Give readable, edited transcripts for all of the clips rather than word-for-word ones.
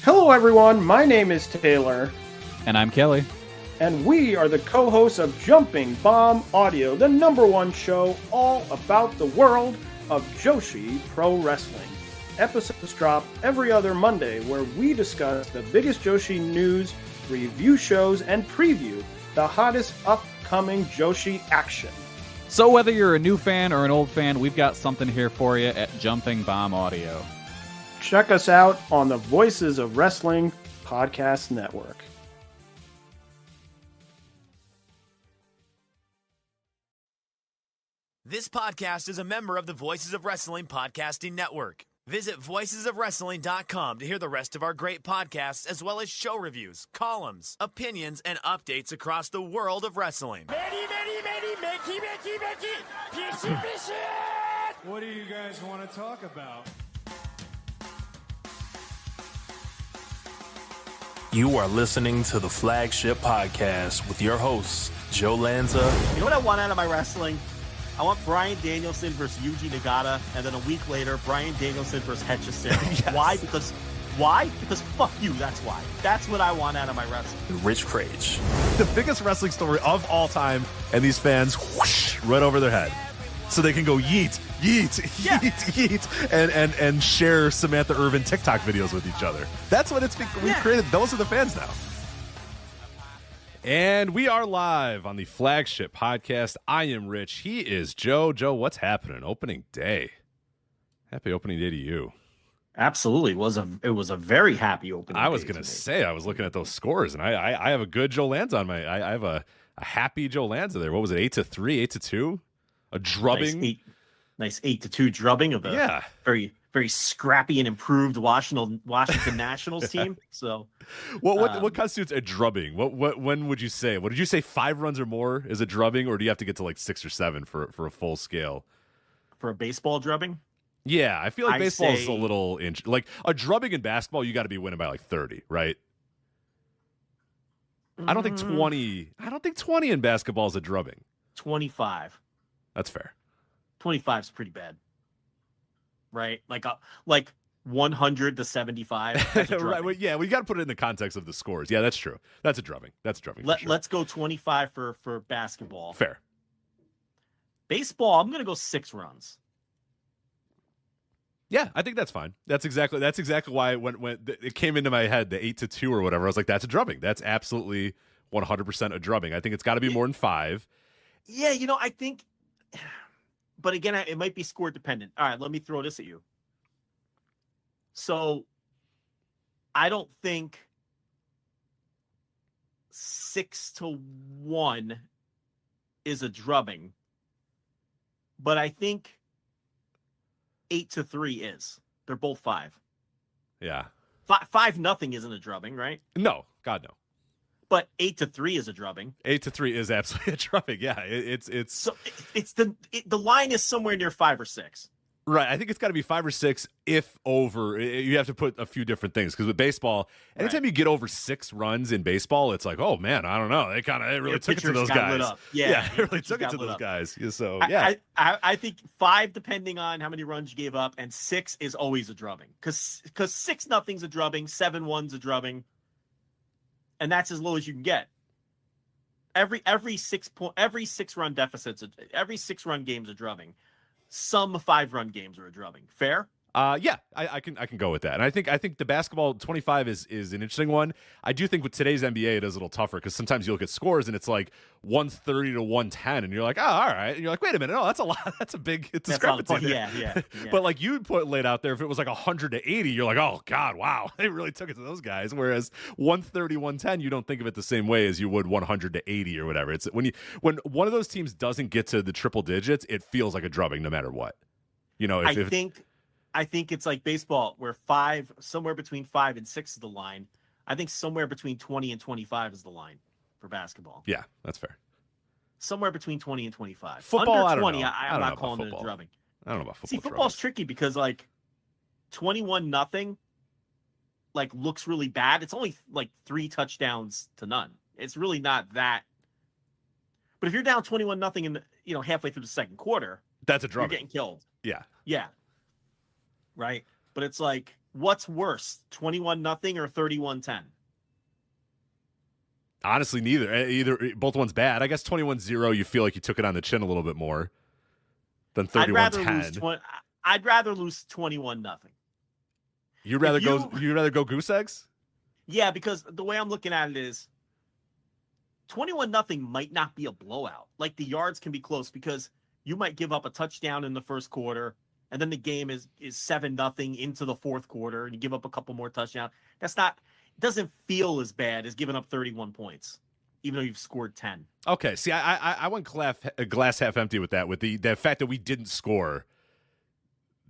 Hello, everyone. My name is Taylor. And I'm Kelly. And we are the co-hosts of Jumping Bomb Audio, the #1 show all about the world of Joshi Pro Wrestling. Episodes drop every other Monday, where we discuss the biggest Joshi news, review shows, and preview the hottest upcoming Joshi action. So whether you're a new fan or an old fan, we've got something here for you at Jumping Bomb Audio. Check us out on the Voices of Wrestling Podcast Network. This podcast is a member of the Voices of Wrestling Podcasting Network. Visit voicesofwrestling.com to hear the rest of our great podcasts, as well as show reviews, columns, opinions, and updates across the world of wrestling. What do you guys want to talk about? You are listening to the Flagship Podcast with your hosts, Joe Lanza. You know what I want out of my wrestling? I want Bryan Danielson versus Yuji Nagata, and then a week later, Bryan Danielson versus Hechison. Yes. Why? Because fuck you, that's why. That's what I want out of my wrestling. Rich Crage. The biggest wrestling story of all time, and these fans whoosh, right over their head. So they can go yeet, yeet, yeet, and share Samantha Irvin TikTok videos with each other. That's what we've created. Those are the fans now. And we are live on the Flagship Podcast. I am Rich. He is Joe. Joe, what's happening? Opening day. Happy opening day to you. Absolutely. It was a very happy opening. I was going to say, I was looking at those scores, and I have a good Joe Lanza on my. I have a happy Joe Lanza there. What was it? 8-3, 8-2? A drubbing. Nice 8-2 drubbing of a very, very scrappy and improved Washington Nationals team. So, what constitutes a drubbing? When would you say? What did you say? 5 runs or more is a drubbing, or do you have to get to like 6 or 7 for a full scale? For a baseball drubbing? Yeah, I feel like baseball is a little like a drubbing in basketball. You got to be winning by like 30, right? I don't think 20. I don't think 20 in basketball is a drubbing. 25. That's fair. 25 is pretty bad, right? Like 100 to 75. Right. Well, yeah, we got to put it in the context of the scores. Yeah, that's true. That's a drubbing. That's a drubbing. Let's go 25 for basketball. Fair. Baseball, I'm going to go 6 runs. Yeah, I think that's fine. That's exactly why when it came into my head, the 8-2 or whatever, I was like, that's a drubbing. That's absolutely 100% a drubbing. I think it's got to be more than 5. Yeah, I think. But again, it might be score dependent. All right, let me throw this at you. So, I don't think 6-1 is a drubbing, but I think 8-3 is. They're both 5. Yeah. 5-0 isn't a drubbing, right? No, God no. But 8-3 is a drubbing. 8-3 is absolutely a drubbing. Yeah, it's so it's the line is somewhere near 5 or 6. Right. I think it's got to be 5 or 6. If over, you have to put a few different things, because with baseball, anytime you get over 6 runs in baseball, it's like, oh man, I don't know. It really took it to those guys. Yeah, it really took it to those guys. So yeah, I think 5, depending on how many runs you gave up, and 6 is always a drubbing, because 6-0's a drubbing, 7-1's a drubbing. And that's as low as you can get. Every 6-run deficit's every 6-run game's a drubbing. Some 5-run games are a drubbing. Fair? Yeah, I can go with that. And I think the basketball 25 is an interesting one. I do think with today's NBA it is a little tougher, because sometimes you look at scores and it's like 130 to 110, and you're like, oh, all right. And you're like, wait a minute, no, that's a lot. That's a big discrepancy. Yeah. But like you laid out there, if it was like 100 to 80, you're like, oh God, wow, they really took it to those guys. Whereas 130, 110, you don't think of it the same way as you would 100 to 80 or whatever. It's when one of those teams doesn't get to the triple digits, it feels like a drubbing no matter what. I think it's like baseball, where somewhere between 5 and 6 is the line. I think somewhere between 20 and 25 is the line for basketball. Yeah, that's fair. Somewhere between 20 and 25. Football, under 20, I'm not calling it a drubbing. I don't know about football. See, football's tricky, because like 21-0 like looks really bad. It's only like 3 touchdowns to none. It's really not that. But if you're down 21-0 in halfway through the second quarter, that's a drubbing. You're getting killed. Yeah. Yeah. Right. But it's like, what's worse, 21-0 or 31-10? Honestly, neither. Either both ones bad. I guess 21-0, you feel like you took it on the chin a little bit more than 31-10. I'd rather lose 21-0. You'd rather go goose eggs? Yeah, because the way I'm looking at it is 21-0 might not be a blowout. Like, the yards can be close because you might give up a touchdown in the first quarter, and then the game is 7-0 into the fourth quarter, and you give up a couple more touchdowns. It doesn't feel as bad as giving up 31 points, even though you've scored 10. Okay, see, I went glass half empty with that, with the fact that we didn't score.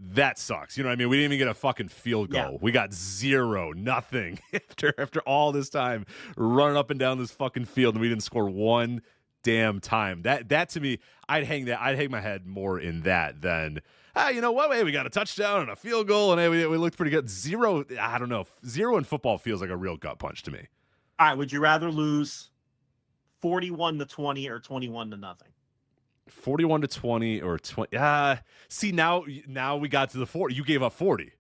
That sucks. You know what I mean? We didn't even get a fucking field goal. Yeah. We got 0-0 after all this time running up and down this fucking field, and we didn't score one damn time. That to me, I'd hang my head more in that than, you know what? Hey, we got a touchdown and a field goal, and hey, we looked pretty good. 0, I don't know. 0 in football feels like a real gut punch to me. All right, would you rather lose 41-20 or 21-0? 41-20 or 20. See, now we got to the 40. You gave up 40.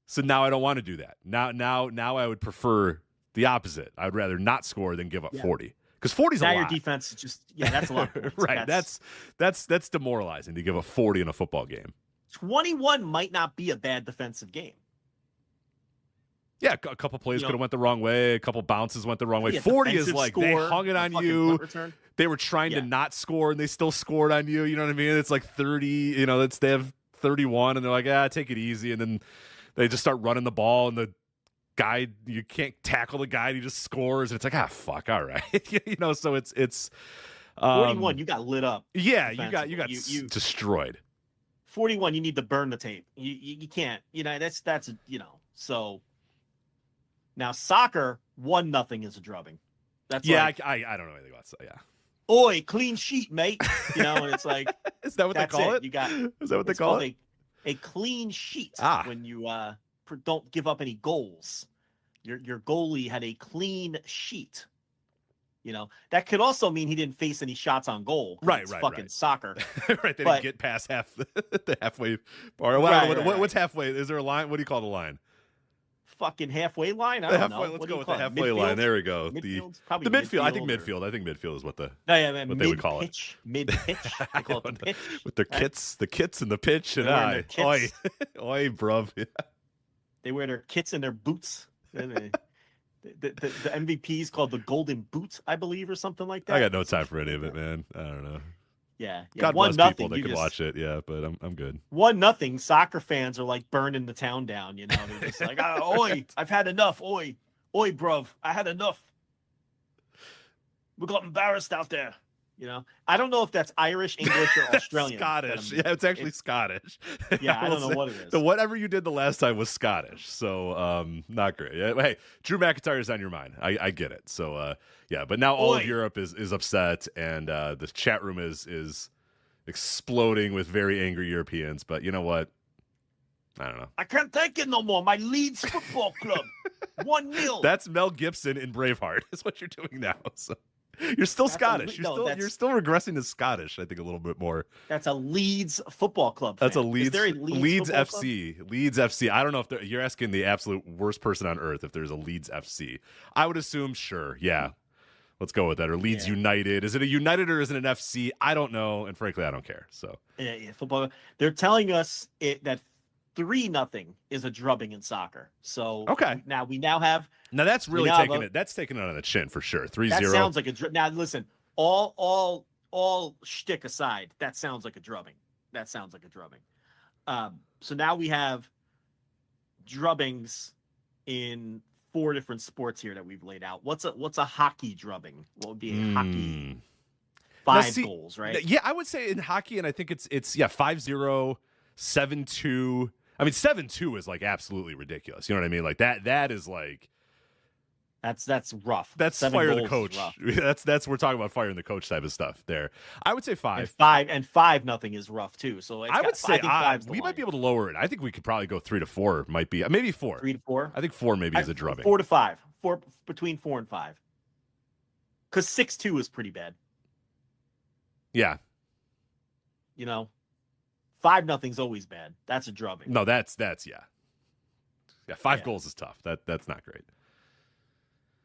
So now I don't want to do that. Now I would prefer the opposite. I'd rather not score than give up 40. Because 40 is a lot. Now your defense is just, that's a lot. Right. That's demoralizing to give a 40 in a football game. 21 might not be a bad defensive game. Yeah, a couple plays could have went the wrong way. A couple bounces went the wrong way. 40 is like they hung it on you. They were trying to not score, and they still scored on you. You know what I mean? It's like 30. You know, they have 31, and they're like, take it easy. And then they just start running the ball, and the guy, you can't tackle the guy, and he just scores. And it's like, fuck, all right. You know, so it's 41. You got lit up. Yeah, you got destroyed. 41. You need to burn the tape. You can't. You know, that's so. Now, soccer, 1-0 is a drubbing. That's I don't know anything about that. Yeah. Oi, clean sheet, mate. You know, and it's like, is that what they call it? Is that what they call it? A clean sheet when you don't give up any goals. Your goalie had a clean sheet. You know, that could also mean he didn't face any shots on goal. Right. Soccer. Right. They didn't get past the halfway bar. What's halfway? Is there a line? What do you call the line? Fucking halfway line. I don't know. Let's go with the halfway line. There we go. The midfield. I think midfield. I think midfield is what they would call it. Mid pitch. They call it the pitch. With their kits and the pitch and oi, bruv. Yeah. They wear their kits and their boots. The MVP is called the Golden Boot, I believe, or something like that. I got no time for any of it, man. I don't know. Yeah. God bless people that can watch it. Yeah, but I'm good. 1-0. Soccer fans are like burning the town down. You know, they're just like, oi, I've had enough. Oi, bruv, I had enough. We got embarrassed out there. You know, I don't know if that's Irish, English, or Australian. Scottish. Yeah, it's actually Scottish. Yeah, I don't know what it is. So whatever you did the last time was Scottish. So not great. Hey, Drew McIntyre is on your mind. I get it. So yeah, but now all of Europe is upset, and the chat room is exploding with very angry Europeans. But you know what? I don't know. I can't take it no more. My Leeds Football Club 1-0. That's Mel Gibson in Braveheart. Is what you're doing now. So. You're still Scottish. You're still regressing to Scottish, I think, a little bit more. That's a Leeds Football Club fan. That's a Leeds. Is there a Leeds FC. Club? Leeds FC. I don't know if you're asking the absolute worst person on earth if there's a Leeds FC. I would assume, sure, yeah. Let's go with that. Or Leeds United. Is it a United or is it an FC? I don't know, and frankly, I don't care. So yeah, football. They're telling us that 3-0 is a drubbing in soccer. So okay, now we have. Now that's really taking it. That's taking it on the chin for sure. 3-0. That sounds like a. Now listen, all shtick aside, that sounds like a drubbing. So now we have drubbings in 4 different sports here that we've laid out. What's a hockey drubbing? What would be a hockey? 5 goals, right? Yeah, I would say in hockey, and I think it's 5-0, 7-2. I mean, 7-2 is like absolutely ridiculous. You know what I mean? Like that is like that's rough. That's fire the coach. That's we're talking about firing the coach type of stuff there. I would say 5. And 5-0 is rough too. So I would say we might be able to lower it. I think we could probably go 3-4. Might be maybe 4. 3-4. I think 4 maybe is a drubbing. 4-5. 4 between 4 and 5. Because 6-2 is pretty bad. Yeah. You know, 5-0's always bad. That's a drubbing. No, that's Yeah, 5 goals is tough. That's not great.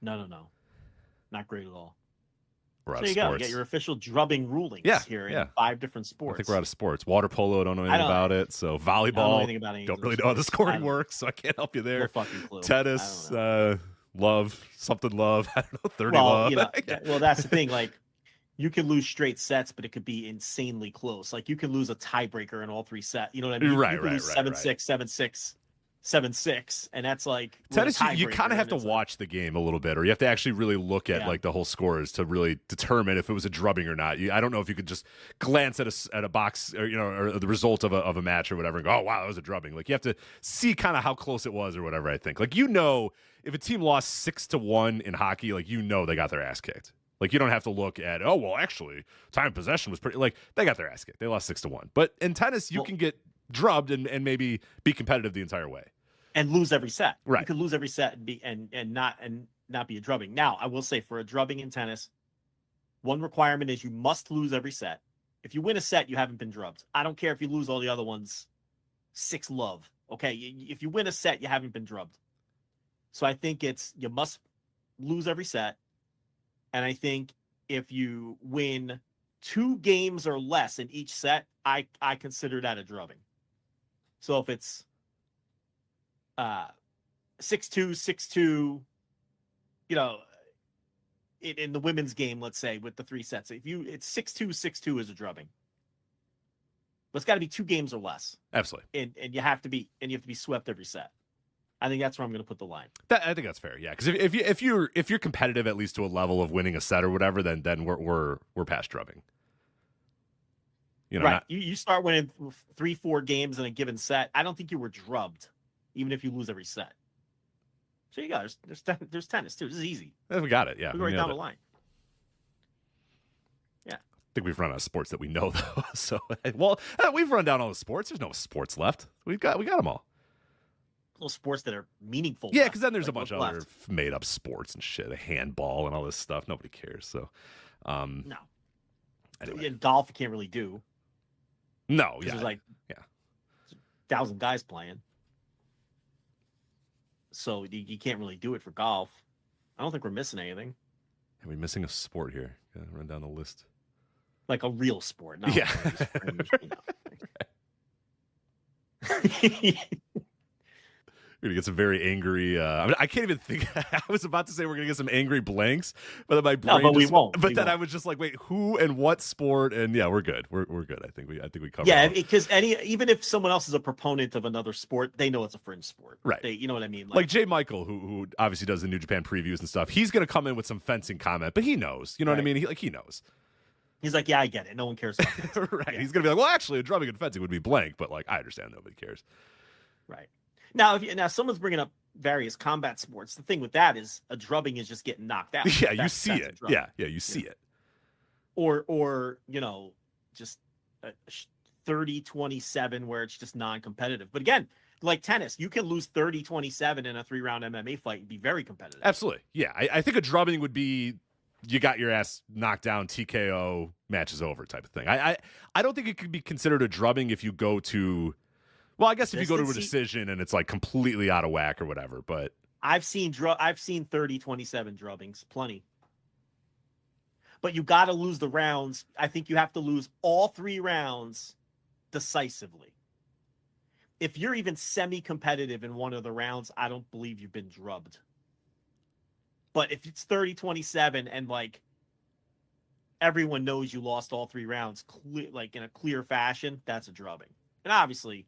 No. Not great at all. We're out So of you go. You sports. get your official drubbing rulings here in 5 different sports. I think we're out of sports. Water polo, don't know anything about it. So volleyball, I don't know anything about any don't of really those know how the sports. scoring works, so I can't help you there. No fucking clue. Tennis, love, something love. I don't know, 30 well, love. You know, well, that's the thing. Like, you can lose straight sets, but it could be insanely close. Like, you can lose a tiebreaker in all 3 sets. You know what I mean? You can lose 7-6, 7-6, 7-6, and that's like tennis. You kind of have to watch the game a little bit, or you have to actually really look at like the whole scores to really determine if it was a drubbing or not. I don't know if you could just glance at a box or or the result of a match or whatever and go, oh wow, that was a drubbing. Like, you have to see kind of how close it was or whatever. I think like if a team lost 6-1 in hockey, like they got their ass kicked. Like, you don't have to look at, oh well, actually time of possession was pretty. Like, they got their ass kicked. They lost 6-1. But in tennis, you can get drubbed and maybe be competitive the entire way. And lose every set. Right. You could lose every set and be and not be a drubbing. Now, I will say, for a drubbing in tennis, one requirement is you must lose every set. If you win a set, you haven't been drubbed. I don't care if you lose all the other ones 6-love. Okay, if you win a set, you haven't been drubbed. So I think you must lose every set, and I think if you win 2 games or less in each set, I consider that a drubbing. So if it's 6-2, 6-2, in the women's game, let's say, with the 3 sets, it's 6-2, 6-2 is a drubbing. But it's got to be 2 games or less. Absolutely. And you have to be swept every set. I think that's where I'm going to put the line. I think that's fair. Yeah, because if you're competitive at least to a level of winning a set or whatever, then we're past drubbing. Right. You start winning 3-4 games in a given set. I don't think you were drubbed, even if you lose every set. So you go. There's tennis too. This is easy. We got it. Yeah, we go right down the line. Yeah. I think we've run out of sports that we know though. So we've run down all the sports. There's no sports left. We got them all. Little sports that are meaningful. Yeah, because then there's a bunch of other made up sports and shit, a handball and all this stuff. Nobody cares. So, no. Anyway. In golf, you can't really do. No, There's 1,000 guys playing. So you can't really do it for golf. I don't think we're missing anything. Are we missing a sport here? Gotta run down the list. Like a real sport. Not yeah. We're going to get some very angry. I can't even think. I was about to say we're going to get some angry blanks, but then my brain. No, but we won't. But then I was just like, wait, who and what sport? And yeah, we're good. We're good. I think we covered. Yeah, because even if someone else is a proponent of another sport, they know it's a fringe sport. Right. You know what I mean? Like Jay Michael, who obviously does the New Japan previews and stuff. He's going to come in with some fencing comment, but he knows. You know what I mean? He knows. He's like, yeah, I get it. No one cares about fencing. Right. Yeah. He's going to be like, well, actually, a drubbing and fencing would be blank, but like, I understand nobody cares. Right. Now, if someone's bringing up various combat sports, the thing with that is a drubbing is just getting knocked out. Yeah, you see it. Yeah, you see it. Or just 30-27 where it's just non-competitive. But again, like tennis, you can lose 30-27 in a 3-round MMA fight and be very competitive. Absolutely. Yeah, I think a drubbing would be you got your ass knocked down, TKO, match is over type of thing. I don't think it could be considered a drubbing if you go to. Well, I guess if you go to a decision and it's like completely out of whack or whatever, but I've seen 30-27 drubbings, plenty. But you got to lose the rounds. I think you have to lose all 3 rounds decisively. If you're even semi-competitive in one of the rounds, I don't believe you've been drubbed. But if it's 30-27 and like everyone knows you lost all 3 rounds, like in a clear fashion, that's a drubbing. And obviously,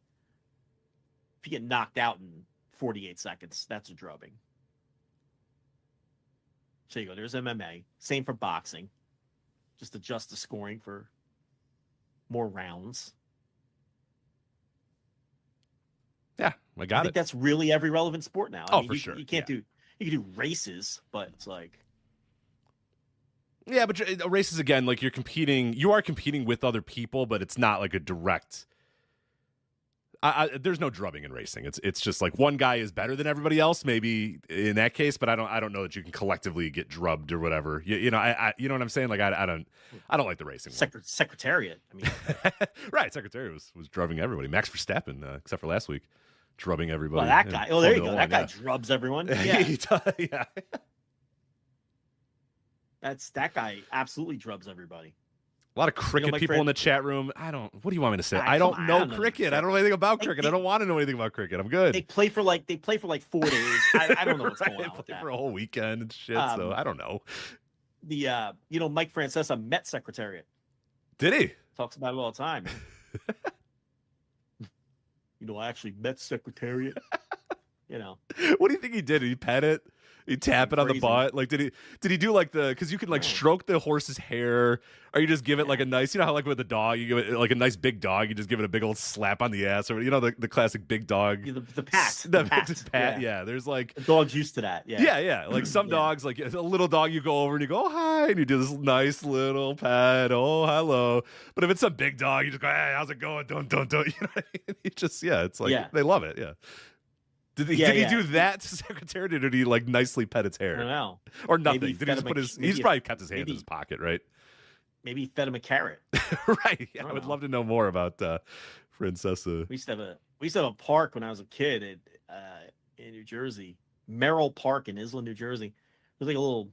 if you get knocked out in 48 seconds, that's a drubbing. So you go, there's MMA. Same for boxing. Just adjust the scoring for more rounds. Yeah, I got it. I think that's really every relevant sport now. For sure. You can't do you can do races, but it's like yeah, but races again, like you are competing with other people, but it's not like a direct. There's no drubbing in racing. It's just like one guy is better than everybody else, maybe in that case. But I don't know that you can collectively get drubbed or whatever. You know what I'm saying? Like I don't like the racing. Secretariat. I mean, right? Secretariat was drubbing everybody. Max Verstappen, except for last week. drubbing everybody. Well, that guy. Oh, there you go. That guy yeah. drubs everyone. Yeah, He does, yeah. that guy absolutely drubs everybody. A lot of cricket my people friend- in the chat room. What do you want me to say? Ah, I don't come know on, cricket. I don't know anything about cricket. I don't want to know anything about cricket. I'm good. They play for like 4 days. I don't know what's Right, going they on with play that. for a whole weekend and shit. So I don't know. The Mike Francesa met Secretariat. Did he? Talks about it all the time. I actually met Secretariat. What do you think he did? Did he pet it? He tap it on the Crazy. butt? Like, did he do like because you can like stroke the horse's hair, or you just give it like a nice, how like with a dog, you give it like a nice big dog, you just give it a big old slap on the ass, or the classic big dog. The pat. The pat. pat. Yeah. There's like The dog's used to that. Yeah. Yeah. Like some dogs, like a little dog, you go over and you go, oh, hi, and you do this nice little pat. Oh, hello. But if it's a big dog, you just go, hey, how's it going? Don't. You know what I mean? You just, it's like they love it. Yeah. Did he do that to Secretariat, or did he like nicely pet its hair? I don't know. Or nothing? Maybe Did he just put he's probably kept his hands in his pocket, right? Maybe he fed him a carrot. Right. Yeah, I would love to know more about Francesa. We used to have a park when I was a kid in New Jersey, Merrill Park in Island, New Jersey. It was like a little.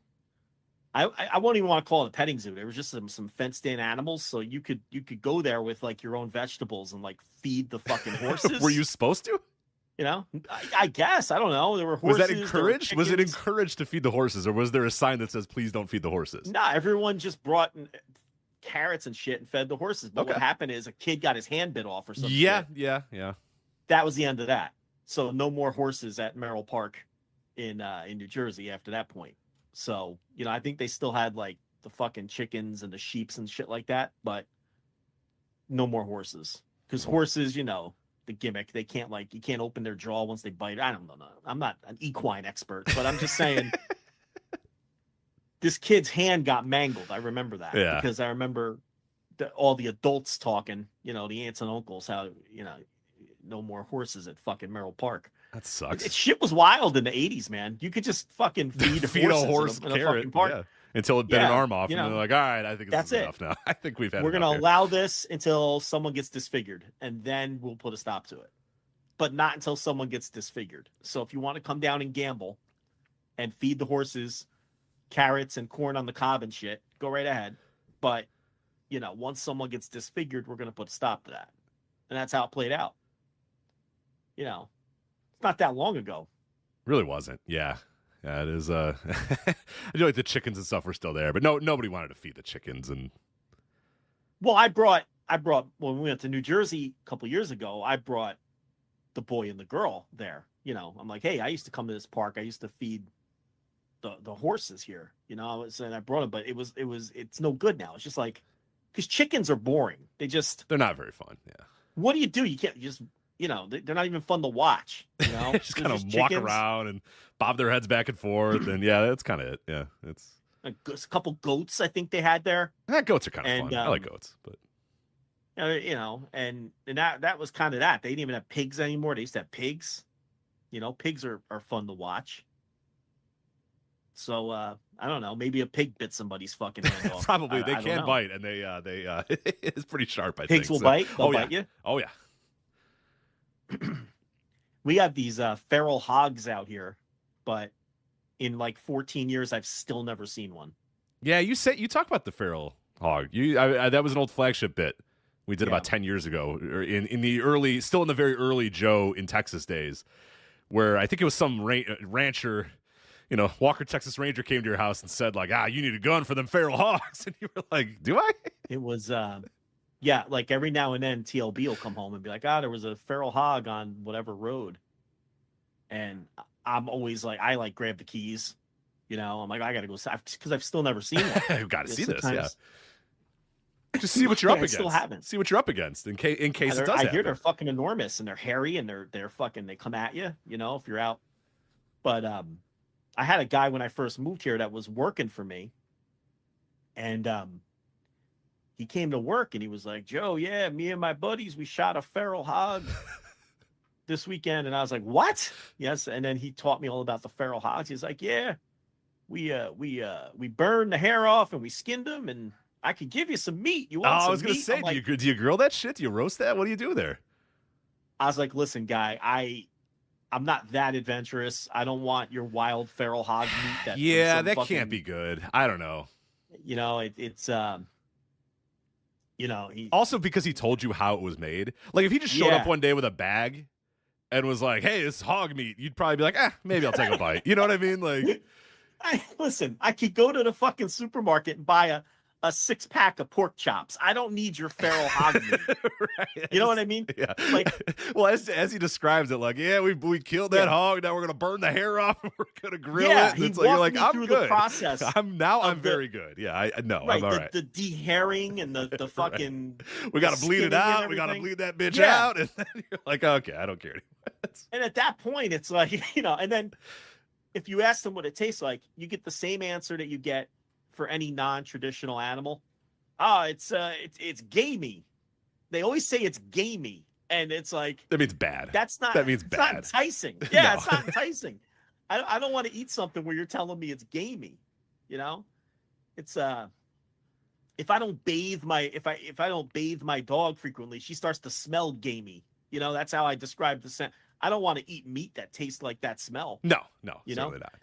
I won't even want to call it a petting zoo. There was just some fenced in animals, so you could go there with like your own vegetables and like feed the fucking horses. Were you supposed to? I guess. I don't know. There were horses. Was that encouraged? Was it encouraged to feed the horses, or was there a sign that says, please don't feed the horses? Nah, everyone just brought carrots and shit and fed the horses. But what happened is a kid got his hand bit off or something. Yeah. That was the end of that. So no more horses at Merrill Park in New Jersey after that point. So, I think they still had like the fucking chickens and the sheeps and shit like that, but no more horses. Because horses, the gimmick, they can't you can't open their jaw once they bite. I don't know. I'm not an equine expert, but I'm just saying this kid's hand got mangled. I remember that because I remember all the adults talking, the aunts and uncles, how, no more horses at fucking Merrill Park. That sucks. Shit was wild in the 80s, man. You could just fucking feed a horse in a carrot fucking park. Yeah. Until it bit an arm off, and they're like, all right, I think this is enough now. I think we've had We're enough going to here. allow this until someone gets disfigured, and then we'll put a stop to it. But not until someone gets disfigured. So if you want to come down and gamble and feed the horses carrots and corn on the cob and shit, go right ahead. But, once someone gets disfigured, we're going to put a stop to that. And that's how it played out. It's not that long ago. Really wasn't. Yeah. Yeah, it is. I feel like the chickens and stuff were still there, but nobody wanted to feed the chickens. And well, I brought when we went to New Jersey a couple years ago. I brought the boy and the girl there. I'm like, hey, I used to come to this park. I used to feed the horses here. And I brought them, but it's no good now. It's just like because chickens are boring. They're not very fun. Yeah. What do? You can't just. They're not even fun to watch. Just kind of walk around and bob their heads back and forth, and that's kind of it. Yeah, it's a couple goats. I think they had there. Goats are kind of fun. I like goats, but and that was kind of that. They didn't even have pigs anymore. They used to have pigs. Pigs are fun to watch. So I don't know. Maybe a pig bit somebody's fucking hand off. Probably they can bite, and they it's pretty sharp. I pigs think will bite. They'll bite you. Oh yeah. We have these feral hogs out here, but in like 14 years, I've still never seen one. Yeah, you talk about the feral hog. That was an old Flagship bit we did about 10 years ago, or in the very early Joe in Texas days, where I think it was some rancher, Walker Texas Ranger came to your house and said like, you need a gun for them feral hogs, and you were like, do I? It was. Yeah, like every now and then TLB will come home and be like, there was a feral hog on whatever road. And I'm always like, I grab the keys, I'm like, I got to go, because I've still never seen one. I've got to see this, yeah. Just see what you're up against. Still happens. See what you're up against in case it does happen. I hear they're fucking enormous and they're hairy and they're fucking, they come at you, if you're out. But I had a guy when I first moved here that was working for me. And he came to work and he was like, Joe, yeah, me and my buddies, we shot a feral hog this weekend. And I was like, what? Yes. And then he taught me all about the feral hogs. He's like, yeah, we burned the hair off and we skinned them and I could give you some meat. You want some meat? I was going to say, do you grill that shit? Do you roast that? What do you do there? I was like, listen, guy, I'm not that adventurous. I don't want your wild feral hog meat. That can't be good. I don't know. You know, it's also because he told you how it was made. Like if he just showed up one day with a bag and was like, "Hey, it's hog meat," you'd probably be like, maybe I'll take a bite. You know what I mean? Like, listen, I could go to the fucking supermarket and buy a 6-pack of pork chops. I don't need your feral hog meat. Right. You know what I mean? Yeah. Like, well, as he describes it, like, we killed that hog. Now we're gonna burn the hair off and we're gonna grill it. And it's like, you're like, I'm through good. The process. I'm very good. Yeah, I know. Right, I'm all right. The dehairing and the fucking. We gotta bleed it out. We gotta bleed that bitch out, and then you're like, okay, I don't care anymore. And at that point, it's like, and then if you ask them what it tastes like, you get the same answer that you get for any non-traditional animal. It's gamey. They always say it's gamey, and it's like that means bad. That means bad. It's not enticing. Yeah, no. It's not enticing. I don't want to eat something where you're telling me it's gamey. You know, it's if I don't bathe my dog frequently, she starts to smell gamey. You know, that's how I describe the scent. I don't want to eat meat that tastes like that smell. No, you certainly know? not.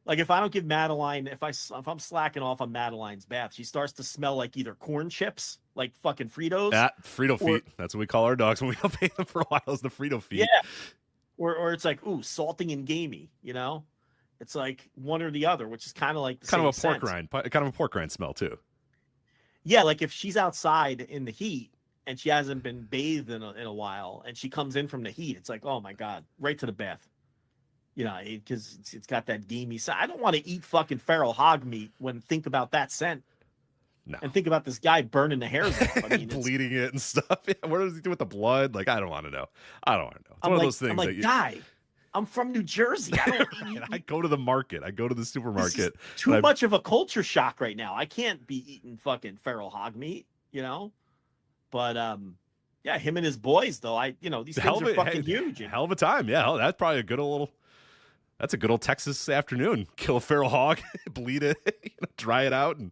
Like if I don't give Madeline, if I'm slacking off on Madeline's bath, she starts to smell like either corn chips, like fucking Fritos. Frito feet. That's what we call our dogs when we don't pay them for a while. Is the Frito feet. Yeah. Or it's like salting and gamey. You know, it's like one or the other, which is kind of like kind of a pork rind smell too. Yeah, like if she's outside in the heat and she hasn't been bathed in a while, and she comes in from the heat, it's like, oh my god, right to the bath. You know, because it's got that gamey scent. I don't want to eat fucking feral hog meat think about that scent. No. And think about this guy burning the hairs off. I mean, bleeding it and stuff. Yeah, what does he do with the blood? Like, I don't want to know. It's one of those things. I'm like, guy, I'm from New Jersey. I go to the market. I go to the supermarket. Too much of a culture shock right now. I can't be eating fucking feral hog meat, you know? But, yeah, him and his boys, though, these things are fucking huge. Hell of a time. Yeah, that's probably a good old Texas afternoon. Kill a feral hog, bleed it, dry it out, and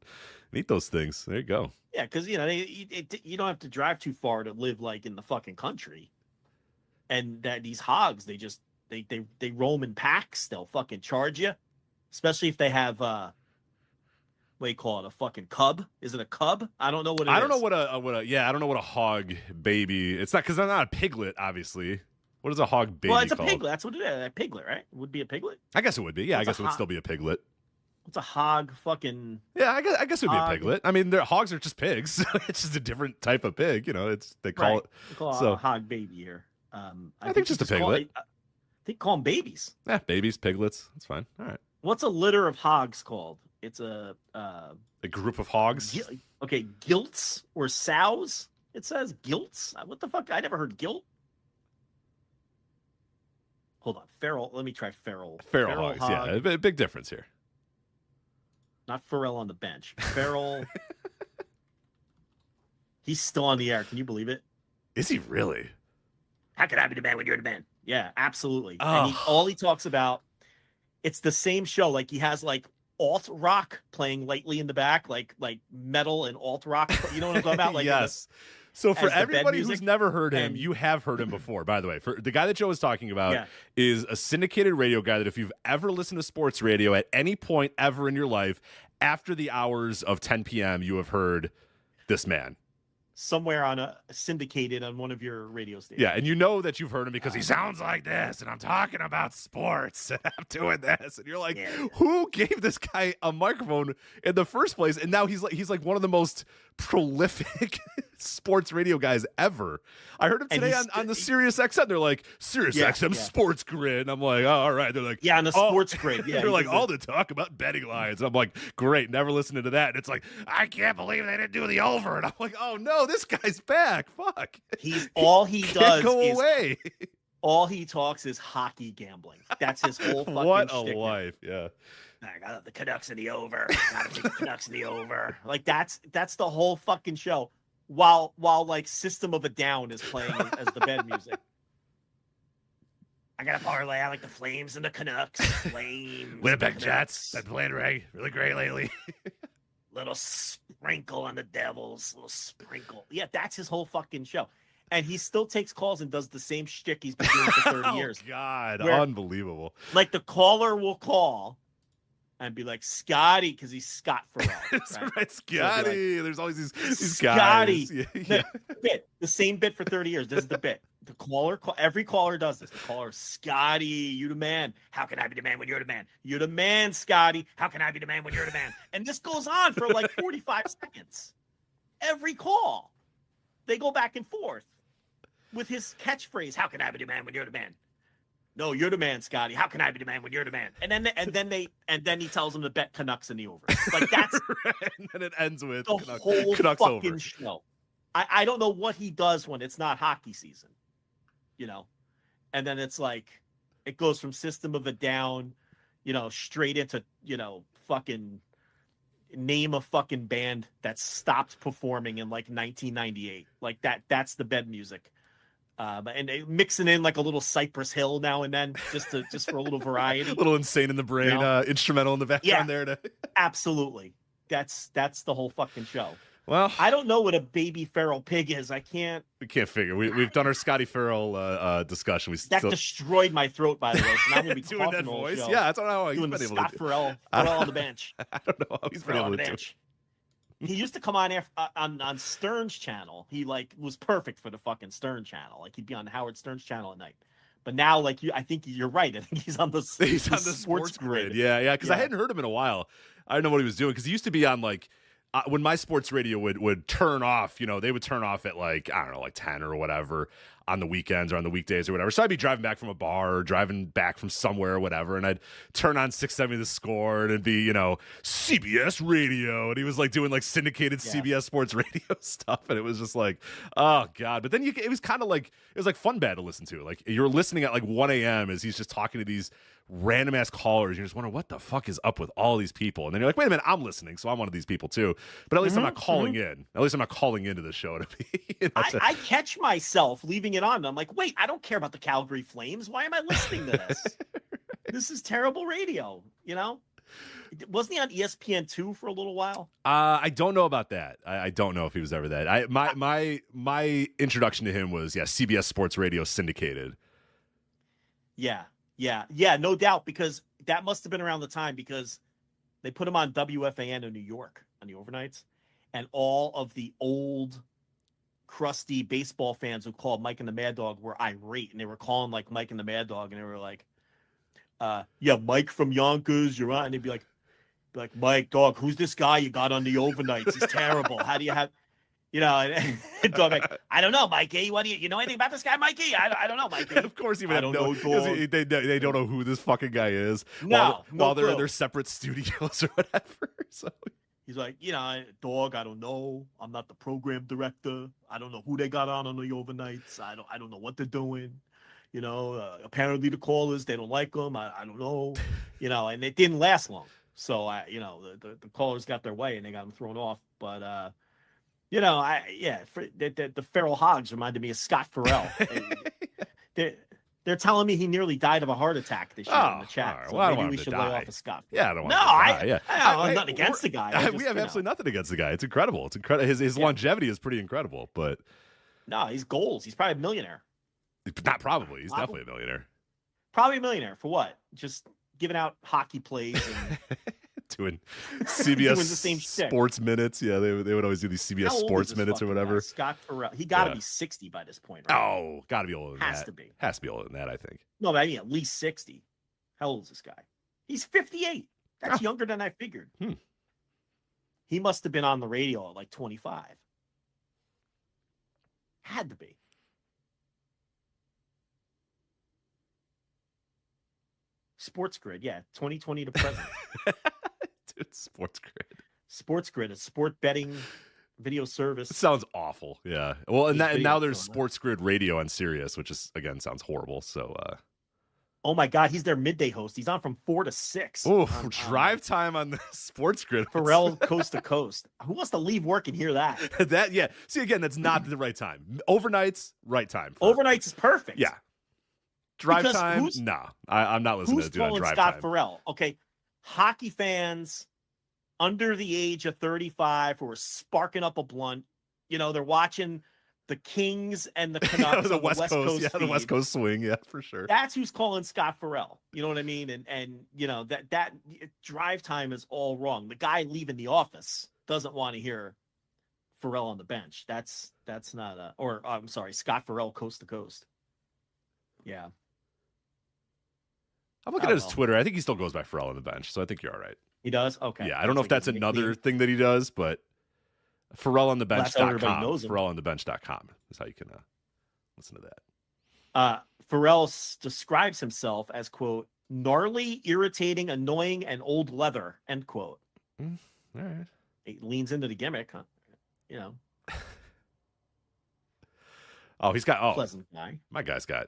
eat those things. There you go. Yeah, because you don't have to drive too far to live like in the fucking country. And that these hogs, they roam in packs. They'll fucking charge you, especially if they have what do you call it? A fucking cub? Is it a cub? I don't know what it is. I don't know what I don't know what a hog baby. It's not because they're not a piglet, obviously. What is a hog baby? Well, it's a called? piglet. That's what it is. A piglet, right? It would be a piglet. I guess it would be. Yeah, I guess it would still be a piglet. What's a hog? Fucking. Yeah, I guess it would be a piglet. I mean, hogs are just pigs. So it's just a different type of pig. You know, they call it. They call it a hog baby here. I think just a piglet. Call them babies. Yeah, babies, piglets. That's fine. All right. What's a litter of hogs called? It's a group of hogs. Okay, gilts or sows. It says gilts. What the fuck? I never heard gilt. Hold on, feral. Let me try feral. Feral hogs. Hog. Yeah, a big difference here. Not Ferrell on the bench. Feral. He's still on the air. Can you believe it? Is he really? How could I be the man when you're the man? Yeah, absolutely. Oh. And all he talks about, it's the same show. Like he has like alt rock playing lightly in the back, like metal and alt rock. You know what I'm talking about? Like yes. So for everybody who's never heard him, you have heard him before, by the way. For the guy that Joe was talking about is a syndicated radio guy that if you've ever listened to sports radio at any point ever in your life, after the hours of 10 p.m., you have heard this man. Somewhere syndicated on one of your radio stations. Yeah, and you know that you've heard him because he sounds like this, and I'm talking about sports, and I'm doing this, and you're like, who gave this guy a microphone in the first place? And now he's like one of the most prolific sports radio guys ever. I heard him today on the Sirius XM. They're like, Sirius XM Sports Grid. And I'm like, oh, all right. They're like, on the Sports Grid. Yeah, they're like, all the talk about betting lines. And I'm like, great, never listening to that. And it's like, I can't believe they didn't do the over. And I'm like, oh no, this guy's back. Fuck. All he does go away. All he talks is hockey gambling. That's his whole fucking what a shtick life. Yeah. I got the Canucks in the over. Gotta take the Canucks in the over. Like that's the whole fucking show. While like System of a Down is playing as the bed music. I got a parlay. I like the Flames and the Canucks. Flames. Winnipeg Jets. Been playing really great lately. Little sprinkle on the Devils. Little sprinkle. Yeah, that's his whole fucking show. And he still takes calls and does the same shtick he's been doing for 30 years. Oh, God. Where, Unbelievable. like, the caller will call and be like, Scotty, because he's Scott Ferrell. Right, Scotty. So There's always these Scotty. guys. Yeah. The same bit for 30 years. This is the bit. The caller, every caller does this. The caller, Scotty, you the man. How can I be the man when you're the man? You're the man, Scotty. How can I be the man when you're the man? And this goes on for like 45 seconds. Every call. They go back and forth with his catchphrase, how can I be the man when you're the man? No, you're the man, Scotty. How can I be the man when you're the man? And then he tells him to bet Canucks in the over. Like that's And then it ends with the whole Canucks fucking over. show. I don't know what he does when it's not hockey season, you know? And then it's like, it goes from System of a Down, you know, straight into, you know, fucking name a fucking band that stopped performing in like 1998. Like that's the bed music. And mixing in like a little Cypress Hill now and then, just for a little variety. A little Insane in the Brain, You know? instrumental in the background there. Absolutely. That's the whole fucking show. Well, I don't know what a baby feral pig is. We can't figure. We've done our Scotty Farrell discussion. That destroyed my throat, by the way. So now I'm gonna be doing coughing that the whole voice. show. Yeah, that's not how he's Doing been the able Scott to do. Ferrell on the bench. I don't know how he's been Ferrell able on to the do. bench. He used to come on on Stern's channel. He like was perfect for the fucking Stern channel. Like he'd be on Howard Stern's channel at night. But now, like I think you're right. I think he's on the sports grid. Yeah. Because I hadn't heard him in a while. I didn't know what he was doing because he used to be on like when my sports radio would turn off. You know, they would turn off at like I don't know, like 10 or whatever on the weekends or on the weekdays or whatever. So I'd be driving back from a bar or driving back from somewhere or whatever, and I'd turn on 670 The Score and it'd be, you know, CBS Radio, and he was like doing like syndicated CBS Sports Radio stuff, and it was just like, oh God. But then it was kind of like, it was like fun bad to listen to. Like you're listening at like 1 a.m. as he's just talking to these random ass callers. You're just wondering what the fuck is up with all these people, and then you're like, wait a minute, I'm listening, so I'm one of these people too. But at least I'm not calling in. At least I'm not calling into the show to be. You know, I catch myself leaving it on. And I'm like, wait, I don't care about the Calgary Flames. Why am I listening to this? This is terrible radio. You know, wasn't he on ESPN2 for a little while? I don't know about that. I don't know if he was ever that. My introduction to him was CBS Sports Radio syndicated. Yeah, no doubt, because that must have been around the time because they put him on WFAN in New York on the overnights, and all of the old crusty baseball fans who called Mike and the Mad Dog were irate, and they were calling like Mike and the Mad Dog, and they were like, Mike from Yonkers, you're on. And they'd be like, Mike, dog, who's this guy you got on the overnights? He's terrible. How do you have, you know? And dog like, I don't know, Mikey. What do you know anything about this guy, Mikey? I don't know, Mikey. Of course, he would have no. They don't know who this fucking guy is. No, while they're clue. in their separate studios or whatever. So he's like, dog, I don't know. I'm not the program director. I don't know who they got on the overnights. I don't know what they're doing. You know, apparently the callers, they don't like them. I don't know. You know, and it didn't last long. So the callers got their way and they got them thrown off. But the feral hogs reminded me of Scott Ferrell. They're telling me he nearly died of a heart attack this year in the chat. Right. So well, maybe we should lay off of Scott. Yeah, I don't want to die. I have nothing against the guy. We have absolutely nothing against the guy. It's incredible. It's incredible. His longevity is pretty incredible. But no, he's goals. He's probably a millionaire. Not probably. He's definitely a millionaire. Probably a millionaire for what? Just giving out hockey plays and doing CBS doing the same shit. Sports minutes. Yeah, they would always do these CBS Sports minutes or whatever. Guy? Scott Ferrell. He got to be 60 by this point, right? Oh, got to be older than that. Has to be. Has to be older than that, I think. No, but I mean at least 60. How old is this guy? He's 58. That's younger than I figured. He must have been on the radio at like 25. Had to be. Sports Grid, 2020 to present. Dude, Sports Grid. Sports Grid, a sport betting video service. It sounds awful. Yeah. Well, and now there's Sports Grid Radio on Sirius, which is again sounds horrible. So. Oh my God, he's their midday host. He's on from 4 to 6. Oh, drive time on the Sports Grid. Ferrell coast to coast. Who wants to leave work and hear that? See, again, that's not the right time. Overnights, right time. Overnights is perfect. Yeah. Drive time? Nah, I'm not listening to do it on drive Scott time. Ferrell? Okay, hockey fans under the age of 35 who are sparking up a blunt. You know, they're watching the Kings and the Canucks the on West Coast, feed. the West Coast swing, yeah, for sure. That's who's calling Scott Ferrell. You know what I mean? And you know that drive time is all wrong. The guy leaving the office doesn't want to hear Ferrell on the bench. That's not I'm sorry, Scott Ferrell coast to coast. Yeah. I'm looking at his Twitter. I think he still goes by Ferrell on the bench, so I think you're all right. He does? Okay. Yeah, I don't know if that's another thing that he does, but FerrellOnTheBench.com. FerrellOnTheBench.com is how you can listen to that. Ferrell describes himself as, quote, gnarly, irritating, annoying, and old leather, end quote. All right. He leans into the gimmick, huh? You know. Oh, he's got pleasant guy. My guy's got.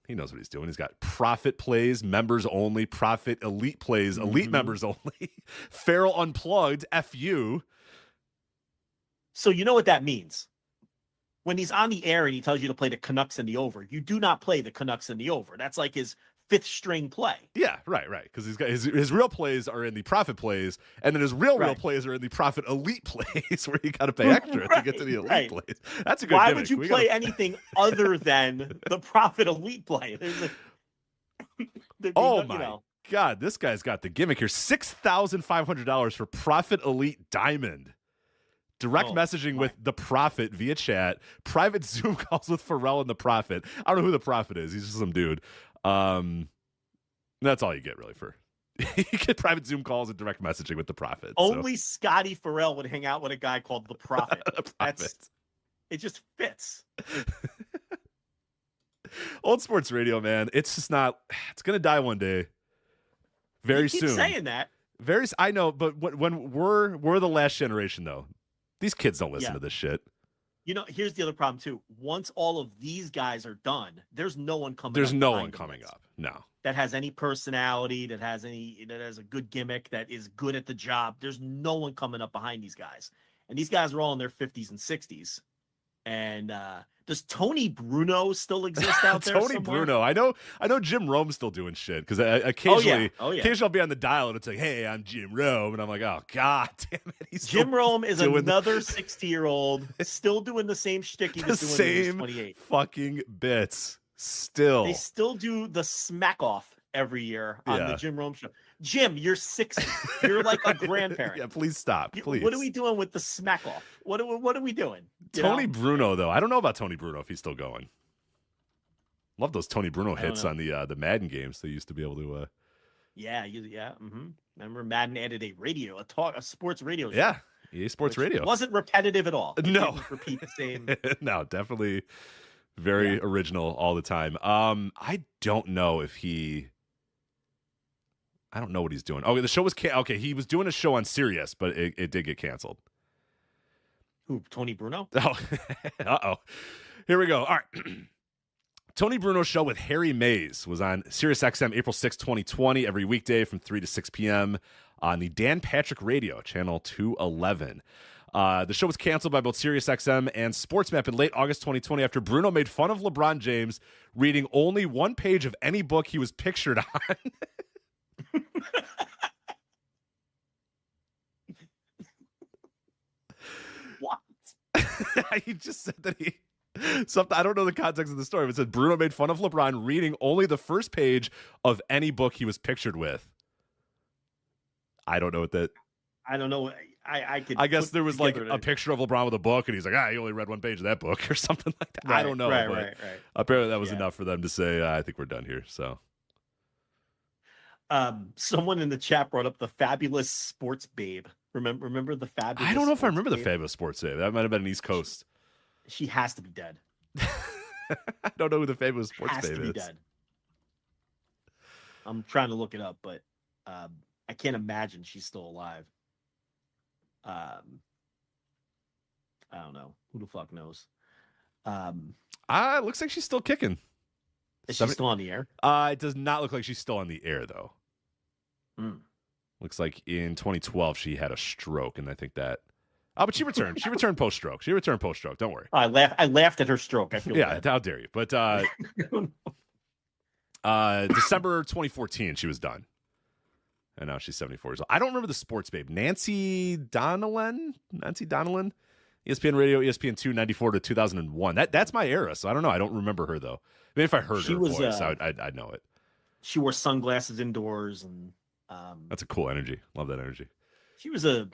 He knows what he's doing. He's got profit plays, members only, profit elite plays, elite members only, Ferrell Unplugged, FU. So you know what that means. When he's on the air and he tells you to play the Canucks in the over, you do not play the Canucks in the over. That's like his fifth string play. Yeah, right. Because he's got his real plays are in the profit plays, and then his real plays are in the profit elite plays, where you got to pay extra to get to the elite plays. That's a good. Why gimmick. would you play anything other than the profit elite play? God, this guy's got the gimmick here. $6,500 for profit elite diamond. Direct messaging with the Prophet via chat. Private Zoom calls with Ferrell and the Prophet. I don't know who the Prophet is. He's just some dude. That's all you get really for. You get private Zoom calls and direct messaging with the Prophet. Only Scotty Ferrell would hang out with a guy called the Prophet. It just fits. Old sports radio, man. It's just not. It's gonna die one day. Very soon. Saying that. I know, but when we're the last generation though. These kids don't listen to this shit. You know, here's the other problem too. Once all of these guys are done, there's no one coming. There's no one coming up. No. That has any personality, that has a good gimmick, that is good at the job. There's no one coming up behind these guys. And these guys are all in their 50s and 60s. And does Tony Bruno still exist out there? Tony Bruno. I know Jim Rome's still doing shit because occasionally I'll be on the dial and it's like, hey, I'm Jim Rome, and I'm like, oh god damn it, Jim Rome is another 60-year-old still doing the same shtick he was doing when he was 28. Fucking bits. Still, they still do the smack off every year on the Jim Rome show. Jim, you're 60. You're like a grandparent. Yeah, please stop. Please. What are we doing with the smack off? What are we doing? Tony Bruno, though. I don't know about Tony Bruno if he's still going. Love those Tony Bruno hits on the Madden games. They used to be able to. Yeah. Mm-hmm. Remember Madden added a sports radio show. Yeah, EA Sports Radio. Wasn't repetitive at all. No, didn't repeat the same. No, definitely very original all the time. I don't know if he. I don't know what he's doing. Okay, the show was okay. He was doing a show on Sirius, but it did get canceled. Who? Tony Bruno? Oh, uh-oh. Here we go. All right. Tony Bruno's show with Harry Mays was on Sirius XM April 6, 2020, every weekday from 3 to 6 p.m. on the Dan Patrick Radio, channel 211. The show was canceled by both Sirius XM and SportsMap in late August 2020 after Bruno made fun of LeBron James reading only one page of any book he was pictured on. What? He just said that something. I don't know the context of the story, but it said Bruno made fun of LeBron reading only the first page of any book he was pictured with. I don't know what that. I don't know. I guess there was like a picture of LeBron with a book, and he's like, he only read one page of that book or something like that. I don't know. Right. Apparently, that was enough for them to say, I think we're done here. So. Someone in the chat brought up the Fabulous Sports Babe. Remember the Fabulous? I don't know if I remember the Fabulous Sports Babe. That might have been an East Coast. She has to be dead. I don't know who the Fabulous Sports Babe is. Has to be dead. I'm trying to look it up, but I can't imagine she's still alive. I don't know. Who the fuck knows? It looks like she's still kicking. Is she still on the air? It does not look like she's still on the air, though. Looks like in 2012 she had a stroke, and I think that. Oh, but she returned. She returned post-stroke. Don't worry. I laughed at her stroke. I feel bad. How dare you? But December 2014, she was done, and now she's 74 years old. I don't remember the sports babe. Nancy Donnellan ESPN Radio, ESPN2, 94 to 2001. That's my era, so I don't know. I don't remember her, though. Maybe if I heard her voice, I'd know it. She wore sunglasses indoors, and that's a cool energy. Love that energy. She was a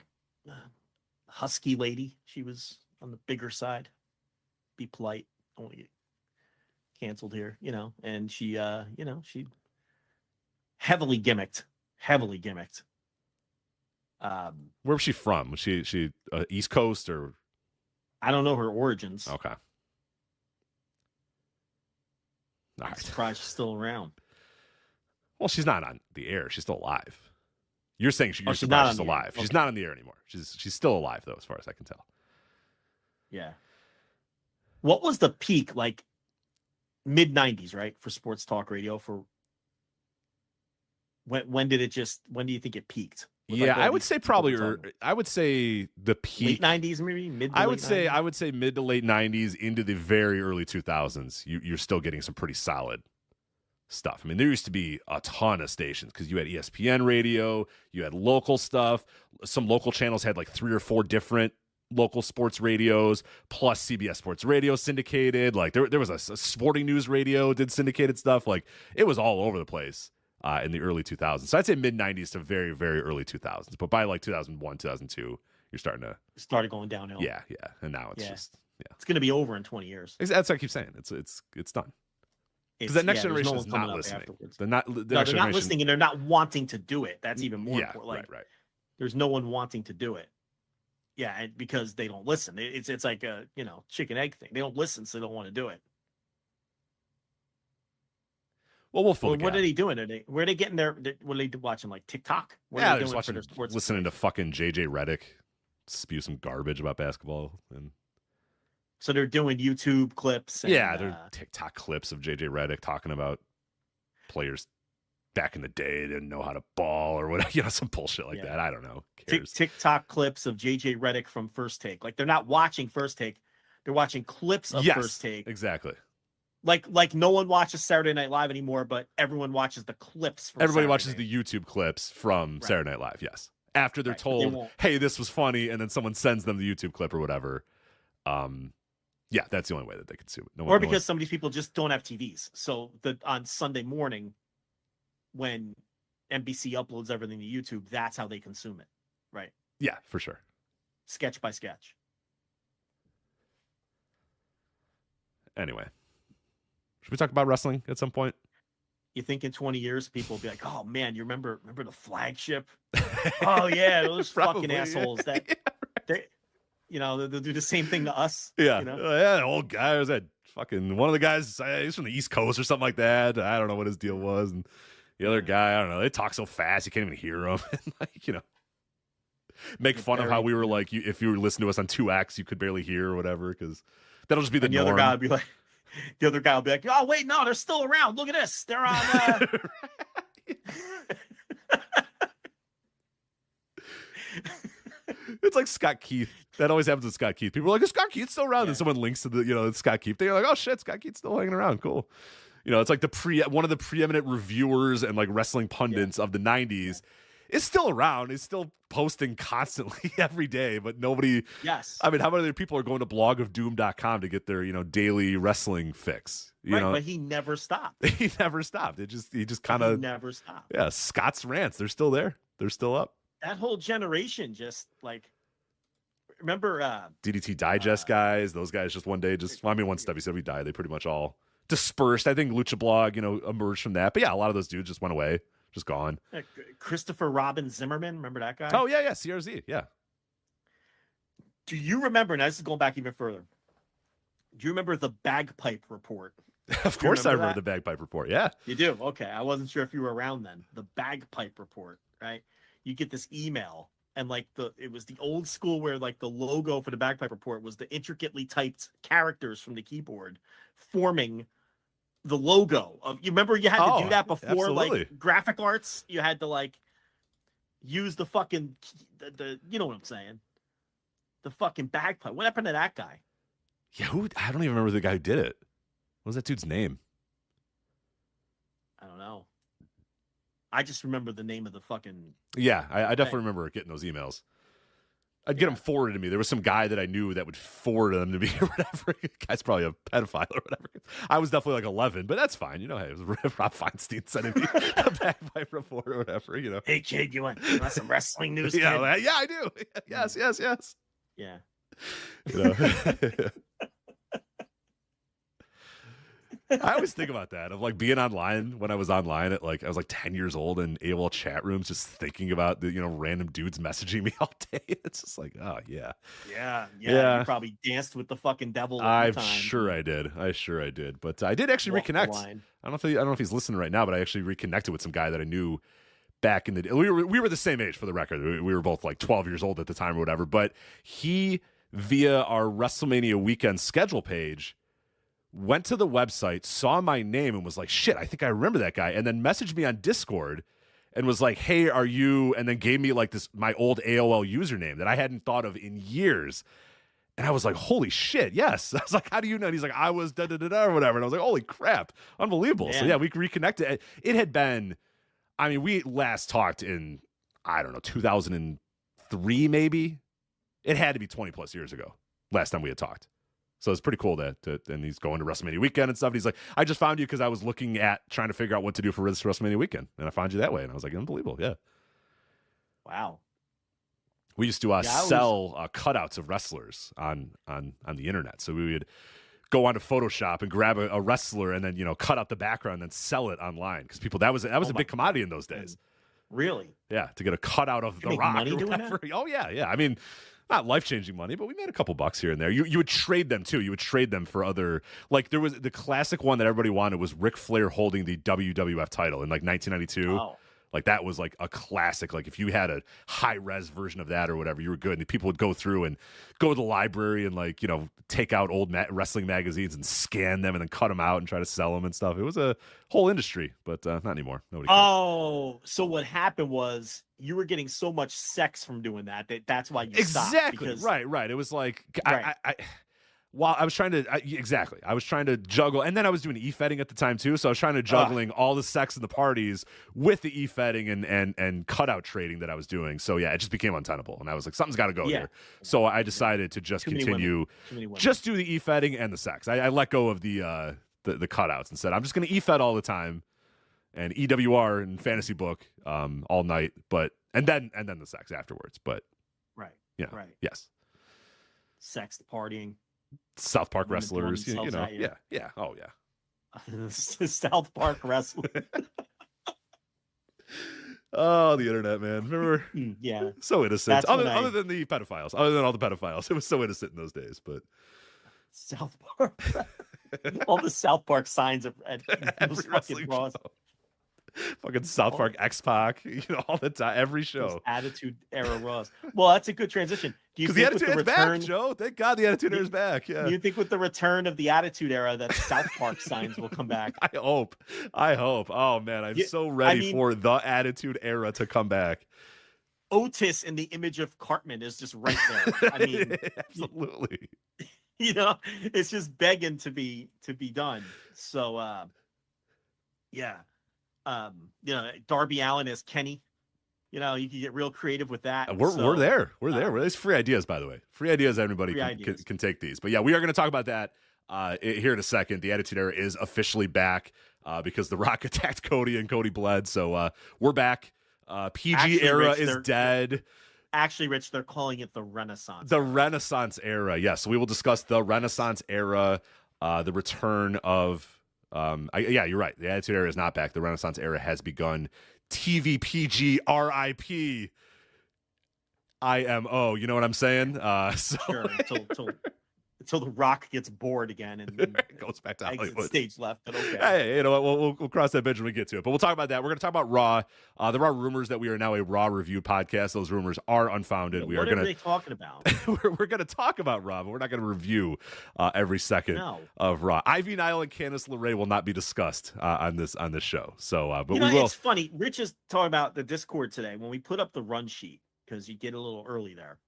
husky lady. She was on the bigger side. Be polite. I want to get canceled here, and she, she heavily gimmicked. Where was she from? Was she East Coast or? I don't know her origins. Okay. I'm surprised she's still around. Well, she's not on the air. She's still alive. You're saying she's surprised she's alive. Okay. She's not on the air anymore. She's still alive, though, as far as I can tell. Yeah. What was the peak, like mid-90s, right, for sports talk radio? For when do you think it peaked? Yeah, I would say probably, I would say the peak. Late 90s, maybe? I would say mid to late 90s into the very early 2000s. You're still getting some pretty solid stuff. I mean, there used to be a ton of stations because you had ESPN radio, you had local stuff. Some local channels had like 3 or 4 different local sports radios, plus CBS Sports Radio syndicated. Like there was a sporting news radio did syndicated stuff. Like it was all over the place in the early 2000s. So I'd say mid 90s to very, very early 2000s. But by like 2001, 2002, you're started going downhill. Yeah. And now it's it's going to be over in 20 years. That's what I keep saying. It's done. Because that next generation is not listening. They're not listening, and they're not wanting to do it. That's even more important. Like, right. There's no one wanting to do it. Yeah, and because they don't listen. It's like a chicken egg thing. They don't listen, so they don't want to do it. Well, we'll fill the gap. What are they doing? Where are they getting their? What are they watching? Like TikTok? What yeah, are they they're doing watching, for their sports? listening to fucking JJ Redick spew some garbage about basketball, and so they're doing YouTube clips. And, they're TikTok clips of JJ Redick talking about players back in the day didn't know how to ball or whatever, some bullshit like that. I don't know. TikTok clips of JJ Redick from First Take. Like they're not watching First Take, they're watching clips of First Take. Exactly. Like no one watches Saturday Night Live anymore, but everyone watches the clips. Everybody watches the YouTube clips from Saturday Night Live. Yes, after they're told, "Hey, this was funny," and then someone sends them the YouTube clip or whatever. Yeah, that's the only way that they consume it. Because some of these people just don't have TVs, so on Sunday morning, when NBC uploads everything to YouTube, that's how they consume it, right? Yeah, for sure. Sketch by sketch. Anyway, should we talk about wrestling at some point? You think in 20 years people will be like, "Oh man, you remember the Flagship? Oh yeah, those fucking assholes that they'll do the same thing to us." Yeah, yeah, old guy was that fucking one of the guys. He's from the East Coast or something like that. I don't know what his deal was, and the other guy, I don't know. They talk so fast you can't even hear them. And make fun of how we were like, if you were listening to us on 2X, you could barely hear or whatever, because that'll just be the norm. Other guy will be like, "Oh wait, no, they're still around. Look at this. They're on." It's like Scott Keith. That always happens with Scott Keith. People are like, "Is Scott Keith still around?" And someone links to the Scott Keith. They're like, "Oh shit, Scott Keith's still hanging around. Cool." It's like one of the preeminent reviewers and like wrestling pundits of the 90s is still around. Is still posting constantly every day, but nobody. Yes. I mean, how many people are going to blogofdoom.com to get their daily wrestling fix? But he never stopped. He never stopped. He just kind of never stopped. Yeah, Scott's rants. They're still there. They're still up. That whole generation just like. Remember DDT Digest guys? Those guys just one day once WCW died, they pretty much all dispersed. I think Lucha Blog, emerged from that. But yeah, a lot of those dudes just went away, just gone. Christopher Robin Zimmerman, remember that guy? Oh yeah, CRZ, yeah. Do you remember? Now this is going back even further. Do you remember the Bagpipe Report? Of course, I remember the Bagpipe Report. Yeah, you do. Okay, I wasn't sure if you were around then. The Bagpipe Report, right? You get this email. And like it was the old school where like the logo for the Bagpipe Report was the intricately typed characters from the keyboard forming the logo of. You remember you had to do that before, absolutely. Like graphic arts. You had to like use the fucking the you know what I'm saying? The fucking bagpipe. What happened to that guy? Yeah, I don't even remember the guy who did it. What was that dude's name? I don't know. I just remember the name of the fucking. Yeah, I definitely remember getting those emails. I'd get them forwarded to me. There was some guy that I knew that would forward them to me or whatever. The guy's probably a pedophile or whatever. I was definitely like 11, but that's fine. You know, hey, it was Rob Feinstein sending me a bagpipe report or whatever, you know. Hey, kid, you want some wrestling news, kid? Yeah, I do. Yes. Yeah. You know? I always think about that, of like being online when I was online at like, I was like 10 years old in AOL chat rooms, just thinking about the, you know, random dudes messaging me all day. It's just like, oh yeah. You probably danced with the fucking devil. I'm sure I did. But I did actually reconnect. I don't know if he's listening right now, but I actually reconnected with some guy that I knew back in the day. We were the same age, for the record. We were both like 12 years old at the time or whatever, but he, via our WrestleMania weekend schedule page, went to the website, saw my name, and was like, shit, I think I remember that guy. And then messaged me on Discord and was like, hey, are you? And then gave me like my old AOL username that I hadn't thought of in years. And I was like, holy shit, yes. I was like, how do you know? And he's like, I was da-da-da-da or whatever. And I was like, holy crap, unbelievable. Man. So yeah, we reconnected. It had been, I mean, we last talked in, I don't know, 2003 maybe. It had to be 20 plus years ago last time we had talked. So it's pretty cool that and he's going to WrestleMania weekend and stuff. And he's like, I just found you because I was looking at trying to figure out what to do for this WrestleMania weekend. And I found you that way. And I was like, unbelievable. Yeah. Wow. We used to sell cutouts of wrestlers on the internet. So we would go onto Photoshop and grab a wrestler and then, you know, cut out the background and then sell it online. Because people, that was a big commodity in those days. Really? Yeah. To get a cutout of The Rock. Money doing that? Oh, yeah. I mean, not life-changing money, but we made a couple bucks here and there. You would trade them, too. You would trade them for other... Like, there was the classic one that everybody wanted was Ric Flair holding the WWF title in, like, 1992. Oh. Like, that was, like, a classic. Like, if you had a high-res version of that or whatever, you were good. And people would go through and go to the library and, like, you know, take out old wrestling magazines and scan them and then cut them out and try to sell them and stuff. It was a whole industry, but not anymore. Nobody cares. Oh, so what happened was you were getting so much sex from doing that's why you stopped. Exactly. Right. It was like... Right. Well, I was trying to I was trying to juggle, and then I was doing e-fetting at the time too. So I was trying to juggling all the sex in the parties with the e-fetting and cutout trading that I was doing. So yeah, it just became untenable, and I was like, something's got to go here. So I decided to just continue, just do the e-fetting and the sex. I let go of the cutouts and said I'm just going to e-fet all the time, and EWR and fantasy book all night, and then the sex afterwards. But yes, sex, the partying. South Park wrestlers, you know, yeah, oh yeah. South Park wrestling. Oh, the internet, man! Remember? Yeah, so innocent. Other than the pedophiles, other than all the pedophiles, it was so innocent in those days. But South Park, all the South Park signs at those fucking Raws. Fucking South Park X-Pac, you know, all the time, every show. Those Attitude Era Raws. Well, that's a good transition. Do you think the Attitude Era's back, Joe? Thank God the Attitude Era's back. Yeah. Do you think with the return of the Attitude Era that South Park signs will come back? I hope. Oh man, I'm so ready for the Attitude Era to come back. Otis in the image of Cartman is just right there. I mean, absolutely. You know, it's just begging to be done. So, yeah. You know, Darby Allin as Kenny. You know, you can get real creative with that. We're there. There's free ideas, by the way. Free ideas. Everybody can take these. But yeah, we are going to talk about that here in a second. The Attitude Era is officially back because The Rock attacked Cody and Cody bled. So we're back. PG era is dead. Actually, Rich, they're calling it the Renaissance. The Renaissance era. Yes, we will discuss the Renaissance era, the return of. Yeah, you're right. The Attitude Era is not back. The Renaissance Era has begun. TVPG RIP IMO. You know what I'm saying? Sure. Until The Rock gets bored again and goes back to Hollywood. Stage left. But okay. Hey, you know what? We'll cross that bridge when we get to it. But we'll talk about that. We're going to talk about Raw. There are rumors that we are now a Raw review podcast. Those rumors are unfounded. What are they talking about? we're going to talk about Raw, but we're not going to review every second of Raw. Ivy Nile and Candice LeRae will not be discussed on this show. So, but we will. It's funny. Rich is talking about the Discord today when we put up the run sheet because you get a little early there.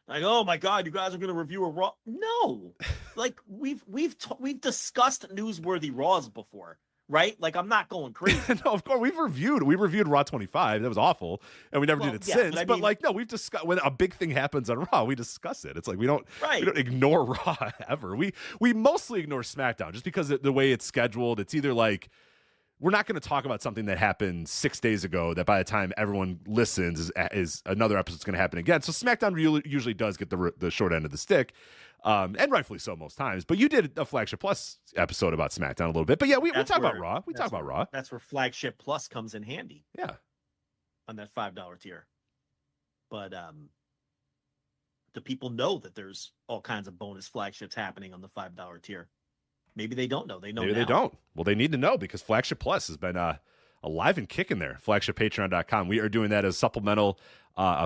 Like, oh my God, you guys are going to review a Raw? No, like we've discussed newsworthy Raws before. right? Like, I'm not going crazy. No, of course we reviewed Raw 25. That was awful, and we never did it since. But like, no, we've discussed when a big thing happens on Raw, we discuss it. It's like we don't ignore Raw ever. We mostly ignore SmackDown just because the way it's scheduled. It's either like we're not going to talk about something that happened 6 days ago that by the time everyone listens is another episode's going to happen again. So SmackDown usually does get the short end of the stick. And rightfully so most times. But you did a Flagship Plus episode about SmackDown a little bit. But yeah, we talk about Raw. We talk about Raw. That's where Flagship Plus comes in handy. Yeah. On that $5 tier. But do people know that there's all kinds of bonus flagships happening on the $5 tier? Maybe they don't know. They know. Maybe they don't. Well, they need to know because Flagship Plus has been alive and kicking there. FlagshipPatreon.com. We are doing that as supplemental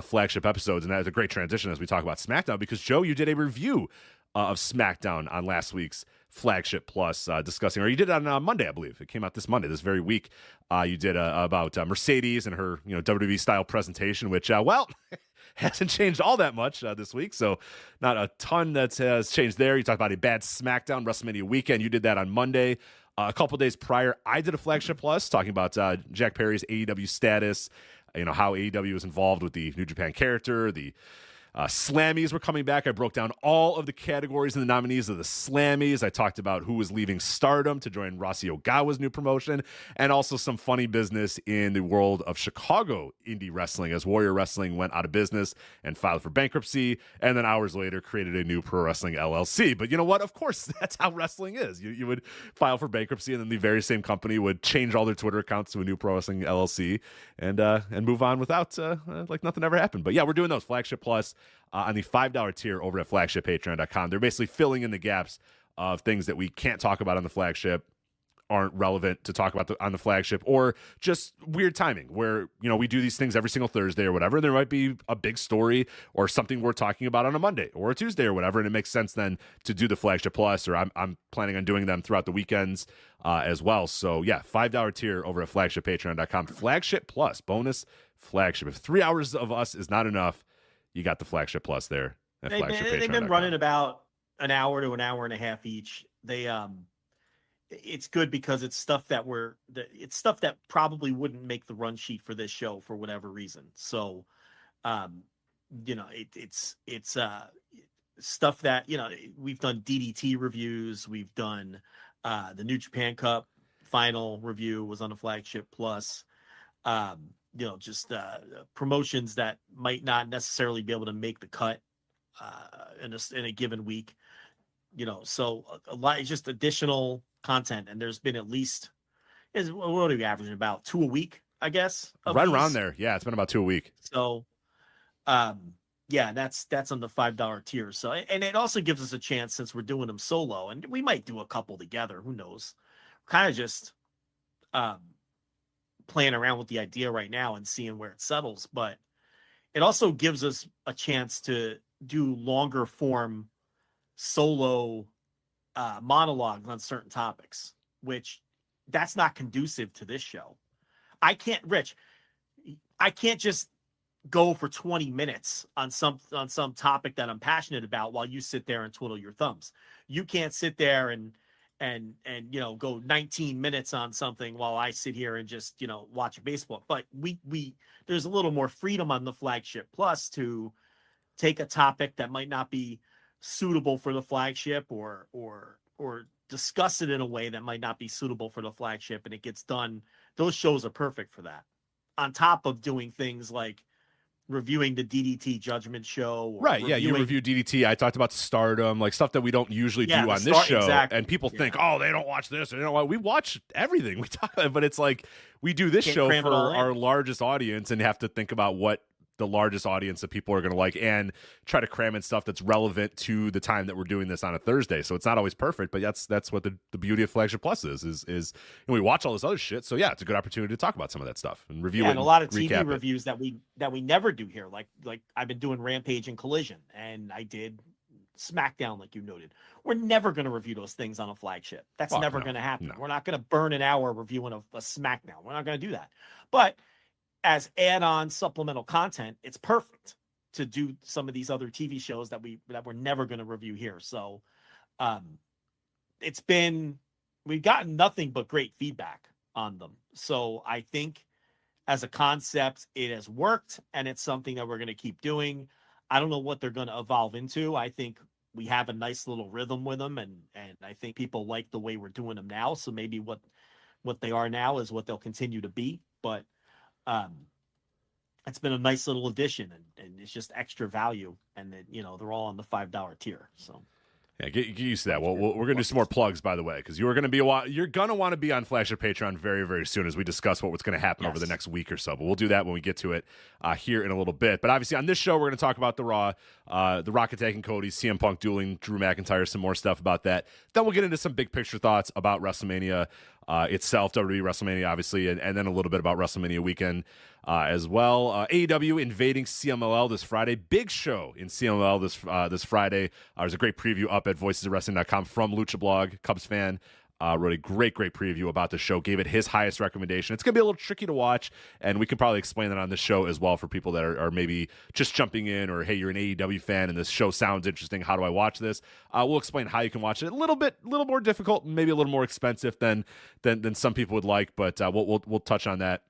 flagship episodes, and that is a great transition as we talk about SmackDown because, Joe, you did a review of SmackDown on last week's Flagship Plus discussing, or you did it on Monday, I believe. It came out this Monday, this very week. You did about Mercedes and her WWE-style presentation, which, hasn't changed all that much this week, so not a ton that has changed there. You talked about a bad SmackDown WrestleMania weekend. You did that on Monday. A couple days prior, I did a Flagship Plus talking about Jack Perry's AEW status, how AEW is involved with the New Japan character, the Slammies were coming back. I broke down all of the categories and the nominees of the Slammies. I talked about who was leaving Stardom to join Rossi Ogawa's new promotion, and also some funny business in the world of Chicago indie wrestling as Warrior Wrestling went out of business and filed for bankruptcy, and then hours later created a new Pro Wrestling LLC. But you know what? Of course, that's how wrestling is. You would file for bankruptcy, and then the very same company would change all their Twitter accounts to a new Pro Wrestling LLC and move on without like nothing ever happened. But yeah, we're doing those Flagship Plus on the $5 tier over at FlagshipPatreon.com. They're basically filling in the gaps of things that we can't talk about on the flagship, aren't relevant to talk about on the flagship, or just weird timing where, we do these things every single Thursday or whatever. There might be a big story or something we're talking about on a Monday or a Tuesday or whatever, and it makes sense then to do the Flagship Plus, or I'm planning on doing them throughout the weekends as well. So yeah, $5 tier over at FlagshipPatreon.com. Flagship Plus, bonus flagship. If 3 hours of us is not enough, you got the Flagship Plus there at FlagshipPatreon.com. They've been running about an hour to an hour and a half each. It's good because it's stuff that probably wouldn't make the run sheet for this show for whatever reason. So, it's stuff that, we've done DDT reviews. We've done the New Japan Cup final review was on the Flagship Plus. Promotions that might not necessarily be able to make the cut in a given week, so a lot, just additional content. And there's been at least, what are we averaging, about 2 a week, I guess? Right around there. Yeah, it's been about 2 a week. So, that's on the $5 tier. So, and it also gives us a chance, since we're doing them solo, and we might do a couple together. Who knows? Kind of just playing around with the idea right now and seeing where it settles, but it also gives us a chance to do longer form solo monologues on certain topics, which that's not conducive to this show. I can't just go for 20 minutes on some topic that I'm passionate about while you sit there and twiddle your thumbs. You can't sit there and go 19 minutes on something while I sit here and just, watch baseball. But we there's a little more freedom on the Flagship Plus to take a topic that might not be suitable for the flagship or discuss it in a way that might not be suitable for the flagship, and it gets done. Those shows are perfect for that. On top of doing things like reviewing the DDT Judgment Show. Right, yeah, you review DDT. I talked about Stardom, like stuff that we don't usually do on this show. Exactly. And people think, oh, they don't watch this. And we watch everything. We talk about it, but it's like we do this show for our largest audience and have to think about what the largest audience that people are going to like and try to cram in stuff that's relevant to the time that we're doing this on a Thursday. So it's not always perfect, but that's what the beauty of Flagship Plus is we watch all this other shit. So yeah, it's a good opportunity to talk about some of that stuff and review it. And a lot of TV reviews that we never do here. Like I've been doing Rampage and Collision, and I did SmackDown, like you noted. We're never going to review those things on a flagship. That's never going to happen. No. We're not going to burn an hour reviewing a SmackDown. We're not going to do that. But as add-on supplemental content, it's perfect to do some of these other TV shows that we're never going to review here. So it's been we've gotten nothing but great feedback on them. So I think as a concept, it has worked, and it's something that we're going to keep doing. I don't know what they're going to evolve into. I think we have a nice little rhythm with them, and I think people like the way we're doing them now. So maybe what they are now is what they'll continue to be. But it's been a nice little addition, and it's just extra value. And that, they're all on the $5 tier. So. Yeah, get used to that. Well, we're going to do some more plugs, by the way, because you're going to want to be on Flagship Patreon very, very soon as we discuss what's going to happen over the next week or so. But we'll do that when we get to it here in a little bit. But obviously on this show, we're going to talk about the Raw, the Rock attacking Cody, CM Punk dueling Drew McIntyre, some more stuff about that. Then we'll get into some big picture thoughts about WrestleMania itself, WWE WrestleMania, obviously, and then a little bit about WrestleMania weekend as well. AEW invading CMLL this Friday. Big show in CMLL this Friday. There's a great preview up at voicesofwrestling.com from Lucha Blog. Cubs fan wrote a great preview about the show, gave it his highest recommendation. It's going to be a little tricky to watch, and we could probably explain that on the show as well for people that are maybe just jumping in, or, hey, you're an AEW fan and this show sounds interesting. How do I watch this? We'll explain how you can watch it. A little more difficult, and maybe a little more expensive than some people would like, but we'll touch on that.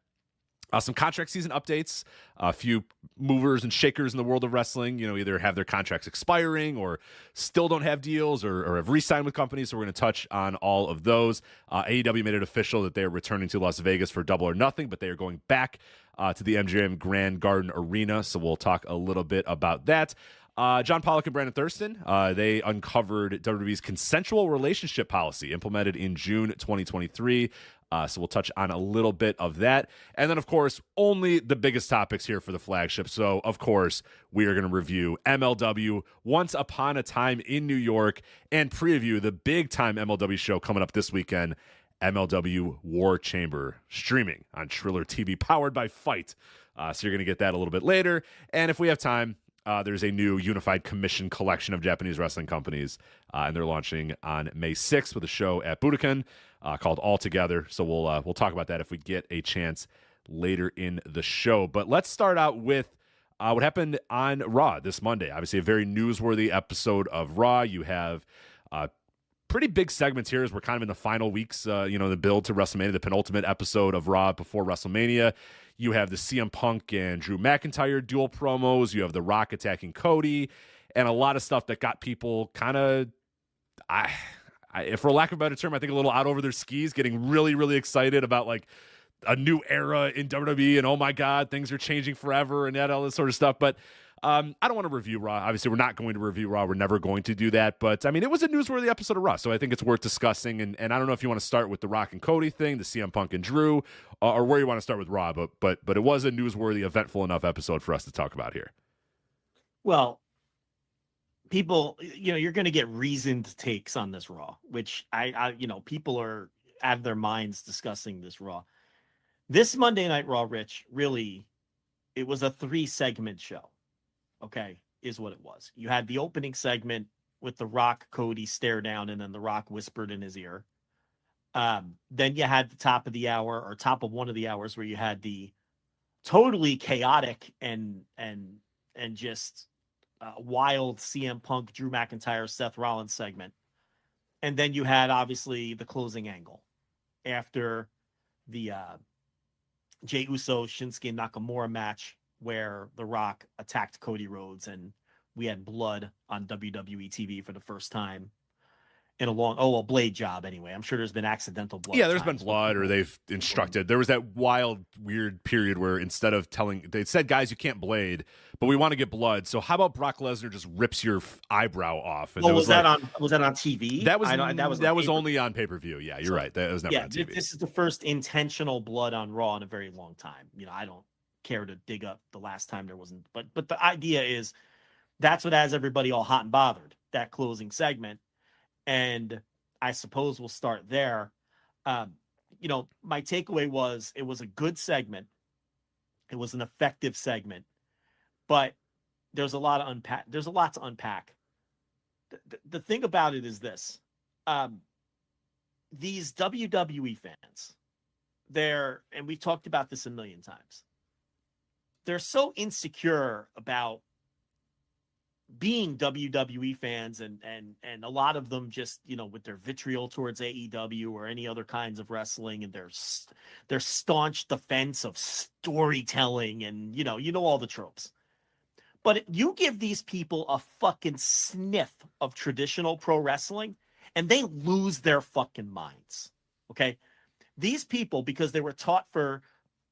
Some contract season updates, a few movers and shakers in the world of wrestling, either have their contracts expiring or still don't have deals or have re-signed with companies. So we're going to touch on all of those. AEW made it official that they are returning to Las Vegas for Double or Nothing, but they are going back to the MGM Grand Garden Arena. So we'll talk a little bit about that. John Pollock and Brandon Thurston, they uncovered WWE's consensual relationship policy implemented in June 2023. So we'll touch on a little bit of that. And then, of course, only the biggest topics here for the Flagship. So, of course, we are going to review MLW Once Upon a Time in New York and preview the big-time MLW show coming up this weekend, MLW War Chamber, streaming on Triller TV, powered by Fight. So you're going to get that a little bit later. And if we have time, there's a new unified commission collection of Japanese wrestling companies, and they're launching on May 6th with a show at Budokan called All Together. So we'll talk about that if we get a chance later in the show. But let's start out with what happened on Raw this Monday. Obviously, a very newsworthy episode of Raw. You have pretty big segments here as we're kind of in the final weeks, the build to WrestleMania, the penultimate episode of Raw before WrestleMania. You have the CM Punk and Drew McIntyre dual promos. You have The Rock attacking Cody, and a lot of stuff that got people kind of, for lack of a better term, I think a little out over their skis, getting really, really excited about like a new era in WWE and, oh my God, things are changing forever and all this sort of stuff. But I don't want to review Raw. Obviously, we're not going to review Raw. We're never going to do that. But, I mean, it was a newsworthy episode of Raw, so I think it's worth discussing. And I don't know if you want to start with the Rock and Cody thing, the CM Punk and Drew, or where you want to start with Raw. But it was a newsworthy, eventful enough episode for us to talk about here. Well, people, you're going to get reasoned takes on this Raw, which people are out of their minds discussing this Raw. This Monday Night Raw, Rich, really, it was a 3-segment show. Okay, is what it was. You had the opening segment with the Rock Cody stare down, and then the Rock whispered in his ear. Then you had the top of the hour, or top of one of the hours, where you had the totally chaotic and just wild CM Punk, Drew McIntyre, Seth Rollins segment. And then you had obviously the closing angle after the Jey Uso Shinsuke Nakamura match, where The Rock attacked Cody Rhodes, and we had blood on WWE TV for the first time in a long, blade job anyway. I'm sure there's been accidental blood. Yeah, there's been blood, or they've instructed. There was that wild, weird period where instead of they said, guys, you can't blade, but we want to get blood. So how about Brock Lesnar just rips your eyebrow off? And was that on TV? That was only on pay-per-view. Yeah, you're right. That was never on TV. This is the first intentional blood on Raw in a very long time. I don't care to dig up the last time there wasn't, but the idea is that's what has everybody all hot and bothered, that closing segment. And I suppose we'll start there. My takeaway was it was a good segment. It was an effective segment, but there's a lot to unpack. There's a lot to unpack. The thing about it is this, these WWE fans, and we've talked about this a million times, they're so insecure about being WWE fans and a lot of them just, with their vitriol towards AEW or any other kinds of wrestling and their staunch defense of storytelling and, all the tropes. But you give these people a fucking sniff of traditional pro wrestling and they lose their fucking minds. Okay. These people, because they were taught for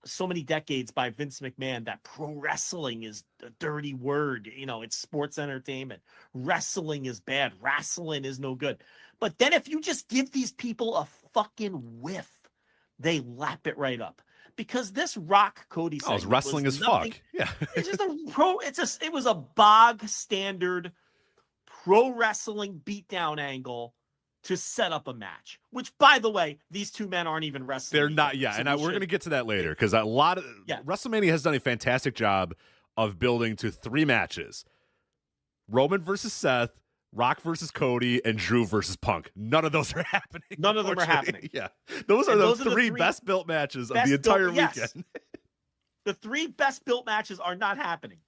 so many decades by Vince McMahon that pro wrestling is a dirty word. It's sports entertainment. Wrestling is bad. Wrestling is no good. But then if you just give these people a fucking whiff, they lap it right up. Because this Rock Cody segment wrestling as fuck. Yeah. It's just it was a bog standard pro wrestling beatdown angle to set up a match, which, by the way, these two men aren't even wrestling. They're not, yeah, so and we're going to get to that later, because a lot of WrestleMania has done a fantastic job of building to 3 matches. Roman versus Seth, Rock versus Cody, and Drew versus Punk. None of those are happening. None of them are happening. Yeah. Those are the three best built matches of the entire weekend. Yes. The 3 best built matches are not happening.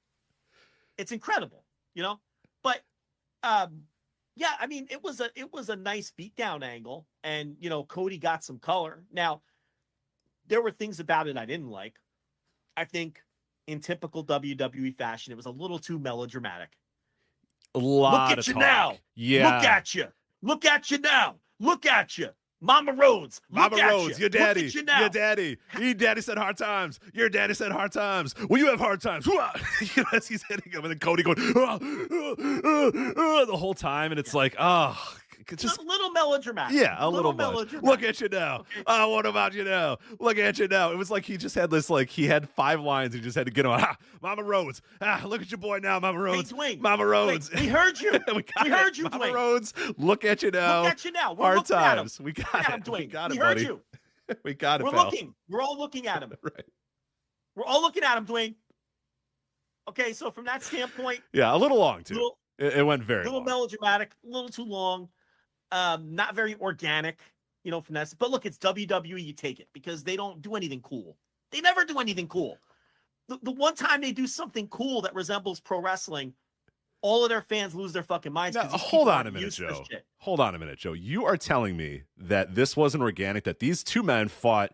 It's incredible, But yeah, I mean, it was a nice beatdown angle, and Cody got some color. Now, there were things about it I didn't like. I think in typical WWE fashion, it was a little too melodramatic. A lot Look at of you talk. now. Yeah. Look at you. Look at you now. Look at you. Mama Rhodes. Mama Look Rhodes, at you. your daddy. Look at you now. Your daddy. Your daddy said hard times. Your daddy said hard times. Well, you have hard times. As he's hitting him, and then Cody going the whole time, and it's like, just a little melodramatic. Yeah, a little melodramatic. Look at you now. Okay. What about you now? Look at you now. It was like he just had this, he had 5 lines. He just had to get on. Mama Rhodes. Look at your boy now, Mama Rhodes. Hey, Dwayne. Mama Rhodes. Wait, we heard you. we heard you, Mama Dwayne. Rhodes. Look at you now. Look at you now. We're hard looking times. At him. We got it. Dwayne. We got it, we buddy. heard you. We got it, We're pal. looking. We're all looking at him. Right. We're all looking at him, Dwayne. Okay, so from that standpoint. Yeah, a little long, too. It went very long. A little melodramatic, a little too long. Not very organic, from that. But look, it's WWE. You take it because they don't do anything cool. They never do anything cool. The one time they do something cool that resembles pro wrestling, all of their fans lose their fucking minds. Now, hold on a minute, Joe. Hold on a minute, Joe. You are telling me that this wasn't organic, that these 2 men fought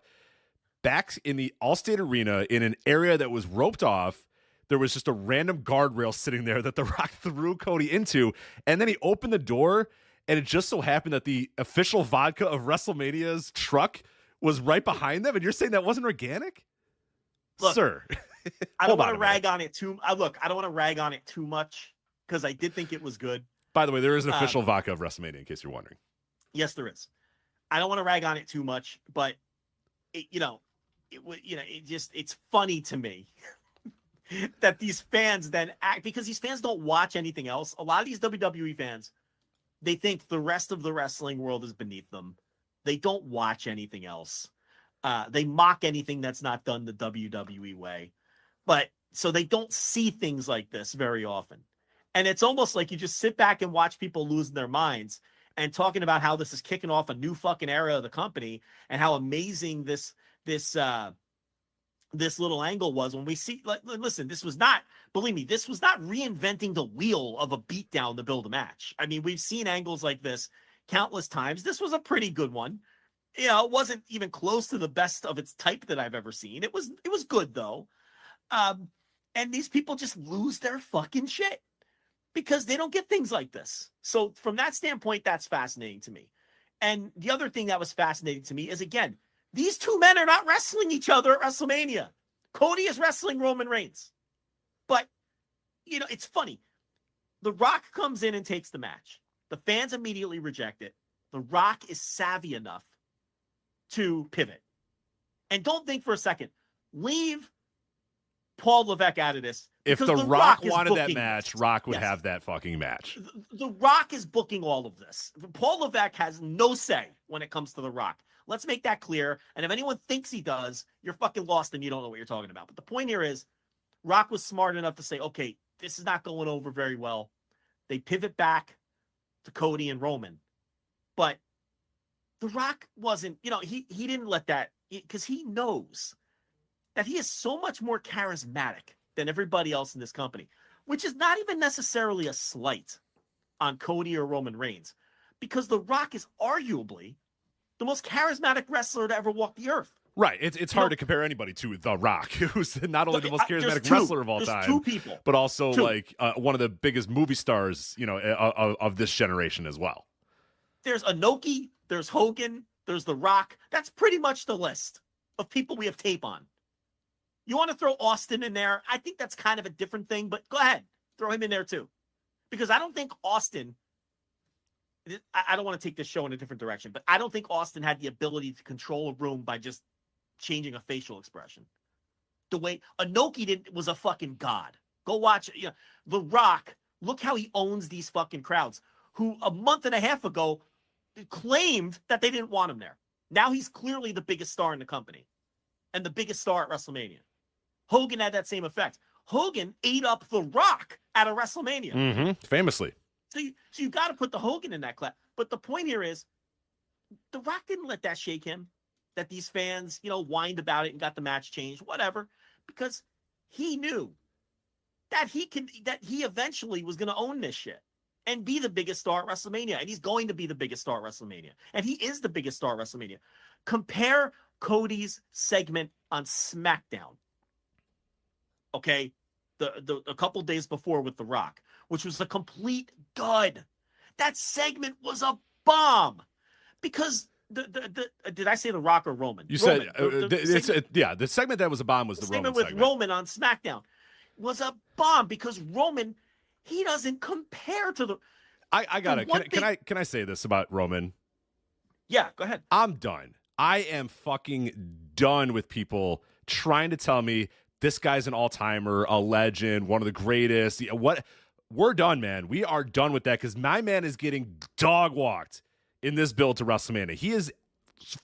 back in the Allstate Arena in an area that was roped off. There was just a random guardrail sitting there that The Rock threw Cody into, and then he opened the door. And it just so happened that the official vodka of WrestleMania's truck was right behind them. And you're saying that wasn't organic? Look, sir. I don't want to rag on it too. I don't want to rag on it too much because I did think it was good. By the way, there is an official vodka of WrestleMania, in case you're wondering. Yes, there is. I don't want to rag on it too much, but it's funny to me that these fans then act, because these fans don't watch anything else. A lot of these WWE fans, they think the rest of the wrestling world is beneath them. They don't watch anything else. They mock anything that's not done the WWE way. But so they don't see things like this very often. And it's almost like you just sit back and watch people losing their minds and talking about how this is kicking off a new fucking era of the company and how amazing this little angle was when we see, listen, this was not, believe me, this was not reinventing the wheel of a beatdown to build a match. I mean, we've seen angles like this countless times. This was a pretty good one. It wasn't even close to the best of its type that I've ever seen. It was good though. And these people just lose their fucking shit because they don't get things like this. So from that standpoint, that's fascinating to me. And the other thing that was fascinating to me is, again, these 2 men are not wrestling each other at WrestleMania. Cody is wrestling Roman Reigns. But, it's funny. The Rock comes in and takes the match. The fans immediately reject it. The Rock is savvy enough to pivot. And don't think for a second. Leave Paul Levesque out of this. If the Rock wanted that match, Rock would have that fucking match. The Rock is booking all of this. Paul Levesque has no say when it comes to The Rock. Let's make that clear. And if anyone thinks he does, you're fucking lost and you don't know what you're talking about. But the point here is, Rock was smart enough to say, okay, this is not going over very well. They pivot back to Cody and Roman. But The Rock wasn't, he didn't let that, because he knows that he is so much more charismatic than everybody else in this company. which is not even necessarily a slight on Cody or Roman Reigns, because The Rock is arguably the most charismatic wrestler to ever walk the earth. Right. It's hard to compare anybody to The Rock, who's not only the most charismatic wrestler of all time, two people, but also like one of the biggest movie stars, of this generation as well. There's Inoki, there's Hogan, there's The Rock. That's pretty much the list of people we have tape on. You want to throw Austin in there? I think that's kind of a different thing, but go ahead. Throw him in there too. Because I don't think Austin, I don't want to take this show in a different direction, but I don't think Austin had the ability to control a room by just changing a facial expression. The way Inoki was a fucking god. Go watch it. The Rock, look how he owns these fucking crowds, who a month and a half ago claimed that they didn't want him there. Now he's clearly the biggest star in the company and the biggest star at WrestleMania. Hogan had that same effect. Hogan ate up The Rock at a WrestleMania. Mm-hmm. Famously. So you got to put the Hogan in that class. But the point here is, The Rock didn't let that shake him, that these fans, whined about it and got the match changed, whatever, because he knew that he eventually was going to own this shit and be the biggest star at WrestleMania. And he's going to be the biggest star at WrestleMania. And he is the biggest star at WrestleMania. Compare Cody's segment on SmackDown. Okay. A couple days before with The Rock, which was a complete dud. That segment was a bomb because did I say The Rock or Roman? You Roman. said the segment that was a bomb was the Roman segment with segment. Roman on SmackDown was a bomb because Roman, he doesn't compare to the. I got it. Can I say this about Roman? Yeah, go ahead. I'm done. I am fucking done with people trying to tell me this guy's an all-timer, a legend, one of the greatest. What? We're done, man. We are done with that because my man is getting dog-walked in this build to WrestleMania. He is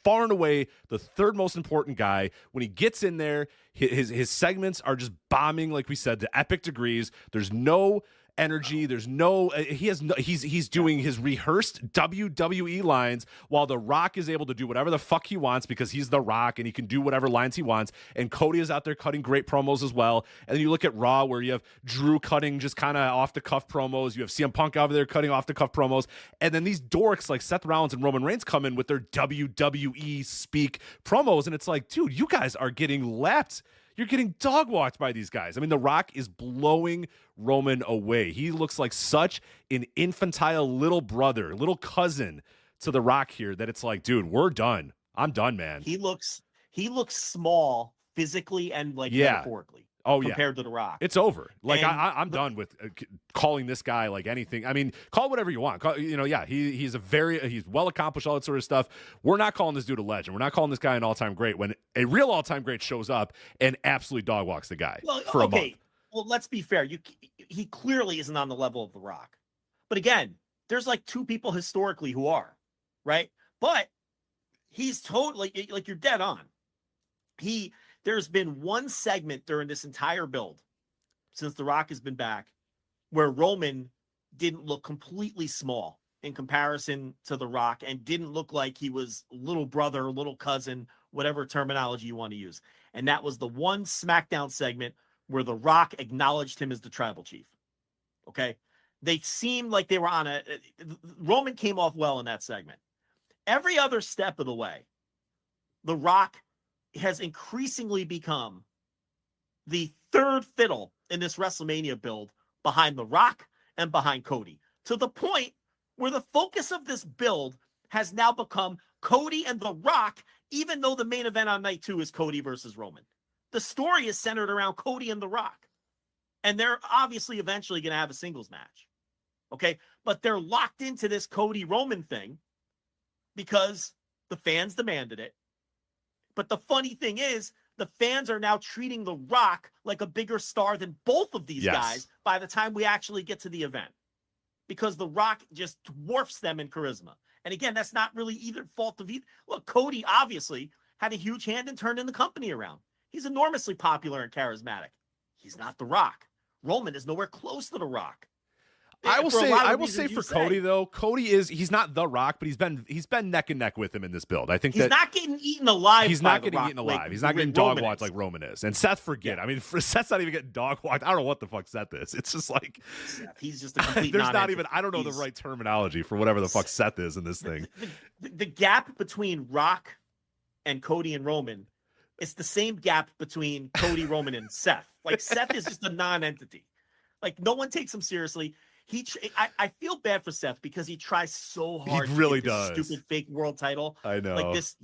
far and away the third most important guy. When he gets in there, his segments are just bombing, like we said, to epic degrees. There's no energy. There's no he's doing his rehearsed WWE lines while The Rock is able to do whatever the fuck he wants because he's The Rock and he can do whatever lines he wants. And Cody is out there cutting great promos as well. And then you look at Raw where you have Drew cutting just kind of off the cuff promos. You have CM Punk over there cutting off the cuff promos. And then these dorks like Seth Rollins and Roman Reigns come in with their WWE speak promos. And it's like, dude, you guys are getting lapped. You're getting dog walked by these guys. I mean, The Rock is blowing Roman away. He looks like such an infantile little brother, little cousin to The Rock here that it's like, dude, we're done. I'm done, man. He looks small physically and metaphorically. Compared to The Rock. It's over. Like, I'm done with calling this guy like anything. I mean, call it whatever you want. He's well accomplished, all that sort of stuff. We're not calling this dude a legend. We're not calling this guy an all-time great when a real all-time great shows up and absolutely dog walks the guy for a month. Well, let's be fair. He clearly isn't on the level of The Rock. But again, there's like two people historically who are, right? But he's totally, like, you're dead on. There's been one segment during this entire build since The Rock has been back where Roman didn't look completely small in comparison to The Rock and didn't look like he was little brother, little cousin, whatever terminology you want to use. And that was the one SmackDown segment where The Rock acknowledged him as the tribal chief. Okay. They seemed like they were Roman came off well in that segment. Every other step of the way, The Rock has increasingly become the third fiddle in this WrestleMania build behind The Rock and behind Cody, to the point where the focus of this build has now become Cody and The Rock, even though the main event on night 2 is Cody versus Roman. The story is centered around Cody and The Rock, and they're obviously eventually going to have a singles match. Okay. But they're locked into this Cody Roman thing because the fans demanded it. But the funny thing is, the fans are now treating The Rock like a bigger star than both of these guys by the time we actually get to the event. Because The Rock just dwarfs them in charisma. And again, that's not really either fault of either. Look, Cody obviously had a huge hand in turning the company around. He's enormously popular and charismatic. He's not The Rock. Roman is nowhere close to The Rock. I will say for Cody say. though, he's not The Rock, but he's been neck and neck with him in this build. I think he's not getting eaten alive. He's not getting eaten alive. He's not getting dog walked like Roman is. And Seth, forget. Yeah. I mean, Seth's not even getting dog walked. I don't know what the fuck Seth is. It's just like he's just a complete. There's not even. I don't know the right terminology for whatever the fuck Seth is in this thing. The gap between Rock and Cody and Roman, it's the same gap between Cody, Roman, and Seth. Like Seth is just a non-entity. Like no one takes him seriously. I feel bad for Seth because he tries so hard. He really to get this does. Stupid fake world title. I know. Like this,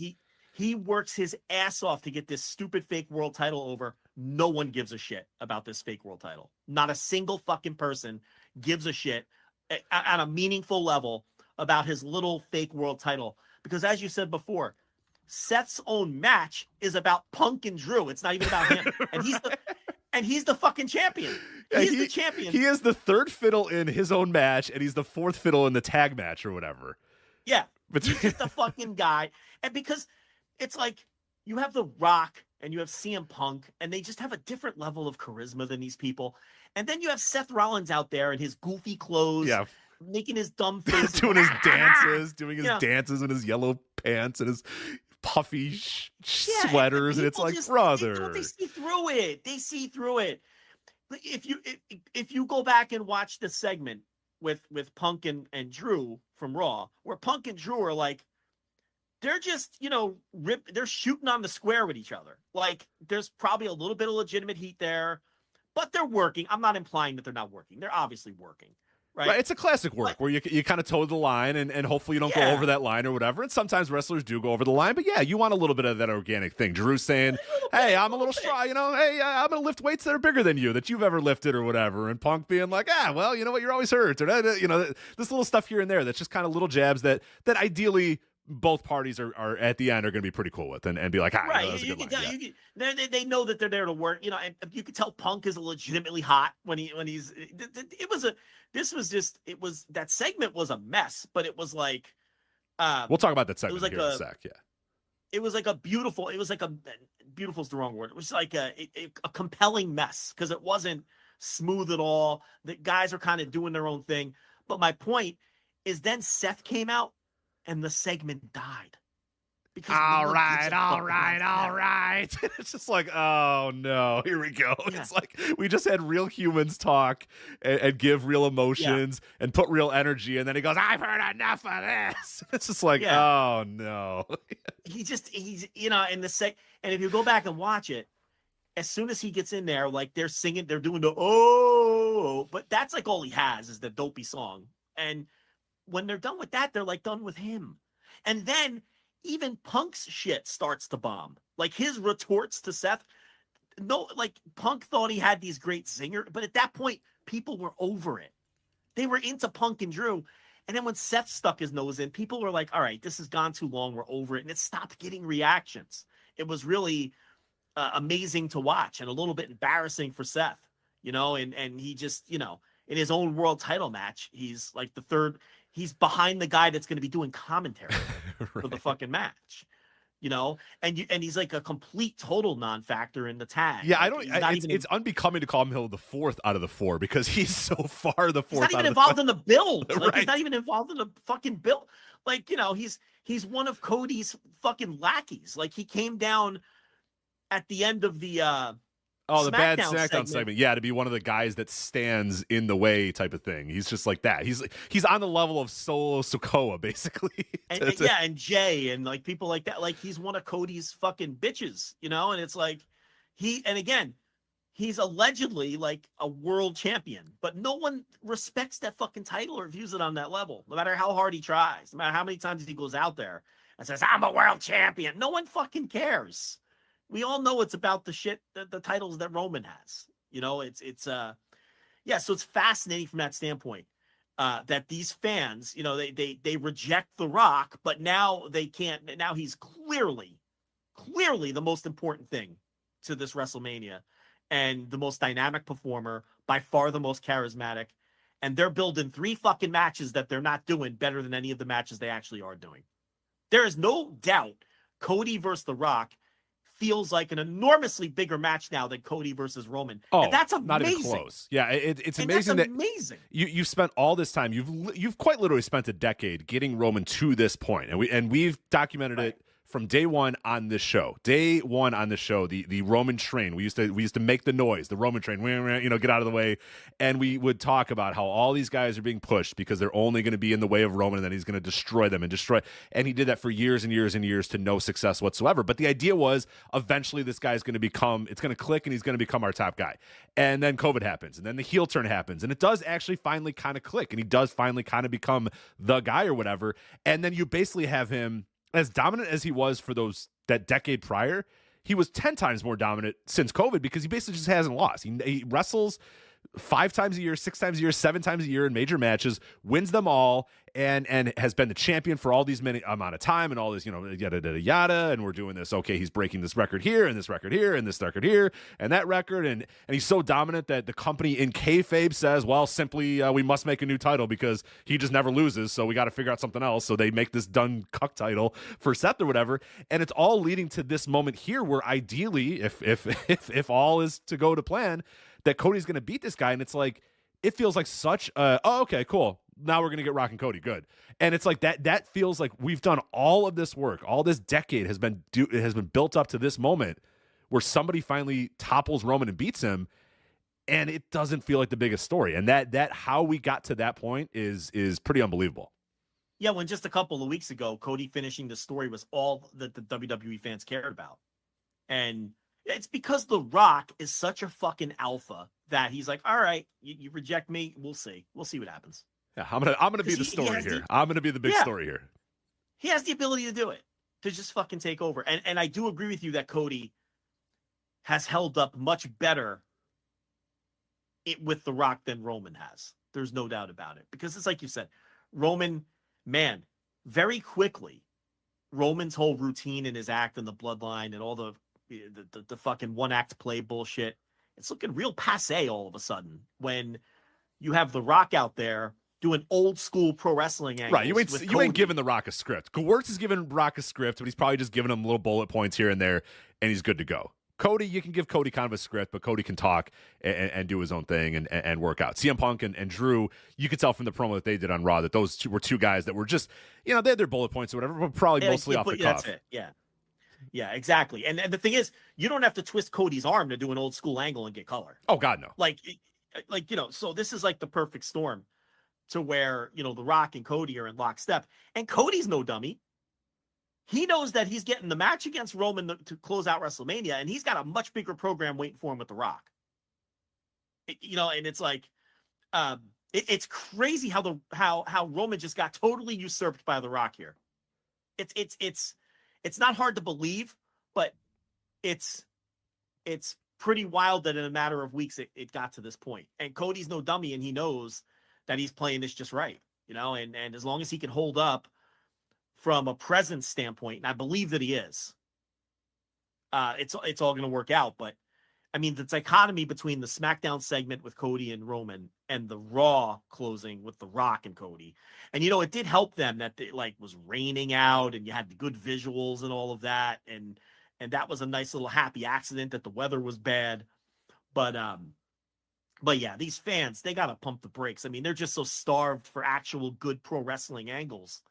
he works his ass off to get this stupid fake world title over. No one gives a shit about this fake world title. Not a single fucking person gives a shit at a meaningful level about his little fake world title. Because as you said before, Seth's own match is about Punk and Drew. It's not even about him. And he's the fucking champion. He's the champion. He is the third fiddle in his own match, and he's the fourth fiddle in the tag match or whatever. Yeah. He's just the fucking guy. And because it's like you have The Rock and you have CM Punk, and they just have a different level of charisma than these people. And then you have Seth Rollins out there in his goofy clothes, making his dumb face. doing his dances in his yellow pants and his puffy sweaters, and it's like, brother. They see through it. They see through it. If you go back and watch the segment with Punk and Drew from Raw, where Punk and Drew are like, they're just, they're shooting on the square with each other. Like, there's probably a little bit of legitimate heat there, but they're working. I'm not implying that they're not working. They're obviously working. Right. It's a classic work where you kind of toe the line and hopefully you don't go over that line or whatever. And sometimes wrestlers do go over the line, but you want a little bit of that organic thing. Drew's saying, hey, I'm a little strong, hey, I'm going to lift weights that are bigger than you, that you've ever lifted or whatever. And Punk being like, well, you know what, you're always hurt. Or, this little stuff here and there that's just kind of little jabs that ideally both parties are at the end are going to be pretty cool with and be like, right. That was a good line. They know that they're there to work, and you could tell Punk is legitimately hot that segment was a mess, but it was like, we'll talk about that segment here in a sec. Yeah. It was like beautiful is the wrong word. It was like a compelling mess because it wasn't smooth at all. The guys are kind of doing their own thing. But my point is then Seth came out and the segment died. All right. It's just like, oh no, here we go. Yeah. It's like we just had real humans talk and give real emotions and put real energy, and then he goes, I've heard enough of this. It's just like, oh no. he's in the and if you go back and watch it, as soon as he gets in there, like they're singing, they're doing the but that's like all he has is the dopey song. And when they're done with that, they're like done with him. And then even Punk's shit starts to bomb. Like his retorts to Seth. No, like Punk thought he had these great zingers, but at that point, people were over it. They were into Punk and Drew. And then when Seth stuck his nose in, people were like, all right, this has gone too long. We're over it. And it stopped getting reactions. It was really amazing to watch and a little bit embarrassing for Seth, and he just, in his own world title match, he's like he's behind the guy that's going to be doing commentary for the fucking match, and he's like a complete total non-factor in the tag. Yeah, it's unbecoming to call him the fourth out of the four because he's so far the fourth. He's not even involved in the build. Like he's not even involved in the fucking build. Like, he's one of Cody's fucking lackeys. Like he came down at the end of the the bad SmackDown segment. Yeah, to be one of the guys that stands in the way type of thing. He's just like that. He's on the level of Solo Sikoa, basically. And Jay and like people like that. Like he's one of Cody's fucking bitches, and it's like he's allegedly like a world champion, but no one respects that fucking title or views it on that level, no matter how hard he tries, no matter how many times he goes out there and says, I'm a world champion. No one fucking cares. We all know it's about the shit, the titles that Roman has. So it's fascinating from that standpoint that these fans, they reject The Rock, but now they can't. Now he's clearly the most important thing to this WrestleMania and the most dynamic performer, by far the most charismatic. And they're building 3 fucking matches that they're not doing better than any of the matches they actually are doing. There is no doubt Cody versus The Rock feels like an enormously bigger match now than Cody versus Roman. Oh, and that's amazing. Not even close. Yeah, it's and amazing that's that amazing. you've spent all this time. You've quite literally spent a decade getting Roman to this point, and we've documented it from day one on this show. Day one on this show, the Roman train. We used to make the noise, the Roman train, get out of the way, and we would talk about how all these guys are being pushed because they're only going to be in the way of Roman, and then he's going to destroy them and destroy. And he did that for years and years and years to no success whatsoever. But the idea was eventually this guy's going to it's going to click, and he's going to become our top guy. And then COVID happens, and then the heel turn happens, and it does actually finally kind of click, and he does finally kind of become the guy or whatever. And then you basically have him. As dominant as he was for that decade prior, he was 10 times more dominant since COVID because he basically just hasn't lost. He wrestles 5 times a year, 6 times a year, 7 times a year in major matches, wins them all, and has been the champion for all these many amount of time and all this, yada, yada, yada. And we're doing this. Okay, he's breaking this record here and this record here and this record here and that record. And he's so dominant that the company in kayfabe says, well, simply we must make a new title because he just never loses. So we got to figure out something else. So they make this done cuck title for Seth or whatever. And it's all leading to this moment here where ideally, if all is to go to plan, that Cody's going to beat this guy. And it's like, it feels like such okay, cool. Now we're going to get Rock and Cody. Good. And it's like that feels like we've done all of this work. All this decade has been built up to this moment where somebody finally topples Roman and beats him. And it doesn't feel like the biggest story. And that how we got to that point is pretty unbelievable. Yeah, when just a couple of weeks ago, Cody finishing the story was all that the WWE fans cared about. And it's because The Rock is such a fucking alpha that he's like, all right, you reject me. We'll see. We'll see what happens. Yeah, I'm gonna be the story here. I'm gonna be the big story here. He has the ability to do it, to just fucking take over. And I do agree with you that Cody has held up much better with The Rock than Roman has. There's no doubt about it. Because it's like you said, Roman, man, very quickly, Roman's whole routine and his act and the bloodline and all the fucking one act play bullshit, it's looking real passe all of a sudden when you have The Rock out there doing old school pro wrestling angles. Right, you ain't giving The Rock a script. Gewurz is giving Rock a script, but he's probably just giving him little bullet points here and there, and he's good to go. Cody, you can give Cody kind of a script, but Cody can talk and do his own thing and work out. CM Punk and Drew, you could tell from the promo that they did on Raw that those were two guys that were just, they had their bullet points or whatever, but probably mostly off the cuff. That's it. Yeah, exactly. And the thing is, you don't have to twist Cody's arm to do an old school angle and get color. Oh, God, no. So this is like the perfect storm to where, The Rock and Cody are in lockstep. And Cody's no dummy. He knows that he's getting the match against Roman to close out WrestleMania, and he's got a much bigger program waiting for him with The Rock. And it's like, it's crazy how Roman just got totally usurped by The Rock here. It's not hard to believe, but it's pretty wild that in a matter of weeks it got to this point. And Cody's no dummy, and he knows that he's playing this just right, and as long as he can hold up from a presence standpoint, and I believe that he is, it's all going to work out. But I mean, the dichotomy between the SmackDown segment with Cody and Roman and the Raw closing with The Rock and Cody, and it did help them that it was raining out and you had the good visuals and all of that, and that was a nice little happy accident that the weather was bad. But yeah, these fans, they gotta pump the brakes. I mean, they're just so starved for actual good pro wrestling angles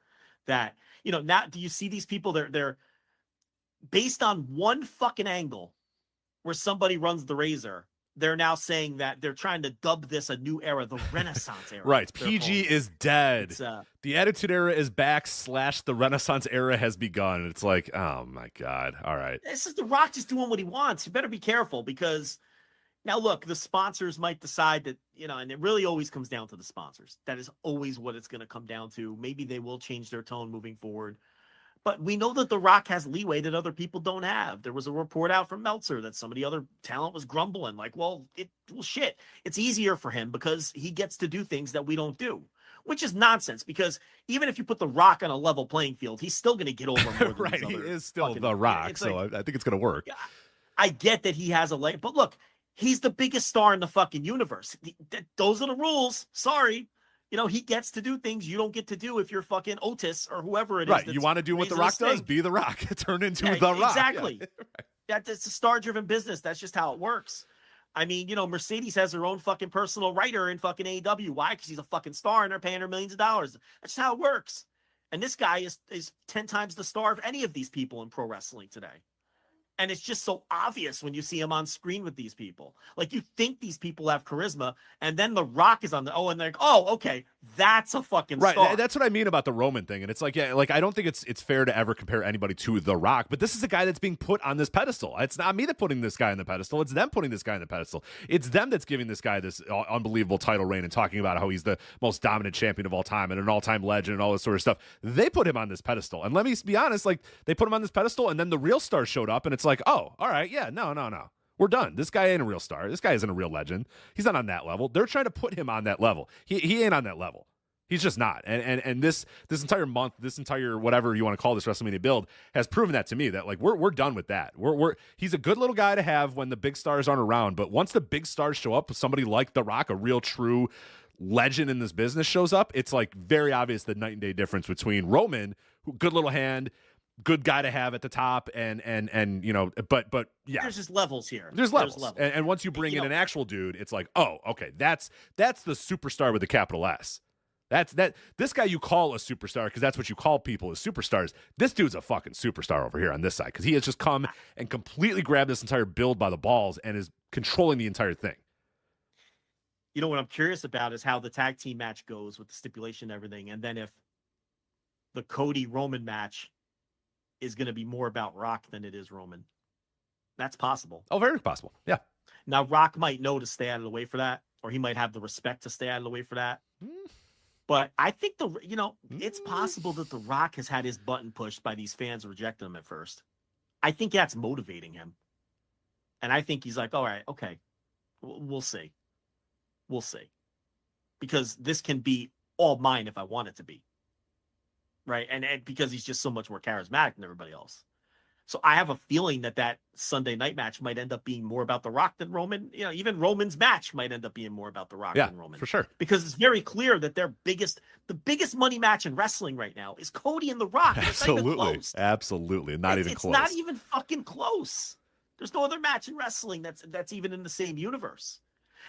that now do you see these people? They're based on one fucking angle where somebody runs the razor. They're now saying that they're trying to dub this a new era, the Renaissance era. Right. PG is dead. The Attitude Era is back / the Renaissance era has begun. It's like, oh my God. All right. This is The Rock just doing what he wants. You better be careful because now look, the sponsors might decide that, and it really always comes down to the sponsors. That is always what it's going to come down to. Maybe they will change their tone moving forward. But we know that The Rock has leeway that other people don't have. There was a report out from Meltzer that some of the other talent was grumbling like, shit. It's easier for him because he gets to do things that we don't do, which is nonsense because even if you put The Rock on a level playing field, he's still going to get over more than right. He is still The Rock. So I think it's going to work. I get that he has a leg, but look, he's the biggest star in the fucking universe. Those are the rules. Sorry. You know, he gets to do things you don't get to do if you're fucking Otis or whoever it is. Right. You want to do what The Rock does? Be The Rock. Turn into The Rock. Exactly. Yeah. That's a star-driven business. That's just how it works. I mean, you know, Mercedes has her own fucking personal writer in fucking AEW. Why? Because he's a fucking star and they're paying her millions of dollars. That's just how it works. And this guy is 10 times the star of any of these people in pro wrestling today. And it's just so obvious when you see him on screen with these people. Like, you think these people have charisma, and then The Rock is on the, and they're like, oh, okay, that's a fucking star. Right, that's what I mean about the Roman thing. And it's like, yeah, like, I don't think it's fair to ever compare anybody to The Rock, but this is a guy that's being put on this pedestal. It's not me that's putting this guy on the pedestal. It's them putting this guy on the pedestal. It's them that's giving this guy this unbelievable title reign and talking about how he's the most dominant champion of all time and an all-time legend and all this sort of stuff. They put him on this pedestal. And let me be honest, like, they put him on this pedestal, and then the real star showed up, and it's like, oh, all right, yeah, no. We're done. This guy ain't a real star. This guy isn't a real legend. He's not on that level. They're trying to put him on that level. He ain't on that level. He's just not. And this entire month, this entire whatever you want to call this WrestleMania build has proven that to me, that like we're done with that. He's a good little guy to have when the big stars aren't around, but once the big stars show up, somebody like The Rock, a real true legend in this business shows up, it's like very obvious the night and day difference between Roman, who good little hand, good guy to have at the top, and you know, but yeah, there's just levels here. There's levels. And once you bring in an actual dude, it's like, oh, okay, that's the superstar with a capital S. This guy you call a superstar because that's what you call people as superstars. This dude's a fucking superstar over here on this side because he has just come and completely grabbed this entire build by the balls and is controlling the entire thing. You know what I'm curious about is how the tag team match goes with the stipulation and everything, and then if the Cody Roman match is going to be more about Rock than it is Roman. That's possible. Oh, very possible. Yeah. Now, Rock might know to stay out of the way for that, or he might have the respect to stay out of the way for that. But I think it's possible that The Rock has had his button pushed by these fans rejecting him at first. I think that's motivating him. And I think he's like, all right, okay, we'll see. We'll see. Because this can be all mine if I want it to be. Right. And because he's just so much more charismatic than everybody else. So I have a feeling that Sunday night match might end up being more about The Rock than Roman. You know, even Roman's match might end up being more about The Rock than Roman. For sure. Because it's very clear that the biggest money match in wrestling right now is Cody and The Rock. Absolutely. Absolutely. Not even close. It's not even fucking close. There's no other match in wrestling that's even in the same universe.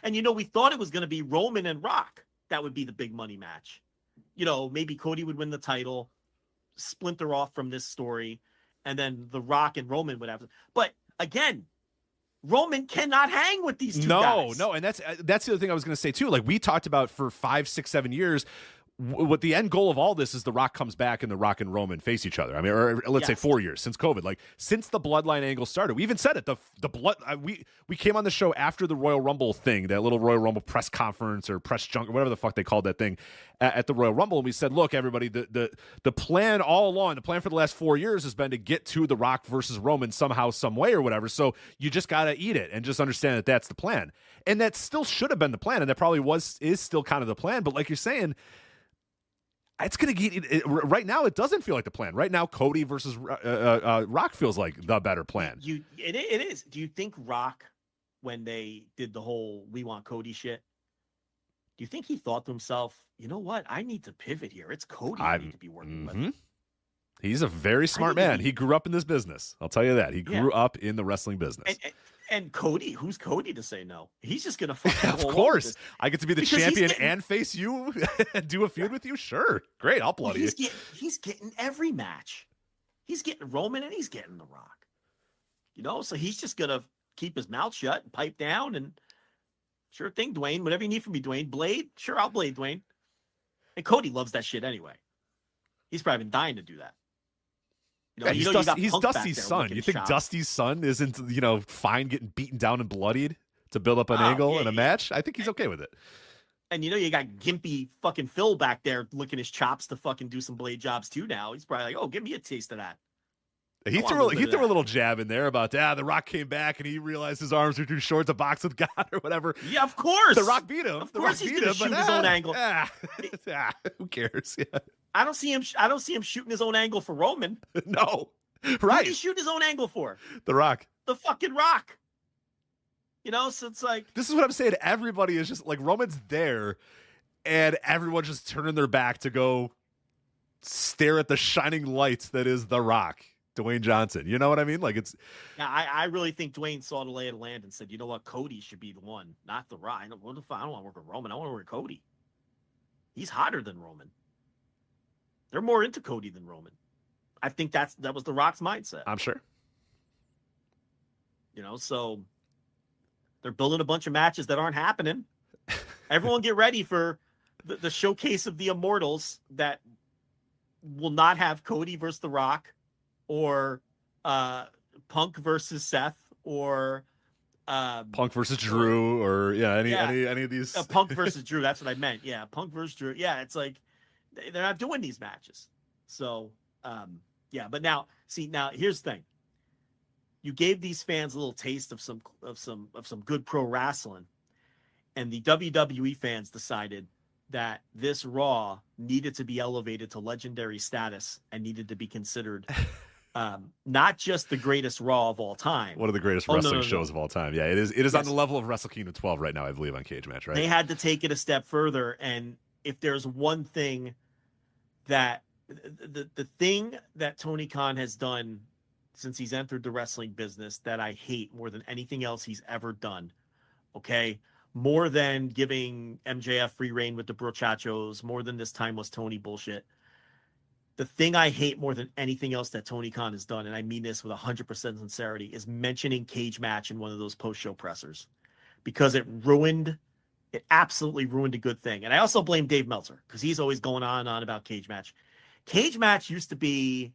And, you know, we thought it was going to be Roman and Rock. That would be the big money match. You know, maybe Cody would win the title, splinter off from this story, and then The Rock and Roman would have. But again, Roman cannot hang with these two guys. No, and that's the other thing I was going to say too. Like we talked about for 5, 6, 7 years. What the end goal of all this is The Rock comes back and The Rock and Roman face each other. I mean, or let's say 4 years since COVID, like since the bloodline angle started. We even said it. The blood. We came on the show after the Royal Rumble thing, that little Royal Rumble press conference or press junk or whatever the fuck they called that thing at the Royal Rumble, and we said, look, everybody, the plan all along, the plan for the last 4 years has been to get to The Rock versus Roman somehow, some way, or whatever. So you just got to eat it and just understand that that's the plan, and that still should have been the plan, and that probably is still kind of the plan. But like you're saying, it's going to get right now. It doesn't feel like the plan. Right now, Cody versus Rock feels like the better plan. It is. Do you think Rock, when they did the whole "we want Cody" shit, do you think he thought to himself, you know what? I need to pivot here. It's Cody I need to be working with. He's a very smart man. He grew up in this business. I'll tell you that. He grew up in the wrestling business. And Cody, who's Cody to say no? He's just going to fucking Of course. I get to be the champion and face you and do a feud with you? Sure. Great. I'll bloody you. He's getting every match. He's getting Roman and he's getting The Rock. You know, so he's just going to keep his mouth shut and pipe down and sure thing, Dwayne. Whatever you need from me, Dwayne. Blade? Sure, I'll blade, Dwayne. And Cody loves that shit anyway. He's probably been dying to do that. He's Dusty's son. You think Dusty's son isn't, fine getting beaten down and bloodied to build up an angle in a match? I think he's okay with it. And you got gimpy fucking Phil back there licking his chops to fucking do some blade jobs too now. He's probably like, oh, give me a taste of that. He threw a little jab in there about, The Rock came back and he realized his arms were too short to box with God or whatever. Yeah, of course. The Rock beat him. Of course he's going to shoot his own angle. Who cares? Yeah. I don't see him shooting his own angle for Roman. No. Right. Who did he shoot his own angle for? The Rock. The fucking Rock. So it's like, this is what I'm saying. Everybody is just like, Roman's there. and everyone just turning their back to go stare at the shining lights that is The Rock, Dwayne Johnson. You know what I mean? Like, it's. Yeah, I really think Dwayne saw the lay of the land and said, you know what, Cody should be the one, not The Rock. I don't want to work with Roman. I want to work with Cody. He's hotter than Roman. They're more into Cody than Roman. I think that was The Rock's mindset. I'm sure. You know, so they're building a bunch of matches that aren't happening. Everyone get ready for the showcase of the Immortals that will not have Cody versus The Rock, or Punk versus Seth, or Punk versus Drew, or any of these. Punk versus Drew. That's what I meant. Yeah, Punk versus Drew. Yeah, it's like they're not doing these matches. So but now here's the thing. You gave these fans a little taste of some good pro wrestling, and the WWE fans decided that this Raw needed to be elevated to legendary status and needed to be considered not just the greatest Raw of all time. One of the greatest wrestling shows of all time. Yeah, it is. It is on the level of Wrestle Kingdom 12 right now, I believe, on CageMatch, right? They had to take it a step further, and if there's one thing that the thing that Tony Khan has done since he's entered the wrestling business that I hate more than anything else he's ever done, okay? More than giving MJF free reign with the brochachos, more than this time was Tony bullshit. The thing I hate more than anything else that Tony Khan has done, and I mean this with 100% sincerity, is mentioning CageMatch in one of those post-show pressers, because it absolutely ruined a good thing. And I also blame Dave Meltzer, because he's always going on and on about CageMatch. CageMatch used to be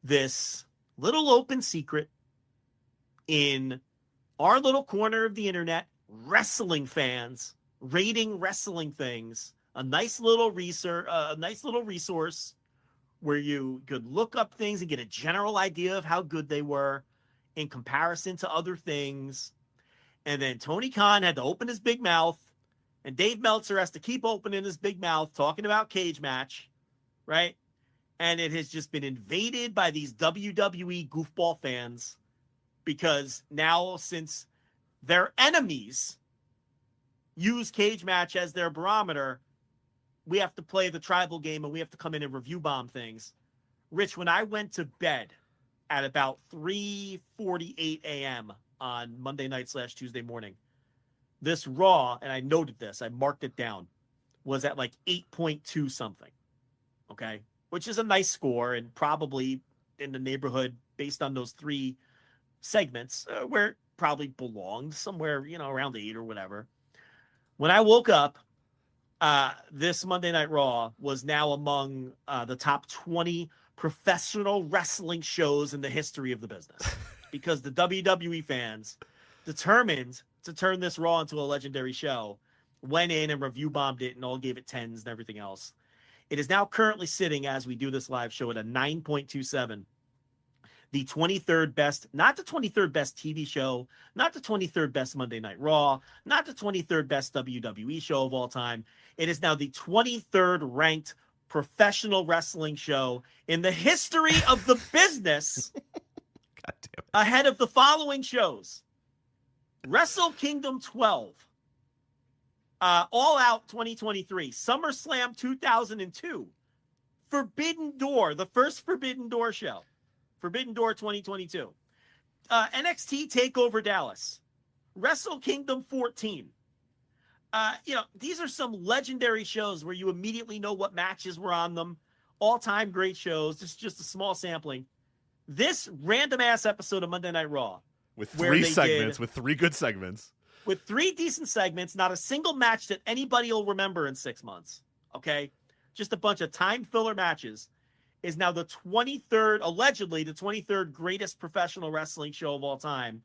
this little open secret in our little corner of the internet, wrestling fans rating wrestling things, a nice little resource where you could look up things and get a general idea of how good they were in comparison to other things. And then Tony Khan had to open his big mouth, and Dave Meltzer has to keep opening his big mouth talking about CageMatch, right? And it has just been invaded by these WWE goofball fans, because now, since their enemies use CageMatch as their barometer, we have to play the tribal game and we have to come in and review bomb things. Rich, when I went to bed at about 3:48 a.m. on Monday night / Tuesday morning, this Raw, and I noted this, I marked it down, was at like 8.2 something. Okay. Which is a nice score, and probably in the neighborhood, based on those 3 segments, where it probably belonged, somewhere, around 8 or whatever. When I woke up, this Monday Night Raw was now among the top 20 professional wrestling shows in the history of the business, because the WWE fans, determined to turn this Raw into a legendary show, went in and review bombed it and all gave it 10s and everything else. It is now currently sitting, as we do this live show, at a 9.27. The 23rd best, not the 23rd best TV show, not the 23rd best Monday Night Raw, not the 23rd best WWE show of all time. It is now the 23rd ranked professional wrestling show in the history of the business. God damn it. Ahead of the following shows: Wrestle Kingdom 12. All Out 2023, SummerSlam 2002, Forbidden Door, the first Forbidden Door show, Forbidden Door 2022, NXT TakeOver Dallas, Wrestle Kingdom 14. These are some legendary shows where you immediately know what matches were on them. All-time great shows. This is just a small sampling. This random-ass episode of Monday Night Raw, with 3 segments, with 3 good segments, with 3 decent segments, not a single match that anybody will remember in 6 months, okay? Just a bunch of time filler matches, is now the 23rd, allegedly the 23rd greatest professional wrestling show of all time,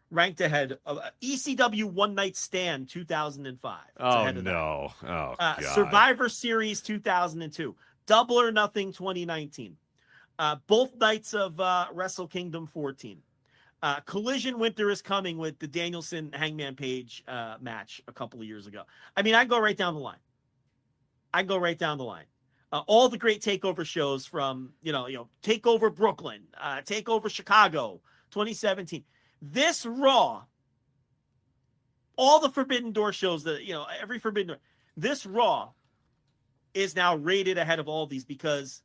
ranked ahead of ECW One Night Stand 2005. Oh, no. Oh, God. Survivor Series 2002, Double or Nothing 2019, both nights of Wrestle Kingdom 14. Collision Winter is Coming with the Danielson Hangman Page match a couple of years ago. I mean, I go right down the line. All the great takeover shows from, Takeover Brooklyn, Takeover Chicago, 2017. This Raw, all the Forbidden Door shows that, every Forbidden Door. this Raw is now rated ahead of all these because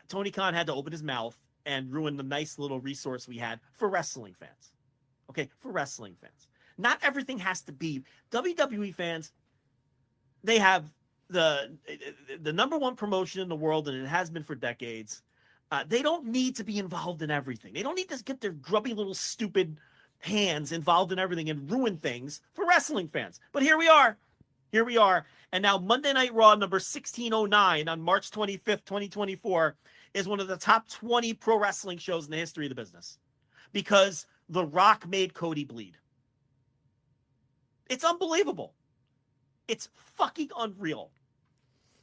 Tony Khan had to open his mouth and ruin the nice little resource we had for wrestling fans. Okay, for wrestling fans. Not everything has to be WWE fans. They have the number one promotion in the world, and it has been for decades. They don't need to be involved in everything. They don't need to get their grubby little stupid hands involved in everything and ruin things for wrestling fans. But here we are. Here we are. And now Monday Night Raw number 1609 on March 25th, 2024 is one of the top 20 pro wrestling shows in the history of the business because The Rock made Cody bleed. It's unbelievable. It's fucking unreal.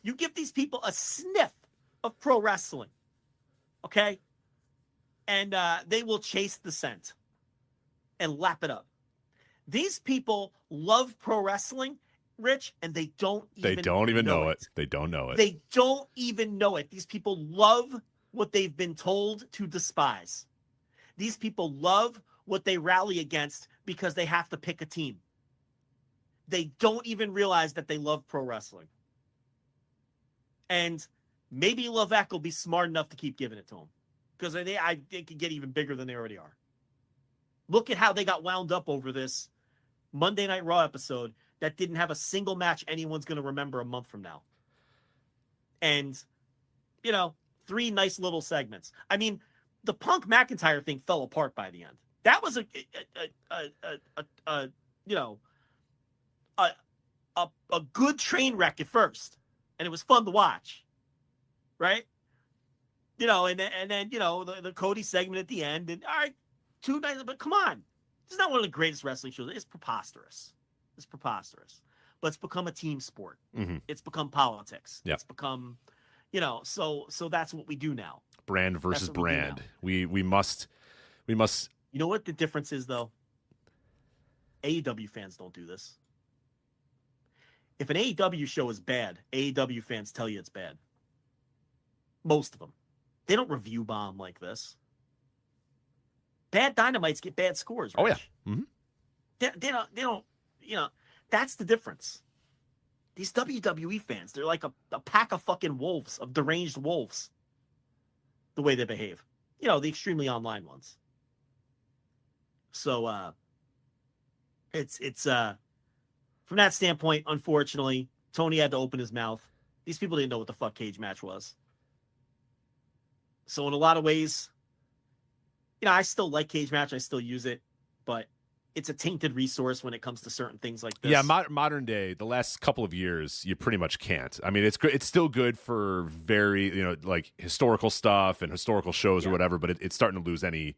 You give these people a sniff of pro wrestling, okay? And they will chase the scent and lap it up. These people love pro wrestling, Rich, and they don't even know it. They don't know it. They don't even know it. These people love what they've been told to despise. These people love what they rally against because they have to pick a team. They don't even realize that they love pro wrestling. And maybe Levesque will be smart enough to keep giving it to them because they could get even bigger than they already are. Look at how they got wound up over this Monday Night Raw episode that didn't have a single match anyone's going to remember a month from now. And, 3 nice little segments. I mean, the Punk McIntyre thing fell apart by the end. That was a good train wreck at first, and it was fun to watch, right? And then the Cody segment at the end, and all right, 2 nights, but come on, this is not one of the greatest wrestling shows. It's preposterous. It's preposterous, but it's become a team sport. Mm-hmm. It's become politics. Yep. It's become, so that's what we do now. Brand versus brand. We must. You know what the difference is, though? AEW fans don't do this. If an AEW show is bad, AEW fans tell you it's bad. Most of them. They don't review bomb like this. Bad Dynamites get bad scores, Rich. Oh, yeah. Mm-hmm. They don't, that's the difference. These WWE fans, they're like a pack of fucking wolves, of deranged wolves, the way they behave. The extremely online ones. So, it's from that standpoint, unfortunately, Tony had to open his mouth. These people didn't know what the fuck cage match was. So in a lot of ways, I still like cage match. I still use it, but it's a tainted resource when it comes to certain things like this. Yeah, modern day, the last couple of years, you pretty much can't. I mean, it's still good for very, like historical stuff and historical shows or whatever, but it's starting to lose any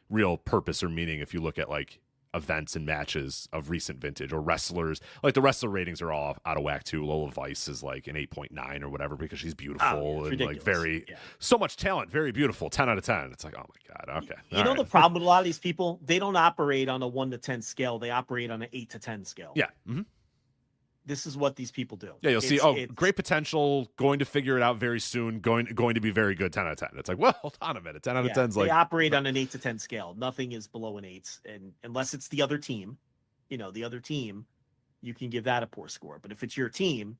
real purpose or meaning if you look at like events and matches of recent vintage or wrestlers. Like the wrestler ratings are all out of whack too. Lola Vice is like an 8.9 or whatever because she's beautiful and ridiculous. Like so much talent, very beautiful, 10 out of 10. It's like, oh my God, okay. You know, the problem with a lot of these people, they don't operate on a 1 to 10 scale. They operate on an 8 to 10 scale. Yeah. Mm-hmm. This is what these people do. Yeah, you'll see, great potential, going to figure it out very soon, going to be very good, 10 out of 10. It's like, well, hold on a minute, 10 out of 10's like... They operate on an 8 to 10 scale. Nothing is below an 8, and unless it's the other team, the other team, you can give that a poor score. But if it's your team,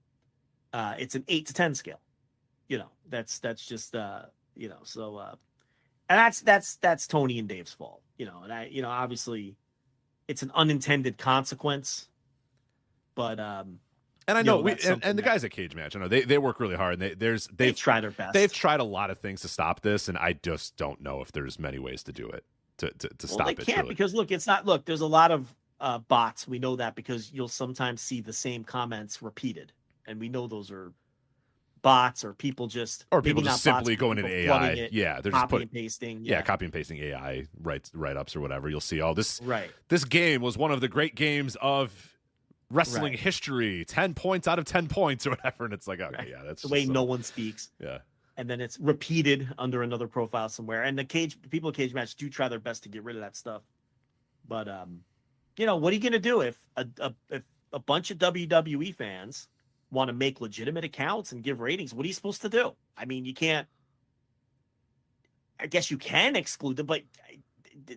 it's an 8 to 10 scale. That's just, so... and that's Tony and Dave's fault, and obviously it's an unintended consequence. But and I know and the guys at CageMatch, I know they work really hard. And they've tried their best. They've tried a lot of things to stop this, and I just don't know if there's many ways to do it to stop it. They can't because it's not. Look, there's a lot of bots. We know that because you'll sometimes see the same comments repeated, and we know those are bots or people just simply going into AI. They're just copy and pasting. Yeah, copy and pasting AI write-ups or whatever. You'll see, this right. This game was one of the great games of wrestling history, 10 points out of 10 points or whatever, and it's like, okay, yeah, that's the way no one speaks. Yeah, and then it's repeated under another profile somewhere. And the people at CageMatch do try their best to get rid of that stuff. But what are you gonna do if a bunch of WWE fans want to make legitimate accounts and give ratings? What are you supposed to do? I mean, you can't. I guess you can exclude them, but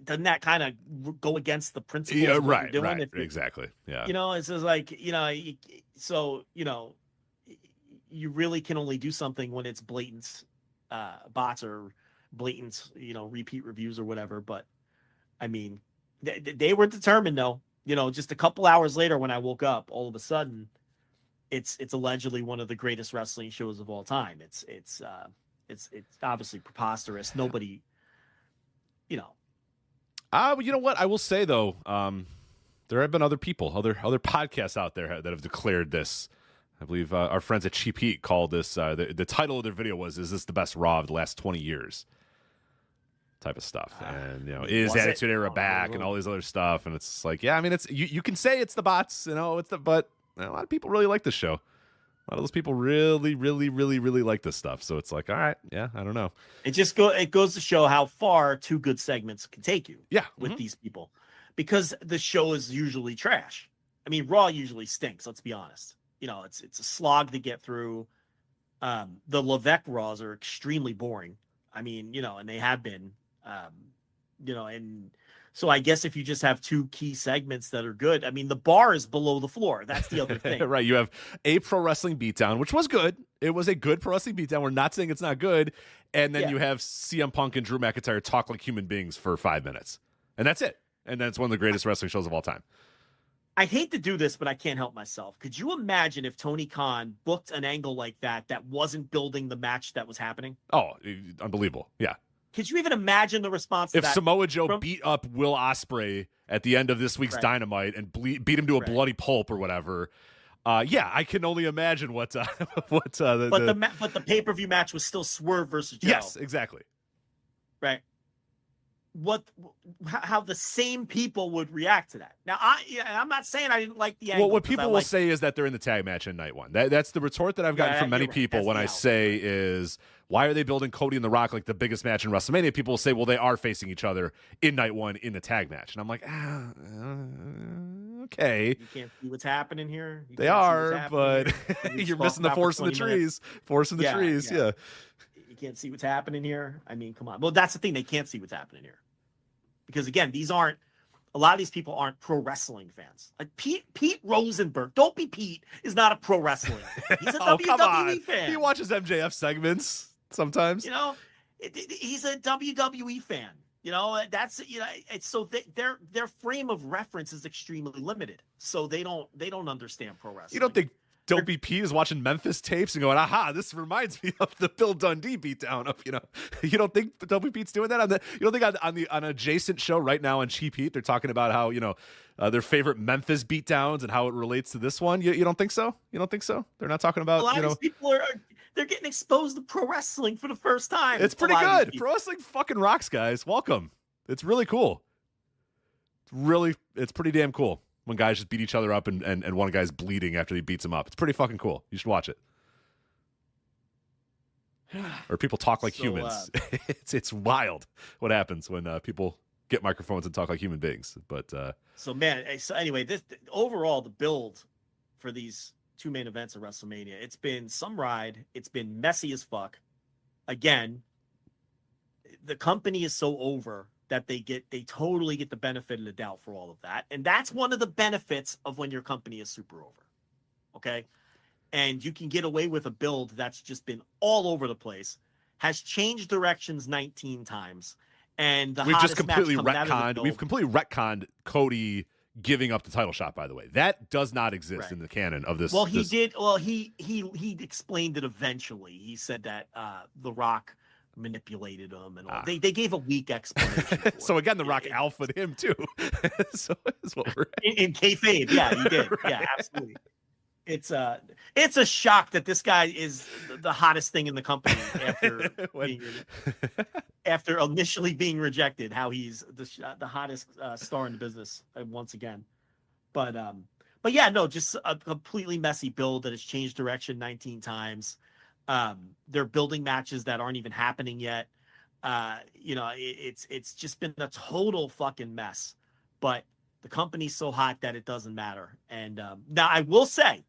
doesn't that kind of go against the principles Yeah, of what right, you're doing? right, exactly. Yeah. It's just like, so, you really can only do something when it's blatant bots or blatant, repeat reviews or whatever. But I mean, they were determined though, just a couple hours later when I woke up, all of a sudden it's allegedly one of the greatest wrestling shows of all time. It's obviously preposterous. Nobody, You know what? I will say though, there have been other people, other podcasts out there that have declared this. I believe our friends at Cheap Heat called this. The title of their video was "Is this the best Raw of the last 20 years?" Type of stuff, and is Attitude Era back and all these other stuff, and it's like, yeah, I mean, it's you can say it's the bots, but a lot of people really like this show. A lot of those people really, really, really, really like this stuff. So it's like, all right, yeah, I don't know. It goes to show how far two good segments can take you. Yeah, with these people, because the show is usually trash. I mean, Raw usually stinks. Let's be honest. It's a slog to get through. The Levesque Raws are extremely boring. I mean, and they have been, and so I guess if you just have two key segments that are good, I mean, the bar is below the floor. That's the other thing. Right. You have a pro wrestling beatdown, which was good. It was a good pro wrestling beatdown. We're not saying it's not good. And then you have CM Punk and Drew McIntyre talk like human beings for 5 minutes. And that's it. And then it's one of the greatest wrestling shows of all time. I hate to do this, but I can't help myself. Could you imagine if Tony Khan booked an angle like that wasn't building the match that was happening? Oh, unbelievable. Yeah. Could you even imagine the response to if that? Samoa Joe beat up Will Ospreay at the end of this week's Dynamite and beat him to a bloody pulp or whatever, I can only imagine what the pay-per-view match was still Swerve versus Joe. Yes, exactly. Right. How the same people would react to that. Now, I'm not saying I didn't like the angle. Well, what people will say is that they're in the tag match in night one. That's the retort that I've gotten from many people when I say is, why are they building Cody and The Rock like the biggest match in WrestleMania? People will say, well, they are facing each other in night one in the tag match. And I'm like, okay. You can't see what's happening here. They are, but you're missing the forest in the trees. Forest in the trees, yeah. You can't see what's happening here. I mean, come on. Well, that's the thing. They can't see what's happening here. Because again, a lot of these people aren't pro wrestling fans. Like Pete Rosenberg, don't be Pete, is not a pro wrestling fan. He's a WWE fan. He watches MJF segments sometimes. He's a WWE fan. It's so their frame of reference is extremely limited. So they don't understand pro wrestling. You don't think Dopey Pete is watching Memphis tapes and going, aha, this reminds me of the Bill Dundee beatdown of, you don't think Dopey Pete's doing that you don't think on an adjacent show right now on Cheap Heat, they're talking about how, their favorite Memphis beatdowns and how it relates to this one. You don't think so? You don't think so? They're not talking about, a lot of these people they're getting exposed to pro wrestling for the first time. It's pretty good. Pro wrestling fucking rocks, guys. Welcome. It's really cool. It's pretty damn cool. When guys just beat each other up and one guy's bleeding after he beats him up. It's pretty fucking cool. You should watch it. Or people talk like humans. It's wild what happens when people get microphones and talk like human beings. But so anyway, overall the build for these two main events of WrestleMania, it's been some ride. It's been messy as fuck. Again, the company is so over that they totally get the benefit of the doubt for all of that. And that's one of the benefits of when your company is super over. Okay. And you can get away with a build that's just been all over the place, has changed directions 19 times. And we've completely retconned Cody giving up the title shot, by the way. That does not exist in the canon of this. Well, he explained it eventually. He said that The Rock manipulated him and all. They gave a weak explanation. So again, The Rock alphaed him too. So that's what we're in kayfabe. Yeah, he did. Right. Yeah, absolutely. It's a shock that this guy is the hottest thing in the company after initially being rejected. How he's the hottest star in the business once again. But yeah, no, just a completely messy build that has changed direction 19 times. They're building matches that aren't even happening yet. It's just been a total fucking mess. But the company's so hot that it doesn't matter. And now I will say,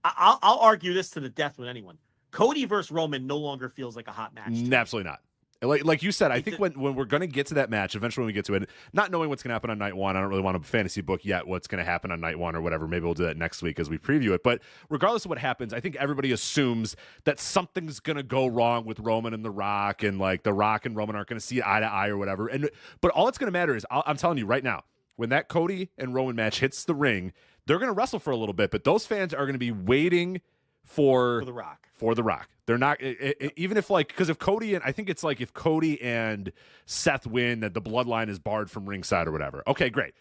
I'll argue this to the death with anyone. Cody versus Roman no longer feels like a hot match. Absolutely not. Like you said, I think when we're going to get to that match, eventually when we get to it, not knowing what's going to happen on night one, I don't really want to fantasy book yet what's going to happen on night one or whatever. Maybe we'll do that next week as we preview it. But regardless of what happens, I think everybody assumes that something's going to go wrong with Roman and The Rock, and like The Rock and Roman aren't going to see eye to eye or whatever. But all it's going to matter is, I'm telling you right now, when that Cody and Roman match hits the ring, they're going to wrestle for a little bit, but those fans are going to be waiting for The Rock. For The Rock. They're not, even if like, because if Cody and, I think it's like if Cody and Seth win, that the bloodline is barred from ringside or whatever. Okay, great.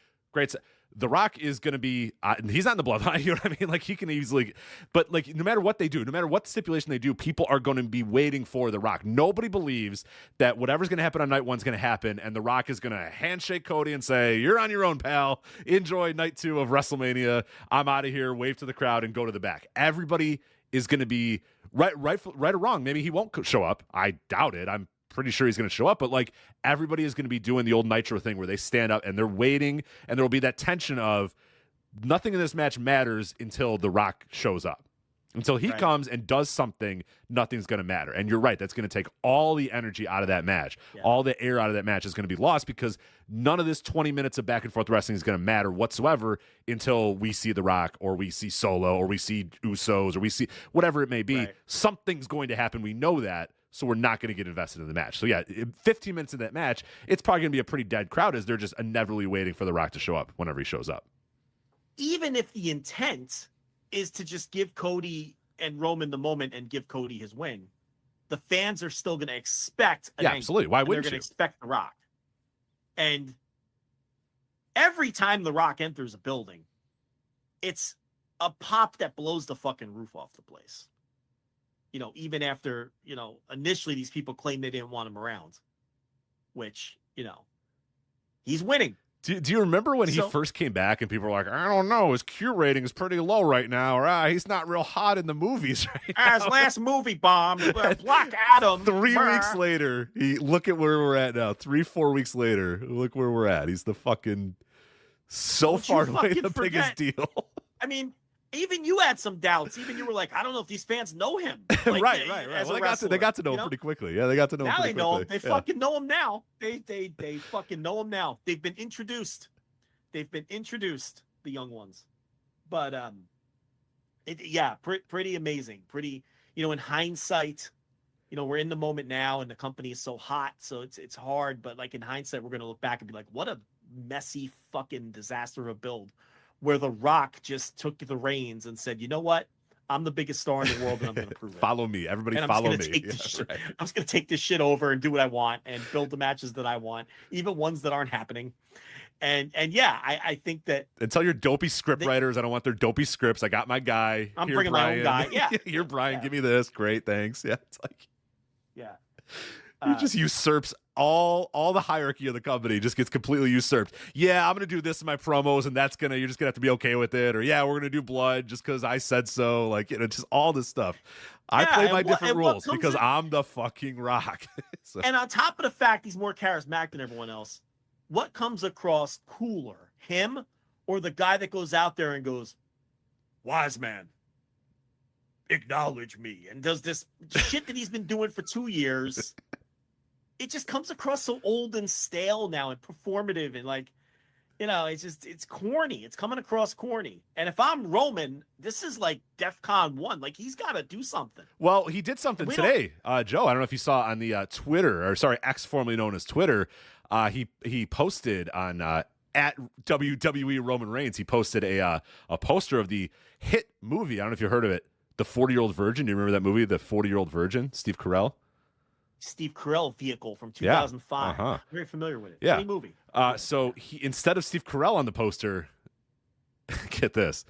The Rock is going to be, he's not in the bloodline, you know what I mean? Like, he can easily, but like, no matter what they do, no matter what stipulation they do, people are going to be waiting for The Rock. Nobody believes that whatever's going to happen on night one's going to happen, and The Rock is going to handshake Cody and say, "You're on your own, pal. Enjoy night 2 of WrestleMania. I'm out of here," wave to the crowd and go to the back. Everybody is going to be right or wrong. Maybe he won't show up. I doubt it. I'm pretty sure he's going to show up, but like, everybody is going to be doing the old Nitro thing where they stand up and they're waiting, and there will be that tension of nothing in this match matters until The Rock shows up. Until he comes and does something, nothing's going to matter. And you're right, that's going to take all the energy out of that match. Yeah. All the air out of that match is going to be lost, because none of this 20 minutes of back and forth wrestling is going to matter whatsoever until we see The Rock, or we see Solo, or we see Usos, or we see whatever it may be. Right. Something's going to happen. We know that. So we're not going to get invested in the match. So yeah, 15 minutes of that match, it's probably going to be a pretty dead crowd, as they're just inevitably waiting for The Rock to show up whenever he shows up. Even if the intent is to just give Cody and Roman the moment and give Cody his win, the fans are still going to expect an angle. Absolutely. Why wouldn't they're going you? to expect The Rock. And every time The Rock enters a building, it's a pop that blows the fucking roof off the place. You know, even after, you know, initially these people claimed they didn't want him around, which, you know, he's winning. Do you remember when he first came back and people were like, "I don't know, his Q rating is pretty low right now," or he's not real hot in the movies right now. His last movie bombed. Black Adam. 3 weeks later, look at where we're at now. 4 weeks later, look where we're at. He's the fucking far away the biggest deal. I mean, even you had some doubts. Even you were like, "I don't know if these fans know him." Like, right. Well, they got to know him pretty quickly. Yeah, they got to know him pretty quickly. Now they know him. They fucking know him now. They fucking know him now. They've been introduced. The young ones. But pretty amazing. Pretty, you know, in hindsight, you know, we're in the moment now, and the company is so hot, so it's hard. But like, in hindsight, we're gonna look back and be like, what a messy fucking disaster of a build, where The Rock just took the reins and said, "You know what? I'm the biggest star in the world, and I'm going to prove it. Follow me. Everybody follow me. I'm just going to take this shit over and do what I want and build the matches that I want, even ones that aren't happening." And yeah, I think that... And tell your dopey script writers, I don't want their dopey scripts. I got my guy. I'm bringing my own guy. Yeah. You're Brian. Yeah. Give me this. Great. Thanks. Yeah. It's like... Yeah. He just usurps all the hierarchy of the company, just gets completely usurped. Yeah, I'm gonna do this in my promos, and you're just gonna have to be okay with it. Or yeah, we're gonna do blood just because I said so. Like, you know, just all this stuff. I play my different rules because I'm the fucking Rock. So. And on top of the fact he's more charismatic than everyone else, what comes across cooler, him or the guy that goes out there and goes, "Wise man, acknowledge me," and does this shit that he's been doing for 2 years? It just comes across so old and stale now, and performative, and like, you know, it's corny. It's coming across corny. And if I'm Roman, this is like DEFCON 1. Like, he's got to do something. Well, he did something today, Joe. I don't know if you saw on the X, formerly known as Twitter. He posted on at WWE Roman Reigns. He posted a poster of the hit movie. I don't know if you heard of it, The 40-Year-Old Virgin. Do you remember that movie, The 40-Year-Old Virgin? Steve Carell vehicle from 2005. Yeah. Very familiar with it. Yeah. Great movie. So he, instead of Steve Carell on the poster, get this,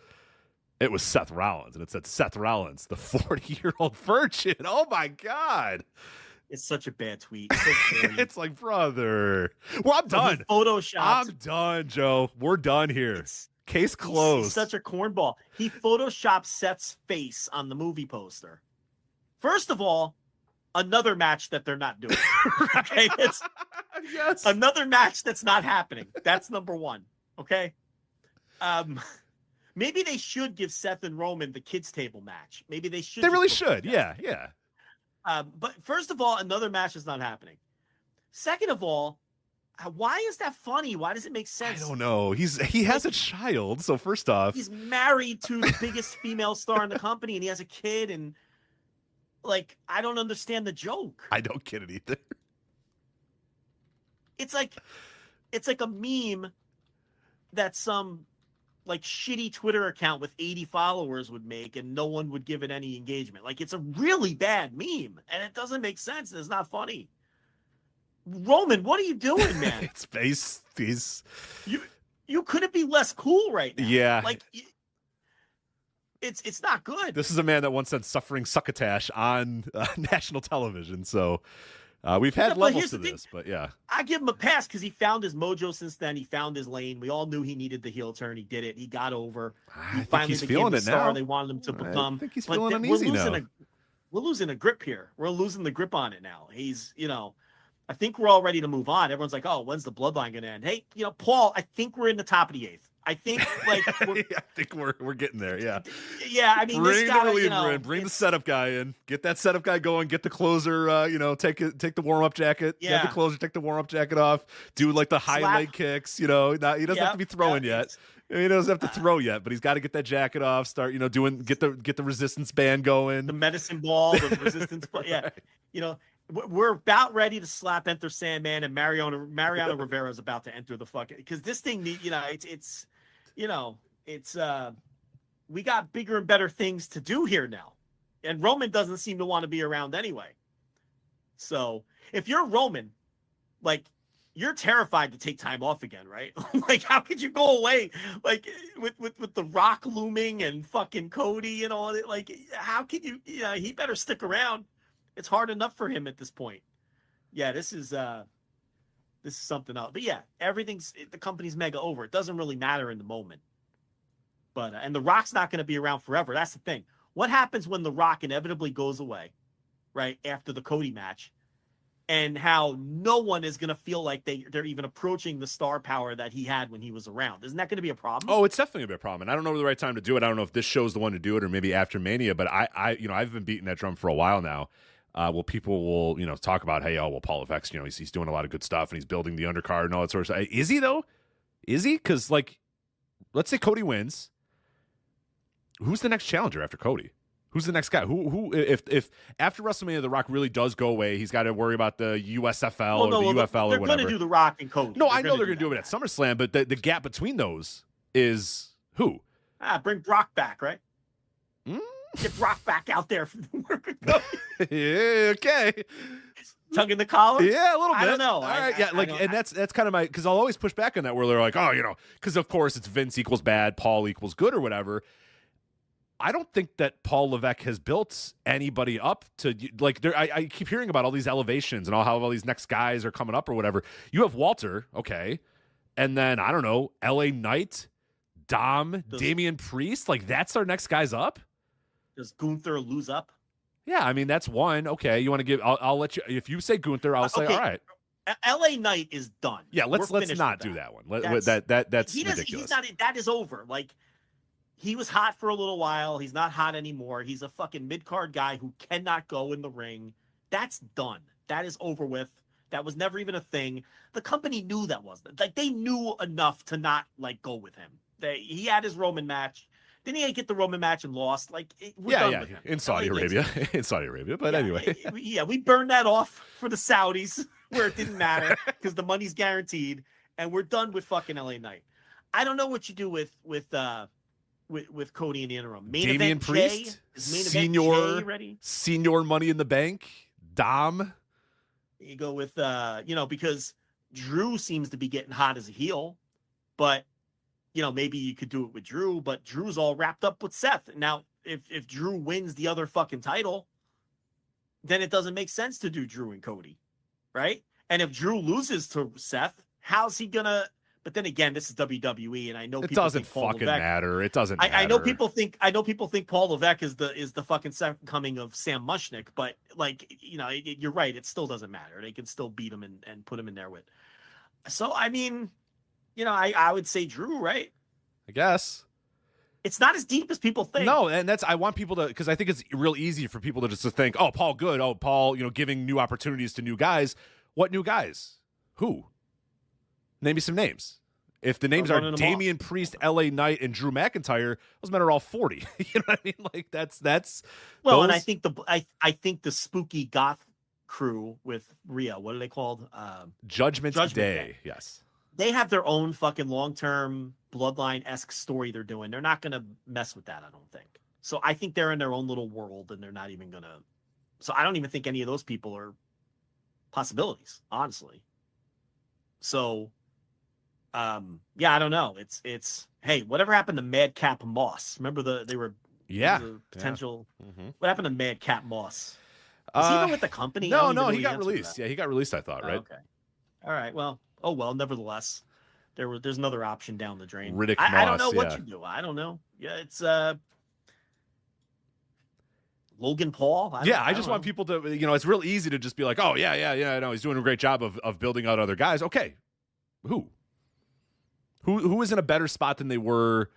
it was Seth Rollins, and it said Seth Rollins, the 40-year-old virgin. Oh my God. It's such a bad tweet. So it's like, brother. Well, I'm done. I'm done, Joe. We're done here. Case closed. He's such a cornball. He photoshopped Seth's face on the movie poster. First of all, another match that they're not doing. Okay, it's another match that's not happening. That's number one. Okay. Maybe they should give Seth and Roman the kids table match. Maybe they should. They really should. Yeah. But first of all, another match is not happening. Second of all, why is that funny? Why does it make sense? I don't know. He has a child, so first off, he's married to the biggest female star in the company, and he has a kid, and like I don't understand the joke. I don't get it either. It's like a meme that some like shitty Twitter account with 80 followers would make, and no one would give it any engagement. Like it's a really bad meme, and it doesn't make sense. And it's not funny. Roman, what are you doing, man? He's you couldn't be less cool right now. Yeah, like it's not good. This is a man that once said suffering succotash on national television. So we've had levels to this, but yeah, I give him a pass because he found his mojo since then. He found his lane. We all knew he needed the heel turn. He did it. He got over. I think he's feeling it now. They wanted him to become. I think he's feeling uneasy now. We're losing a grip here. We're losing the grip on it now. He's, I think we're all ready to move on. Everyone's like, oh, when's the bloodline going to end? Hey, Paul, I think we're in the top of the 8th. I think I think we're getting there. Yeah. Yeah. I mean, bring the reliever in, bring the setup guy in, get that setup guy going, get the closer, take the warm up jacket, get the closer, take the warm up jacket off, do like the high leg kicks, he doesn't have to be throwing yet. He doesn't have to throw yet, but he's got to get that jacket off, start, get the resistance band going. The medicine ball, the resistance ball. Yeah. Right. We're about ready to slap Enter Sandman, and Mariano Rivera is about to enter the fucking, because this thing, we got bigger and better things to do here now. And Roman doesn't seem to want to be around anyway. So if you're Roman, like, you're terrified to take time off again, right? Like, how could you go away? Like with the Rock looming and fucking Cody and all that. Like, how can you, he better stick around. It's hard enough for him at this point. Yeah, this is something else. But yeah, the company's mega over. It doesn't really matter in the moment. But and The Rock's not going to be around forever. That's the thing. What happens when The Rock inevitably goes away, right, after the Cody match, and how no one is going to feel like they're even approaching the star power that he had when he was around? Isn't that going to be a problem? Oh, it's definitely going to be a problem. And I don't know the right time to do it. I don't know if this show's the one to do it or maybe after Mania, but I've been beating that drum for a while now. Well, people will, talk about, hey, Paul Levesque's, he's doing a lot of good stuff and he's building the undercard and all that sort of stuff. Is he, though? Is he? Because, like, let's say Cody wins. Who's the next challenger after Cody? Who's the next guy? Who if after WrestleMania, The Rock really does go away, he's got to worry about the USFL or the UFL or whatever. They're going to do The Rock and Cody. No, I know they're going to do it at SummerSlam, but the gap between those is who? Bring Brock back, right? Get Brock back out there for the work with Cody. Yeah, okay. Tugging the collar? Yeah, a little bit. I don't know. All right, and that's kind of my, because I'll always push back on that where they're like, because of course it's Vince equals bad, Paul equals good or whatever. I don't think that Paul Levesque has built anybody up to, like, I keep hearing about all these elevations and how all these next guys are coming up or whatever. You have Walter, okay, and then, I don't know, LA Knight, Dom, Damian Priest, like, that's our next guys up? Does Gunther lose up? Yeah, I mean, that's one. Okay, you want to give, I'll let you, if you say Gunther, I'll say, all right. LA Knight is done. Yeah, let's not do that one. That's ridiculous. That is over. Like, he was hot for a little while. He's not hot anymore. He's a fucking mid-card guy who cannot go in the ring. That's done. That is over with. That was never even a thing. The company knew that wasn't. Like, they knew enough to not, like, go with him. He had his Roman match. Didn't he get the Roman match and lost? Like, we're done with him. In Saudi Arabia. In Saudi Arabia. But anyway. We burned that off for the Saudis where it didn't matter because the money's guaranteed. And we're done with fucking LA Knight. I don't know what you do with Cody in the interim. Damian Priest, senior Money in the Bank, Dom. You go with because Drew seems to be getting hot as a heel, but maybe you could do it with Drew, but Drew's all wrapped up with Seth. Now, if Drew wins the other fucking title, then it doesn't make sense to do Drew and Cody, right? And if Drew loses to Seth, how's he gonna? But then again, this is WWE, and I know it doesn't fucking matter. It doesn't matter. I know people think Paul Levesque is the fucking second coming of Sam Mushnick, but like you're right. It still doesn't matter. They can still beat him and put him in there with. So I mean, I would say Drew, right? I guess it's not as deep as people think. No, and I want people to, because I think it's real easy for people to just to think, oh, Paul good, oh, Paul, giving new opportunities to new guys. What new guys? Who? Name me some names. If the names are Damian Priest, LA Knight, and Drew McIntyre, those men are all 40. You know what I mean? Like that's well, those... and I think the spooky goth crew with Rhea, what are they called? Judgment Day. Yes. They have their own fucking long-term bloodline-esque story they're doing. They're not gonna mess with that, I don't think. So I think they're in their own little world and they're not even gonna. So I don't even think any of those people are possibilities, honestly. So yeah, I don't know. It's hey, whatever happened to Madcap Moss? Remember they were the potential. Yeah. Mm-hmm. What happened to Madcap Moss? Is he even with the company? No, he got released. Yeah, he got released, I thought, right? Okay. All right. Well, nevertheless, there's another option down the drain. Riddick Moss, I don't know what yeah. you do. I don't know. Yeah, it's Logan Paul. I just want people to, it's real easy to just be like, oh yeah, no, he's doing a great job of building out other guys. Okay, who is in a better spot than they were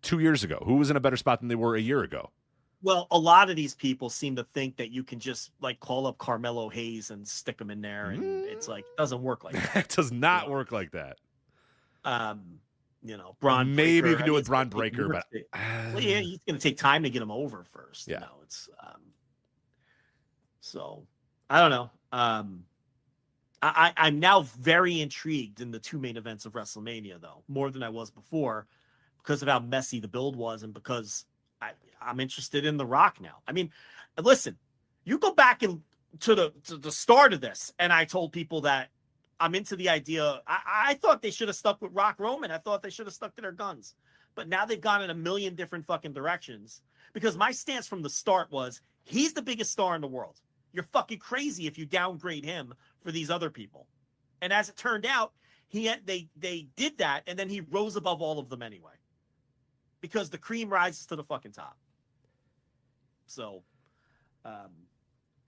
2 years ago? Who was in a better spot than they were a year ago? Well, a lot of these people seem to think that you can just like call up Carmelo Hayes and stick him in there, and it's like it doesn't work like that. It does not work like that. Braun. Maybe Breaker, you can do it with Braun Breaker, but well, yeah, he's going to take time to get him over first. Yeah, it's so I don't know. I'm now very intrigued in the two main events of WrestleMania, though, more than I was before, because of how messy the build was, and because I'm interested in The Rock now. I mean, listen, you go back to the start of this, and I told people that I'm into the idea. I thought they should have stuck with Rock Roman. I thought they should have stuck to their guns. But now they've gone in a million different fucking directions, because my stance from the start was he's the biggest star in the world. You're fucking crazy if you downgrade him for these other people. And as it turned out, they did that, and then he rose above all of them anyway, because the cream rises to the fucking top. So,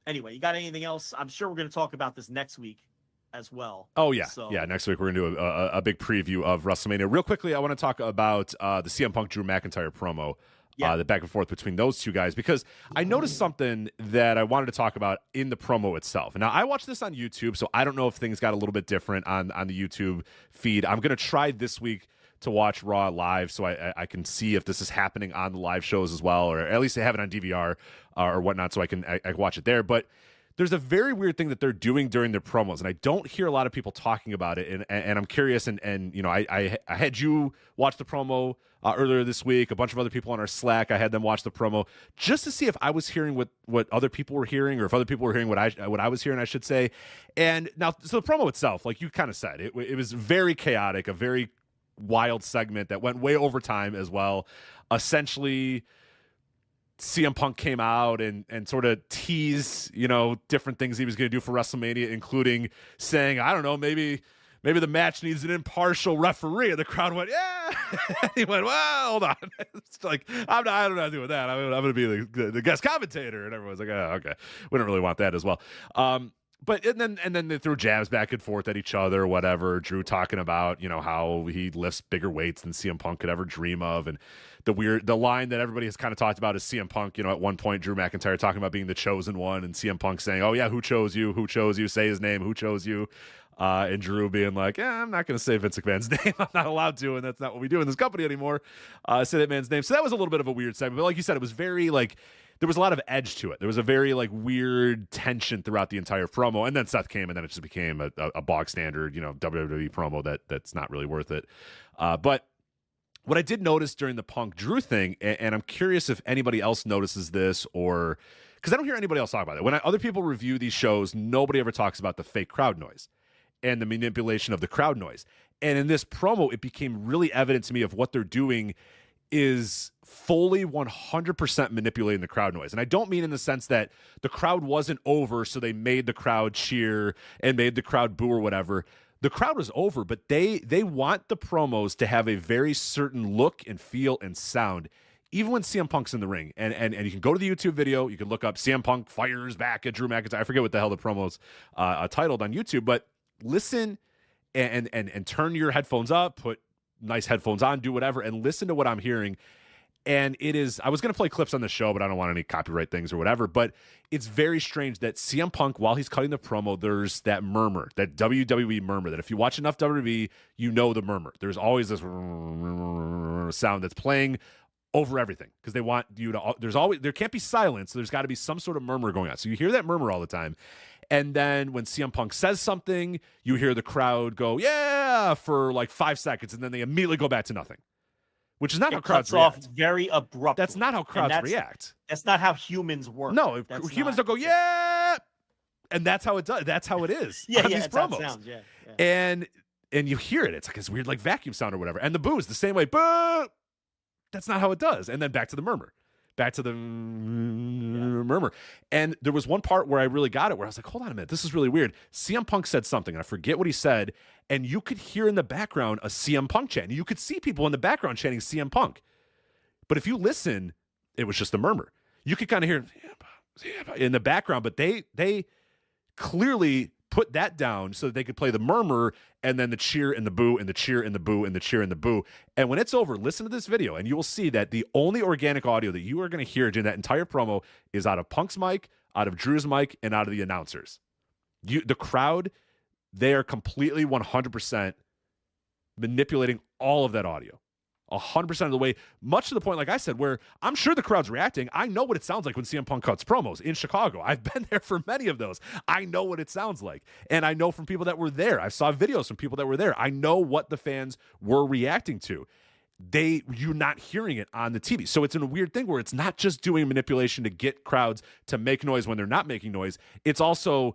anyway, you got anything else? I'm sure we're going to talk about this next week as well. Oh, yeah. So, yeah, next week we're going to do a big preview of WrestleMania. Real quickly, I want to talk about the CM Punk Drew McIntyre promo. The back and forth between those two guys, because I noticed something that I wanted to talk about in the promo itself. Now, I watched this on YouTube, so I don't know if things got a little bit different on the YouTube feed. I'm going to try this week to watch Raw live so I can see if this is happening on the live shows as well, or at least they have it on DVR or whatnot, so I can watch it there. But there's a very weird thing that they're doing during their promos, and I don't hear a lot of people talking about it, and I'm curious, and I had you watch the promo earlier this week, a bunch of other people on our Slack, I had them watch the promo just to see if I was hearing what other people were hearing, or if other people were hearing what I was hearing, I should say. And now, so the promo itself, like you kind of said, it was very chaotic, a very wild segment that went way over time as well. Essentially, CM Punk came out and sort of teased, different things he was going to do for WrestleMania, including saying, I don't know, maybe the match needs an impartial referee. And the crowd went, yeah. He went, well, hold on. It's like, I'm not doing that. I'm going to be the guest commentator. And everyone's like, oh, okay. We don't really want that as well. But and then they threw jabs back and forth at each other, whatever. Drew talking about, how he lifts bigger weights than CM Punk could ever dream of. And the line that everybody has kind of talked about is CM Punk, at one point, Drew McIntyre talking about being the chosen one, and CM Punk saying, oh yeah, who chose you? Who chose you? Say his name. Who chose you? And Drew being like, I'm not going to say Vince McMahon's name. I'm not allowed to, and that's not what we do in this company anymore. Say that man's name. So that was a little bit of a weird segment. But like you said, it was very there was a lot of edge to it. There was a very weird tension throughout the entire promo. And then Seth came, and then it just became a bog standard, WWE promo that's not really worth it. But what I did notice during the Punk Drew thing, and I'm curious if anybody else notices this, or because I don't hear anybody else talk about it. When other people review these shows, nobody ever talks about the fake crowd noise and the manipulation of the crowd noise. And in this promo, it became really evident to me of what they're doing is fully 100% manipulating the crowd noise. And I don't mean in the sense that the crowd wasn't over, so they made the crowd cheer and made the crowd boo or whatever. The crowd was over, but they want the promos to have a very certain look and feel and sound, even when CM Punk's in the ring. And you can go to the YouTube video, you can look up CM Punk fires back at Drew McIntyre. I forget what the hell the promo's titled on YouTube, but listen and turn your headphones up, put nice headphones on, do whatever, and listen to what I'm hearing. And it is, I was going to play clips on the show, but I don't want any copyright things or whatever. But it's very strange that CM Punk, while he's cutting the promo, there's that murmur, that WWE murmur, that if you watch enough WWE, you know the murmur. There's always this sound that's playing over everything because they want you to, there can't be silence. So there's got to be some sort of murmur going on. So you hear that murmur all the time. And then when CM Punk says something, you hear the crowd go, yeah, for like 5 seconds. And then they immediately go back to nothing. Which is not how crowds react. Off very abruptly. That's not how crowds react. That's not how humans work. No, humans don't go, yeah, and that's how it does. That's how it is. Yeah, on yeah, these that's how it promos. sounds. Yeah. And you hear it. It's like this weird like vacuum sound or whatever. And the boo is the same way. Boo. That's not how it does. And then back to the murmur. Back to the murmur. And there was one part where I really got it, where I was like, hold on a minute, this is really weird. CM Punk said something, and I forget what he said, and you could hear in the background a CM Punk chant. You could see people in the background chanting CM Punk. But if you listen, it was just a murmur. You could kind of hear in the background, but they clearly put that down so that they could play the murmur and then the cheer and the boo and the cheer and the boo and the cheer and the boo. And when it's over, listen to this video and you will see that the only organic audio that you are going to hear during that entire promo is out of Punk's mic, out of Drew's mic, and out of the announcers. The crowd, they are completely 100% manipulating all of that audio. 100% of the way, much to the point, like I said, where I'm sure the crowd's reacting. I know what it sounds like when CM Punk cuts promos in Chicago. I've been there for many of those. I know what it sounds like. And I know from people that were there. I saw videos from people that were there. I know what the fans were reacting to. You're not hearing it on the TV. So it's in a weird thing where it's not just doing manipulation to get crowds to make noise when they're not making noise. It's also,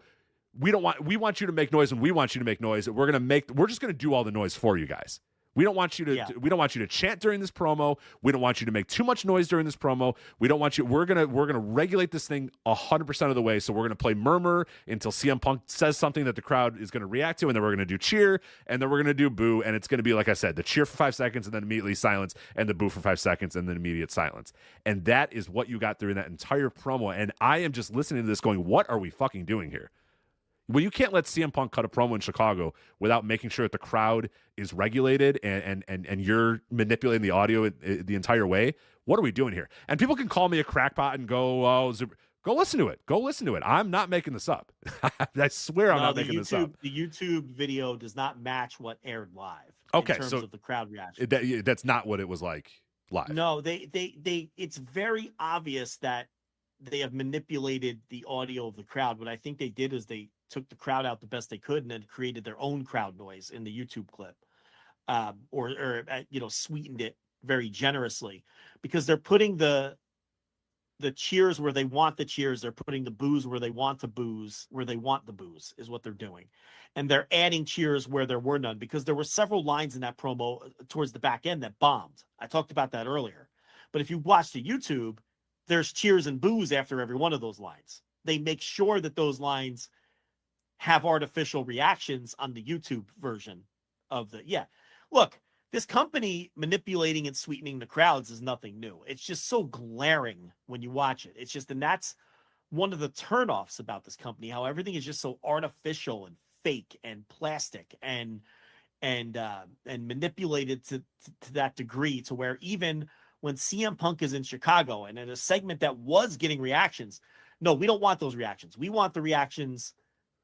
we want you to make noise when we want you to make noise. We're just going to do all the noise for you guys. We don't want you to chant during this promo. We don't want you to make too much noise during this promo. We're going to regulate this thing 100% of the way. So we're going to play murmur until CM Punk says something that the crowd is going to react to, and then we're going to do cheer, and then we're going to do boo, and it's going to be, like I said, the cheer for 5 seconds and then immediately silence, and the boo for 5 seconds and then immediate silence. And that is what you got during that entire promo. And I am just listening to this going, what are we fucking doing here? Well, you can't let CM Punk cut a promo in Chicago without making sure that the crowd is regulated and you're manipulating the audio the entire way. What are we doing here? And people can call me a crackpot and go, go listen to it. Go listen to it. I'm not making this up. I swear I'm not making this up. The YouTube video does not match what aired live. Okay, in terms of the crowd reaction. That's not what it was like live. No, it's very obvious that they have manipulated the audio of the crowd. What I think they did is they took the crowd out the best they could and then created their own crowd noise in the YouTube clip, or sweetened it very generously, because they're putting the cheers where they want the cheers. They're putting the boos where they want the boos, is what they're doing. And they're adding cheers where there were none, because there were several lines in that promo towards the back end that bombed. I talked about that earlier. But if you watch the YouTube, there's cheers and boos after every one of those lines. They make sure that those lines have artificial reactions on the YouTube version of Look, this company manipulating and sweetening the crowds is nothing new. It's just so glaring when you watch it. And that's one of the turnoffs about this company, how everything is just so artificial and fake and plastic and manipulated to that degree, to where even when CM Punk is in Chicago and in a segment that was getting reactions, no, we don't want those reactions. We want the reactions.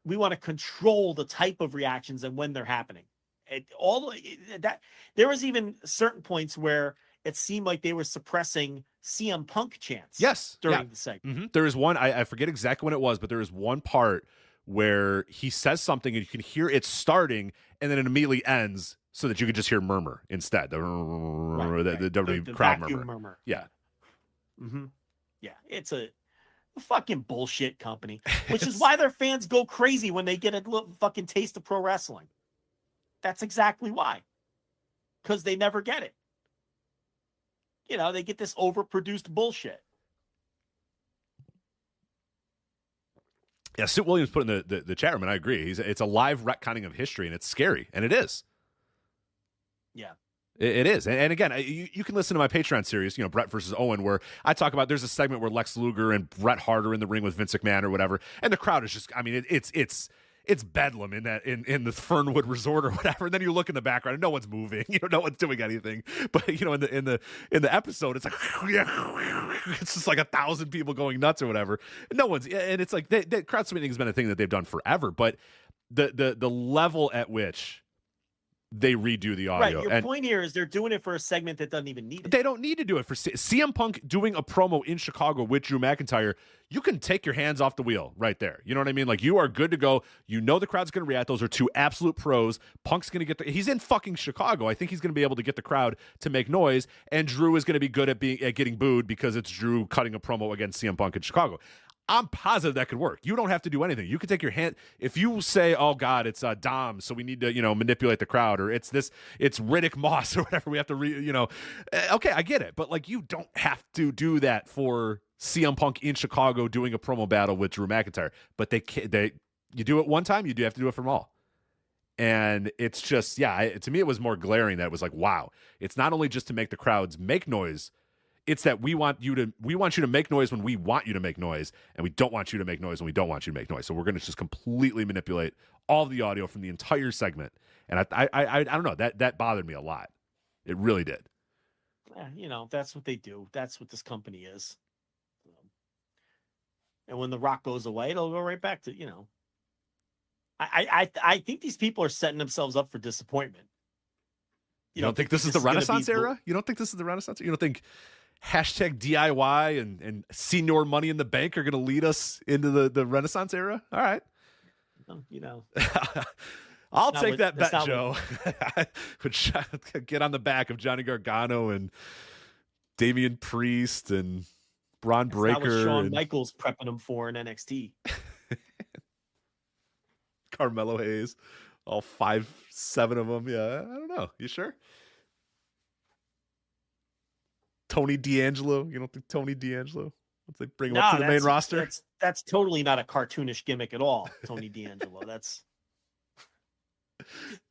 We want to control the type of reactions and when they're happening. There was even certain points where it seemed like they were suppressing CM Punk chants. Yes, during the segment. Mm-hmm. There is one, I forget exactly when it was, but there is one part where he says something and you can hear it starting and then it immediately ends so that you could just hear murmur instead. The WWE crowd murmur. Yeah. Mm-hmm. Yeah, it's a fucking bullshit company, which is why their fans go crazy when they get a little fucking taste of pro wrestling. That's exactly why. Because they never get it. They get this overproduced bullshit. Yeah, Sid Williams put in the chat room, and I agree. It's a live retconning of history, and it's scary, and it is. Yeah. It is. And again, you can listen to my Patreon series, Brett versus Owen, where I talk about, there's a segment where Lex Luger and Bret Hart are in the ring with Vince McMahon or whatever. And the crowd is just, it's it's bedlam in the Fernwood Resort or whatever. And then you look in the background and no one's moving, no one's doing anything. But in the episode, it's like it's just like 1,000 people going nuts or whatever. No one's, and it's like that crowd submitting has been a thing that they've done forever. But the level at which they redo the audio. Right. Your point here is they're doing it for a segment that doesn't even need it. They don't need to do it for CM Punk doing a promo in Chicago with Drew McIntyre. You can take your hands off the wheel right there. You know what I mean? Like, you are good to go. You know the crowd's going to react. Those are two absolute pros. Punk's going to get he's in fucking Chicago. I think he's going to be able to get the crowd to make noise, and Drew is going to be good at getting booed because it's Drew cutting a promo against CM Punk in Chicago. I'm positive that could work. You don't have to do anything. You can take your hand. If you say, oh God, it's Dom, so we need to, manipulate the crowd, or it's Riddick Moss or whatever. We have to okay, I get it. But like, you don't have to do that for CM Punk in Chicago doing a promo battle with Drew McIntyre. But you do it one time, you do have to do it for them all. And it's just, to me, it was more glaring that it was like, wow, it's not only just to make the crowds make noise, it's that we want you to make noise when we want you to make noise, and we don't want you to make noise when we don't want you to make noise. So we're going to just completely manipulate all of the audio from the entire segment. And I don't know, that bothered me a lot. It really did. That's what they do. That's what this company is. And when The Rock goes away, it'll go right back to, I think these people are setting themselves up for disappointment. You don't think this is the Renaissance era? You don't think this is the Renaissance era? You don't think hashtag DIY and senior money in the bank are going to lead us into the Renaissance era? All right. I'll take that bet, Joe. Get on the back of Johnny Gargano and Damian Priest and Braun Breaker. That was Shawn Michaels prepping him for in NXT. Carmelo Hayes. All 5-7 of them. Yeah, I don't know. You sure? Tony D'Angelo. You don't think Tony D'Angelo? Once they bring him up to the main roster? That's totally not a cartoonish gimmick at all, Tony D'Angelo.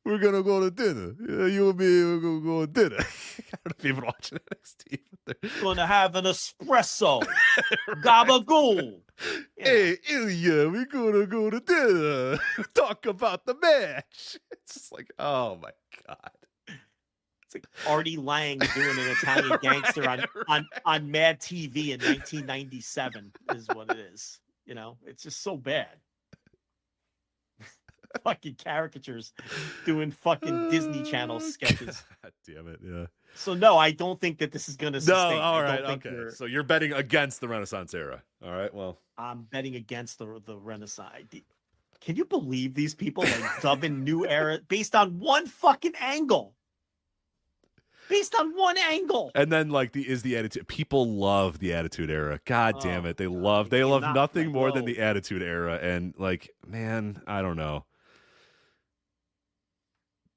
We're going to go to dinner. Yeah, you and me, we're going to go to dinner. I don't know if you've been watching NXT. Going to have an espresso. Gabagool. Hey, Ilya, we're going to go to dinner. Talk about the match. It's just like, oh my God. It's like Artie Lang doing an Italian gangster on Mad TV in 1997 is what it is. It's just so bad. Fucking caricatures doing fucking Disney Channel sketches. God damn it, yeah. So no, I don't think that this is going to sustain. No, all right, okay. So you're betting against the Renaissance era. All right, well. I'm betting against the Renaissance. Can you believe these people like dubbing new era based on one fucking angle? Based on one angle. And then like the attitude. People love the Attitude Era. God damn it. They love nothing more than the Attitude Era. And like, man, I don't know.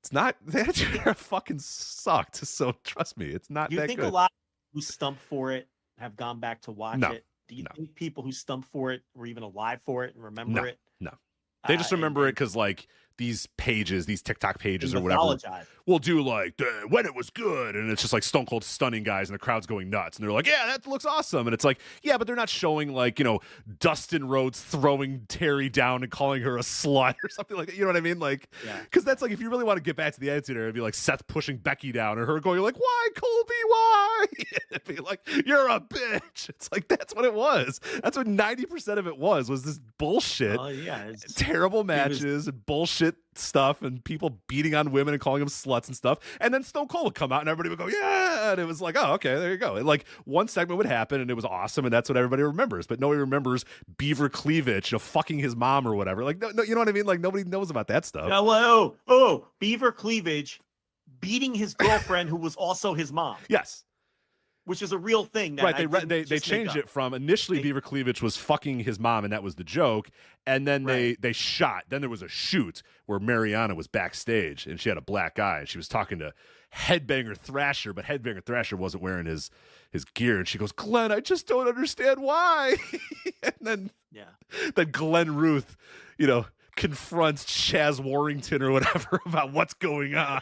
It's not, the Attitude Era fucking sucked. So trust me, it's not that good. You think a lot who stumped for it have gone back to watch it? Do you think people who stumped for it were even alive for it and remember it? No. They just remember it because like these TikTok pages or whatever will do like when it was good, and it's just like Stone Cold stunning guys and the crowd's going nuts and they're like, yeah, that looks awesome, and it's like, yeah, but they're not showing like Dustin Rhodes throwing Terry down and calling her a slut or something like that. You know what I mean? Like, because that's like, if you really want to get back to the Attitude Era, it'd be like Seth pushing Becky down or her going like, why Colby, why? It'd be like, you're a bitch. It's like, that's what it was. That's what 90% of it was this bullshit. Terrible matches and bullshit stuff and people beating on women and calling them sluts and stuff, and then Stone Cold would come out and everybody would go, yeah, and it was like, oh, okay, there you go. And like one segment would happen and it was awesome, and that's what everybody remembers. But nobody remembers Beaver Cleavage, fucking his mom or whatever. Like, no, you know what I mean? Like, nobody knows about that stuff. Beaver Cleavage beating his girlfriend who was also his mom. Yes. Which is a real thing. They changed it from initially Beaver Cleavage was fucking his mom, and that was the joke. And then they shot. Then there was a shoot where Mariana was backstage, and she had a black eye, and she was talking to Headbanger Thrasher, but Headbanger Thrasher wasn't wearing his gear. And she goes, Glenn, I just don't understand why. And then Glenn Ruth, confronts Chaz Warrington or whatever about what's going on.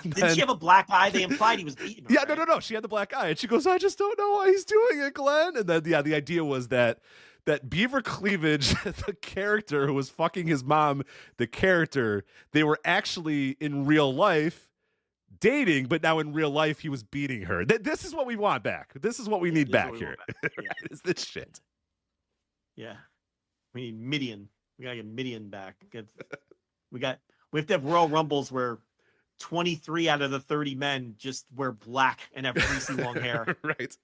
Did she have a black eye? They implied he was beating her. Yeah, right? No. She had the black eye. And she goes, I just don't know why he's doing it, Glenn. And then, the idea was that that Beaver Cleavage, the character who was fucking his mom, the character, they were actually in real life dating, but now in real life he was beating her. This is what we want back. This is what we need back here. Yeah. Is this shit? Yeah. We need Midian. We gotta get Midian back. We have to have Royal Rumbles where 23 out of the 30 men just wear black and have greasy long hair. Right.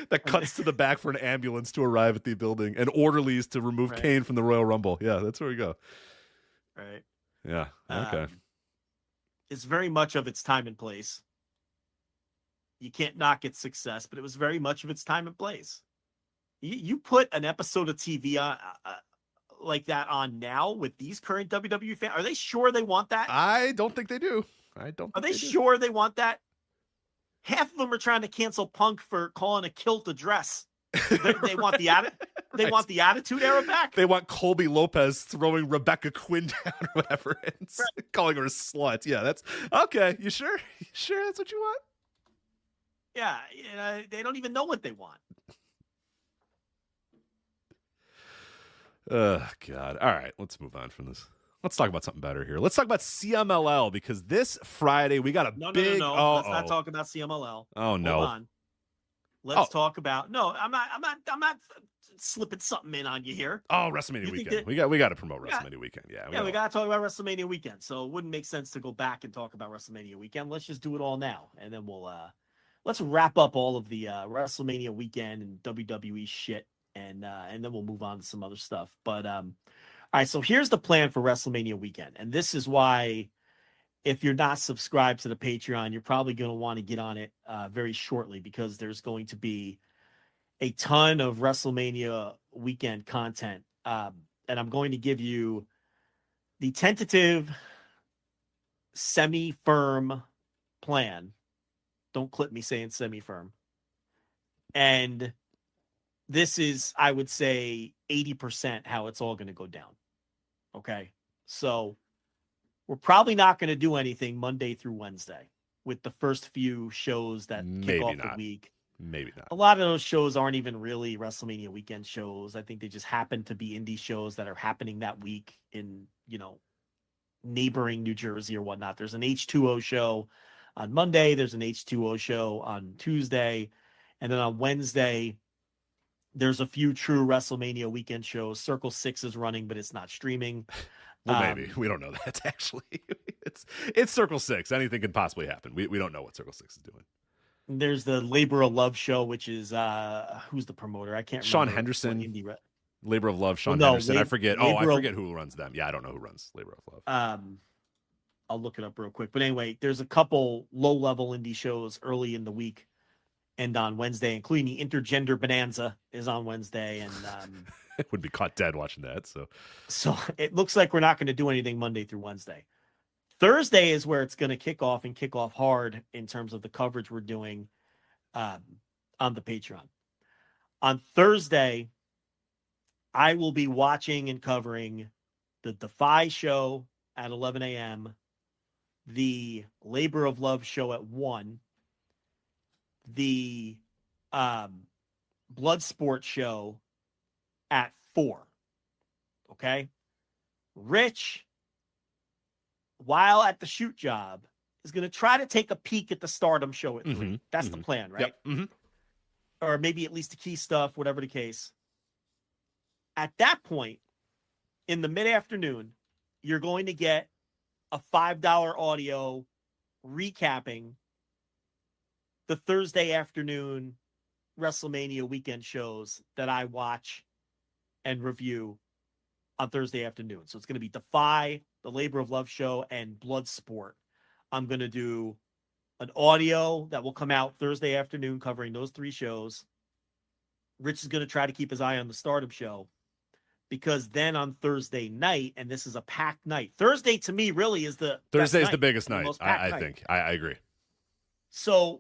That cuts to the back for an ambulance to arrive at the building and orderlies to remove Kane from the Royal Rumble. Yeah, that's where we go. Right. Yeah. Okay. It's very much of its time and place. You can't knock its success, but it was very much of its time and place. You put an episode of TV on like that on now with these current WWE fans. Are they sure they want that? I don't think they do. Are they sure they want that? Half of them are trying to cancel Punk for calling a kilt a dress. They want the They want the Attitude Era back. They want Colby Lopez throwing Rebecca Quinn down or whatever and calling her a slut. Yeah, that's okay. You sure? You sure that's what you want? Yeah, they don't even know what they want. Oh God! All right, let's move on from this. Let's talk about something better here. Let's talk about CMLL because this Friday we got a big. No. Let's not talk about CMLL. Oh no! Hold on. Let's talk about. No, I'm not slipping something in on you here. Oh, WrestleMania weekend. We got to promote WrestleMania weekend. Yeah, we got to talk about WrestleMania weekend. So it wouldn't make sense to go back and talk about WrestleMania weekend. Let's just do it all now, and then we'll let's wrap up all of the WrestleMania weekend and WWE shit, and then we'll move on to some other stuff. But all right, so here's the plan for WrestleMania weekend. And this is why, if you're not subscribed to the Patreon, you're probably going to want to get on it very shortly because there's going to be a ton of WrestleMania weekend content. And I'm going to give you the tentative, semi-firm plan. Don't clip me saying semi-firm. And this is, I would say, 80% how it's all going to go down. Okay. So we're probably not going to do anything Monday through Wednesday with the first few shows that kick off the week. Maybe not. A lot of those shows aren't even really WrestleMania weekend shows. I think they just happen to be indie shows that are happening that week in, neighboring New Jersey or whatnot. There's an H2O show on Monday. There's an H2O show on Tuesday. And then on Wednesday, there's a few true WrestleMania weekend shows. Circle 6 is running, but it's not streaming. Well, maybe. We don't know that, actually. It's Circle 6. Anything can possibly happen. We don't know what Circle 6 is doing. There's the Labor of Love show, which is who's the promoter? I can't remember. Sean Henderson. Labor of Love, Henderson. I forget. I forget who runs them. Yeah, I don't know who runs Labor of Love. I'll look it up real quick. But anyway, there's a couple low-level indie shows early in the week and on Wednesday, including the Intergender Bonanza is on Wednesday. And it would be caught dead watching that. So it looks like we're not going to do anything Monday through Wednesday. Thursday is where it's going to kick off and kick off hard in terms of the coverage we're doing on the Patreon. On Thursday, I will be watching and covering the Defy show at 11 a.m., the Labor of Love show at 1, the Bloodsport show at 4. Okay? Rich, while at the shoot job, is going to try to take a peek at the Stardom show at 3. Mm-hmm. That's the plan, right? Yep. Mm-hmm. Or maybe at least the key stuff, whatever the case. At that point, in the mid-afternoon, you're going to get a $5 audio recapping the Thursday afternoon WrestleMania weekend shows that I watch and review on Thursday afternoon. So it's going to be Defy, the Labor of Love show, and Bloodsport. I'm going to do an audio that will come out Thursday afternoon covering those 3 shows. Rich is going to try to keep his eye on the Stardom show because then on Thursday night, and this is a packed night. Thursday to me really is the Thursday's the biggest night. I think. I agree. So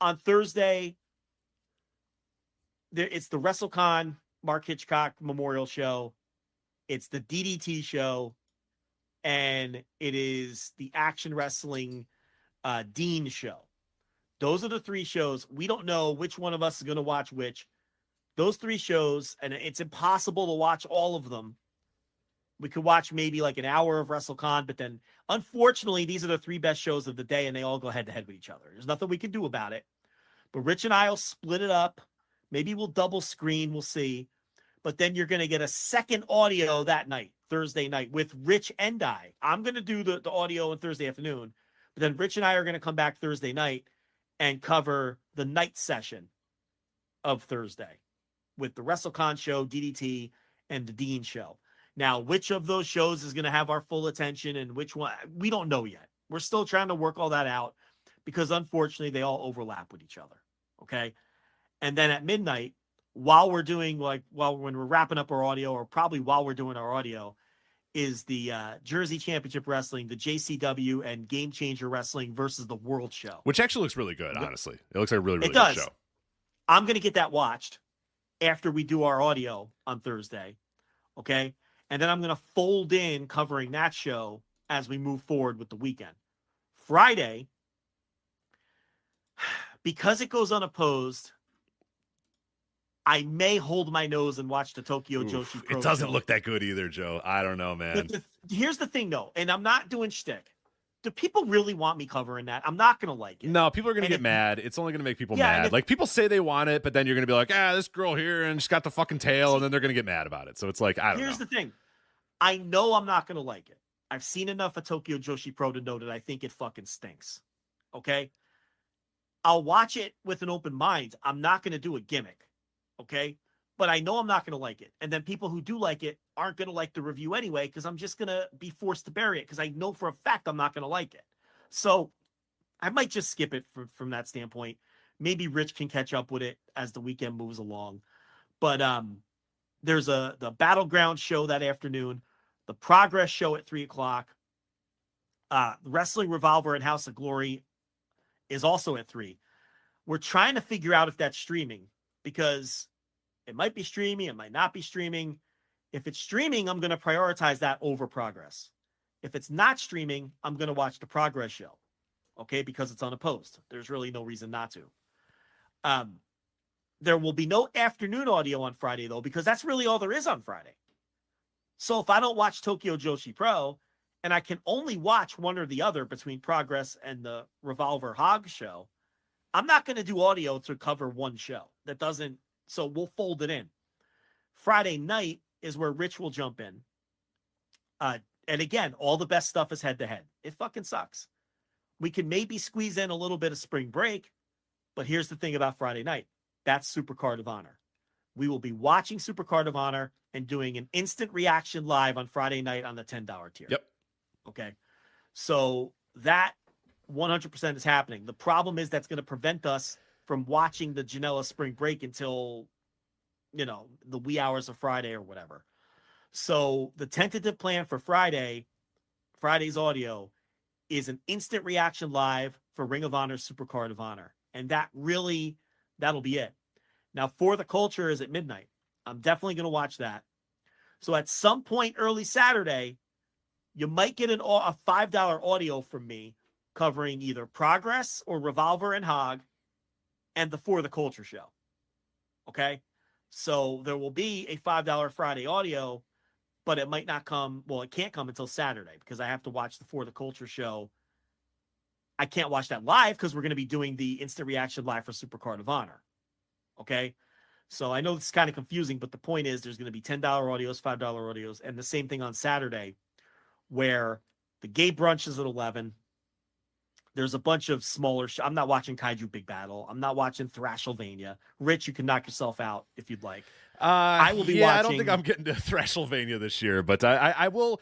on Thursday, it's the WrestleCon Mark Hitchcock Memorial Show. It's the DDT show, and it is the Action Wrestling Dean show. Those are the 3 shows. We don't know which one of us is going to watch which. Those 3 shows, and it's impossible to watch all of them. We could watch maybe like an hour of WrestleCon, but then unfortunately, these are the 3 best shows of the day, and they all go head to head with each other. There's nothing we can do about it. But Rich and I will split it up. Maybe we'll double screen. We'll see. But then you're going to get a second audio that night, Thursday night, with Rich and I. I'm going to do the audio on Thursday afternoon. But then Rich and I are going to come back Thursday night and cover the night session of Thursday with the WrestleCon show, DDT, and the Dean show. Now, which of those shows is going to have our full attention and which one, we don't know yet. We're still trying to work all that out because unfortunately they all overlap with each other. Okay. And then at midnight, while we're doing when we're wrapping up our audio, or probably while we're doing our audio, is the Jersey Championship Wrestling, the JCW, and Game Changer Wrestling versus the World Show. Which actually looks really good, honestly. It looks like a really, really good show. I'm going to get that watched after we do our audio on Thursday. Okay. And then I'm going to fold in covering that show as we move forward with the weekend. Friday, because it goes unopposed, I may hold my nose and watch the Tokyo Joshi Pro It doesn't show. look that good either, Joe. I don't know, man. Here's the thing, though, and I'm not doing shtick. Do people really want me covering that? I'm not going to like it. No, people are going to get mad. It's only going to make people mad. Like, people say they want it, but then you're going to be like, this girl here, and she's got the fucking tail, and then they're going to get mad about it. So it's like, I don't know. Here's the thing. I know I'm not going to like it. I've seen enough of Tokyo Joshi Pro to know that I think it fucking stinks. Okay? I'll watch it with an open mind. I'm not going to do a gimmick. Okay? But I know I'm not going to like it. And then people who do like it aren't going to like the review anyway, because I'm just going to be forced to bury it, because I know for a fact I'm not going to like it. So I might just skip it from that standpoint. Maybe Rich can catch up with it as the weekend moves along. But there's the Battleground show that afternoon, the Progress show at 3:00. Wrestling Revolver and House of Glory is also at 3. We're trying to figure out if that's streaming, because it might be streaming, it might not be streaming. If it's streaming, I'm going to prioritize that over Progress. If it's not streaming, I'm going to watch the Progress show, okay, because it's unopposed. There's really no reason not to. There will be no afternoon audio on Friday, though, because that's really all there is on Friday. So if I don't watch Tokyo Joshi Pro, and I can only watch one or the other between Progress and the Revolver Hog show, I'm not going to do audio to cover one show. That doesn't, so we'll fold it in. Friday night is where Rich will jump in. And again, all the best stuff is head-to-head. It fucking sucks. We can maybe squeeze in a little bit of spring break, but here's the thing about Friday night. That's Supercard of Honor. We will be watching Supercard of Honor and doing an instant reaction live on Friday night on the $10 tier. Yep. Okay. So that 100% is happening. The problem is that's going to prevent us from watching the Janela spring break until, the wee hours of Friday or whatever. So the tentative plan for Friday's audio is an instant reaction live for Ring of Honor Supercard of Honor. And that'll be it. Now, For the Culture is at midnight. I'm definitely going to watch that. So at some point early Saturday, you might get a $5 audio from me covering either Progress or Revolver and Hog and the For the Culture show. Okay? So there will be a $5 Friday audio, but it might not come. Well, it can't come until Saturday because I have to watch the For the Culture show. I can't watch that live because we're going to be doing the instant reaction live for Supercard of Honor. Okay? So I know it's kind of confusing, but the point is there's going to be $10 audios, $5 audios, and the same thing on Saturday where the gay brunch is at 11. There's a bunch of smaller I'm not watching Kaiju Big Battle. I'm not watching Thrashelvania. Rich, you can knock yourself out if you'd like. I will be watching. I don't think I'm getting to Thrashelvania this year, but I will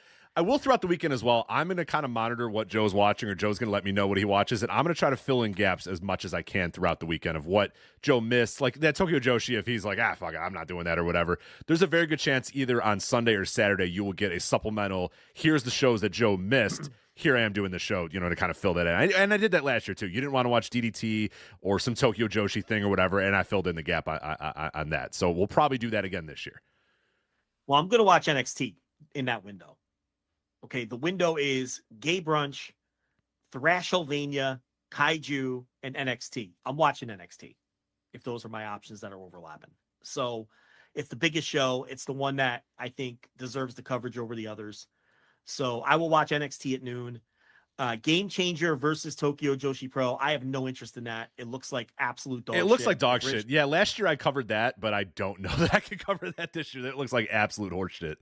throughout the weekend as well. I'm going to kind of monitor what Joe's watching, or Joe's going to let me know what he watches, and I'm going to try to fill in gaps as much as I can throughout the weekend of what Joe missed. Like that Tokyo Joshi, if he's like, fuck it, I'm not doing that or whatever, there's a very good chance either on Sunday or Saturday you will get a supplemental, here's the shows that Joe missed, here I am doing the show, to kind of fill that in. And I did that last year too. You didn't want to watch DDT or some Tokyo Joshi thing or whatever, and I filled in the gap on that. So we'll probably do that again this year. Well, I'm going to watch NXT in that window. Okay, the window is Gay Brunch, Thrashelvania, Kaiju, and NXT. I'm watching NXT if those are my options that are overlapping. So it's the biggest show. It's the one that I think deserves the coverage over the others. So I will watch NXT at noon. Game Changer versus Tokyo Joshi Pro. I have no interest in that. It looks like absolute dog shit. It looks like dog shit. Yeah, last year I covered that, but I don't know that I could cover that this year. It looks like absolute horseshit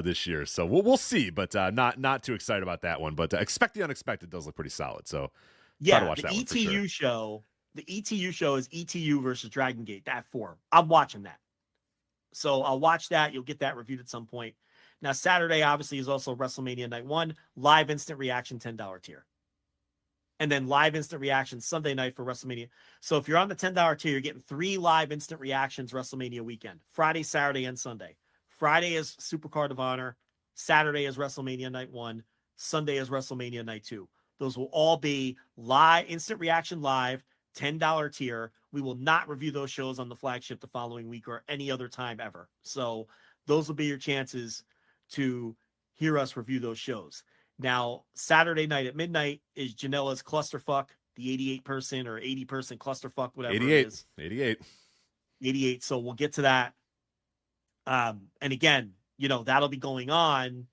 this year. So we'll see, but not too excited about that one. But Expect the Unexpected does look pretty solid. So try to watch that one for sure. The ETU show is ETU versus Dragon Gate. That 4. I'm watching that. So I'll watch that. You'll get that reviewed at some point. Now, Saturday, obviously, is also WrestleMania Night 1, live instant reaction $10 tier. And then live instant reaction Sunday night for WrestleMania. So if you're on the $10 tier, you're getting 3 live instant reactions WrestleMania weekend, Friday, Saturday, and Sunday. Friday is Supercard of Honor. Saturday is WrestleMania Night 1. Sunday is WrestleMania Night 2. Those will all be live, instant reaction live, $10 tier. We will not review those shows on the flagship the following week or any other time ever. So those will be your chances to hear us review those shows. Now, Saturday night at midnight is Janela's Clusterfuck, the 88-person or 80-person Clusterfuck, whatever 88. it is. 88. So we'll get to that. And again, that'll be going on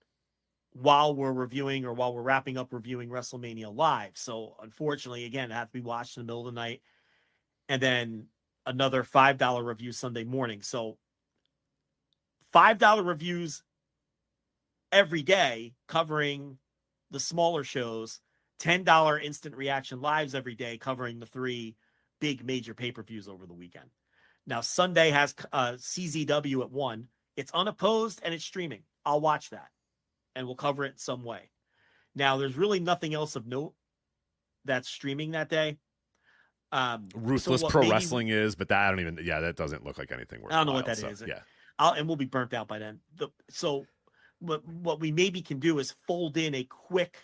while we're reviewing or while we're wrapping up reviewing WrestleMania Live. So unfortunately, again, it has to be watched in the middle of the night. And then another $5 review Sunday morning. So $5 reviews every day covering the smaller shows, $10 instant reaction lives every day covering the 3 big major pay-per-views over the weekend. Now, Sunday has CZW at 1. It's unopposed and it's streaming. I'll watch that and we'll cover it in some way. Now, there's really nothing else of note that's streaming that day. Ruthless Pro Wrestling is, but that that doesn't look like anything worth. I don't know what that is. Yeah. And we'll be burnt out by then. What we maybe can do is fold in a quick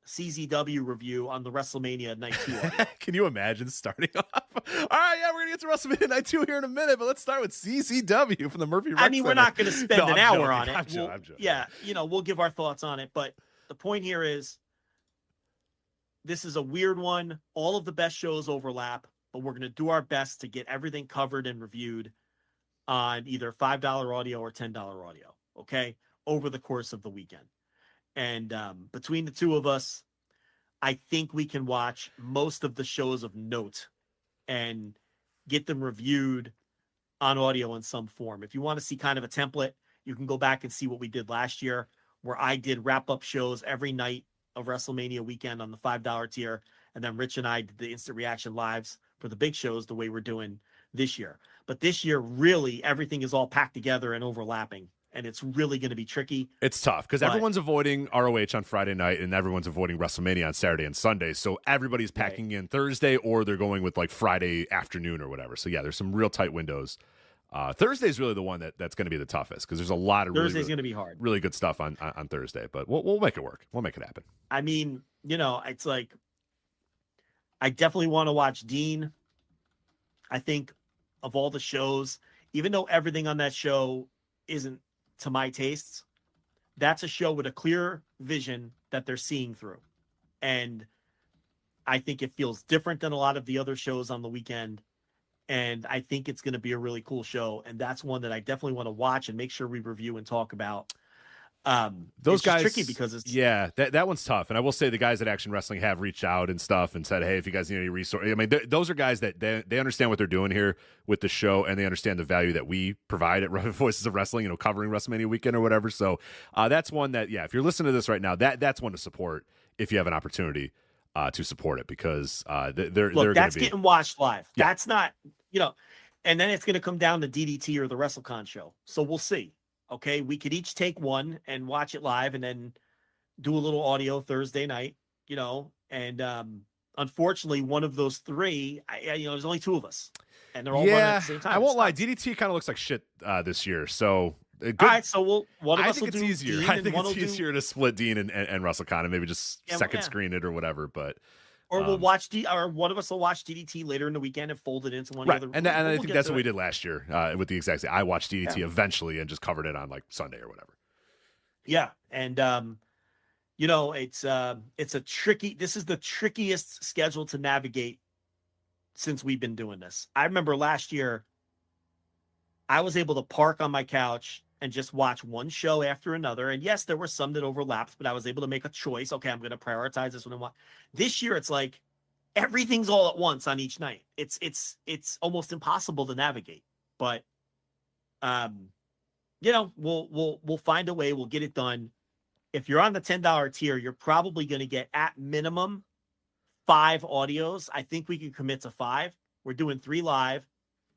CZW review on the WrestleMania Night 2. Can you imagine starting off? All right, yeah, we're going to get to WrestleMania Night 2 here in a minute, but let's start with CZW from the Murphy Rec Center. We're not going to spend an hour on it. I'm joking. Yeah, we'll give our thoughts on it, but the point here is this is a weird one. All of the best shows overlap, but we're going to do our best to get everything covered and reviewed on either $5 audio or $10 audio, okay, over the course of the weekend. And between the two of us, I think we can watch most of the shows of note and get them reviewed on audio in some form. If you want to see kind of a template, you can go back and see what we did last year, where I did wrap-up shows every night of WrestleMania weekend on the $5 tier, and then Rich and I did the instant reaction lives for the big shows the way we're doing this year. But this year, really, everything is all packed together and overlapping. And it's really going to be tricky. It's tough because everyone's avoiding ROH on Friday night and everyone's avoiding WrestleMania on Saturday and Sunday. So everybody's packing in Thursday, or they're going with like Friday afternoon or whatever. So yeah, there's some real tight windows. Thursday is really the one that's going to be the toughest because there's a lot of Thursday's going to be hard. Really good stuff on Thursday, but we'll make it work. We'll make it happen. I mean, it's like I definitely want to watch Dean. I think of all the shows, even though everything on that show isn't to my tastes, that's a show with a clear vision that they're seeing through. And I think it feels different than a lot of the other shows on the weekend. And I think it's going to be a really cool show. And that's one that I definitely want to watch and make sure we review and talk about. Those guys, tricky because it's that one's tough. And I will say the guys at Action Wrestling have reached out and stuff and said, hey, if you guys need any resources, I mean, those are guys that they understand what they're doing here with the show, and they understand the value that we provide at Voices of Wrestling, covering WrestleMania weekend or whatever. So that's one that, if you're listening to this right now, that's one to support if you have an opportunity to support it, because they're that's getting watched live. Yeah. That's not, and then it's going to come down to DDT or the WrestleCon show. So we'll see. Okay, we could each take one and watch it live and then do a little audio Thursday night, and unfortunately, one of those 3, there's only 2 of us, and they're all running at the same time. I won't lie, DDT kind of looks like shit this year, so good. All right, so one of us will do easier. Dean, I think it's easier to split Dean and WrestleCon and maybe just second screen it or whatever, but. Or we'll watch or one of us will watch DDT later in the weekend and fold it into one of the other. And I think that's what we did last year with the exact same. I watched DDT eventually and just covered it on like Sunday or whatever. Yeah, and it's a tricky. This is the trickiest schedule to navigate since we've been doing this. I remember last year I was able to park on my couch and just watch one show after another. And yes, there were some that overlapped, but I was able to make a choice. Okay, I'm going to prioritize this one and watch. This year, it's like everything's all at once on each night. It's almost impossible to navigate. But we'll find a way. We'll get it done. If you're on the $10 tier, you're probably going to get at minimum 5 audios. I think we can commit to 5. We're doing 3 live.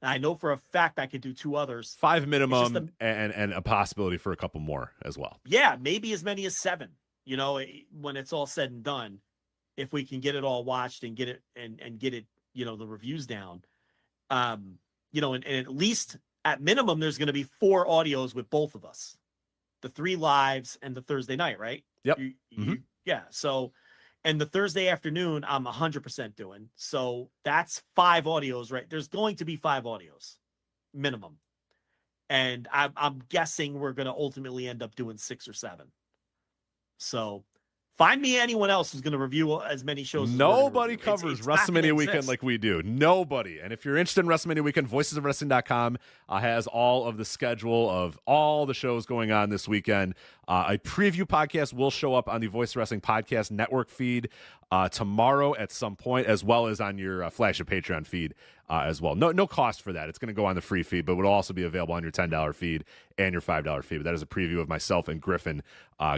I know for a fact I could do 2 others. 5 minimum and a possibility for a couple more as well. Yeah, maybe as many as 7, when it's all said and done, if we can get it all watched and get it and get it, the reviews down. And at least at minimum, there's going to be 4 audios with both of us, the 3 lives and the Thursday night, right? Yep. Yeah. So, and the Thursday afternoon, I'm 100% doing. So that's 5 audios, right? There's going to be 5 audios minimum. And I'm guessing we're going to ultimately end up doing 6 or 7. So find me anyone else who's going to review as many shows. Nobody covers WrestleMania weekend like we do. Nobody. And if you're interested in WrestleMania weekend, voicesofwrestling.com has all of the schedule of all the shows going on this weekend. A preview podcast will show up on the Voice Wrestling Podcast Network feed tomorrow at some point, as well as on your Flagship Patreon feed as well. No cost for that. It's going to go on the free feed, but will also be available on your $10 feed and your $5 feed. But that is a preview of myself and Griffin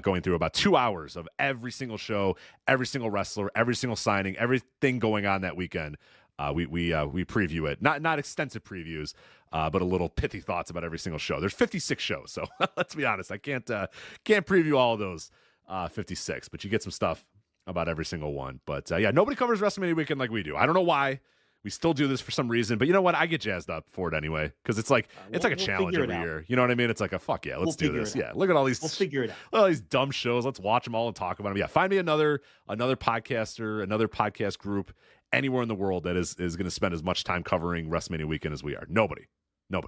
going through about 2 hours of every single show, every single wrestler, every single signing, everything going on that weekend. We preview it. Not extensive previews, but a little pithy thoughts about every single show. There's 56 shows, so let's be honest. I can't preview all of those 56, but you get some stuff about every single one. But nobody covers WrestleMania weekend like we do. I don't know why. We still do this for some reason, but you know what? I get jazzed up for it anyway because it's like a challenge every year. You know what I mean? It's like a fuck yeah, let's do this. Yeah, look at all these. We'll figure it out. All these dumb shows. Let's watch them all and talk about them. Yeah, find me another podcaster, another podcast group anywhere in the world that is going to spend as much time covering WrestleMania weekend as we are. Nobody. No.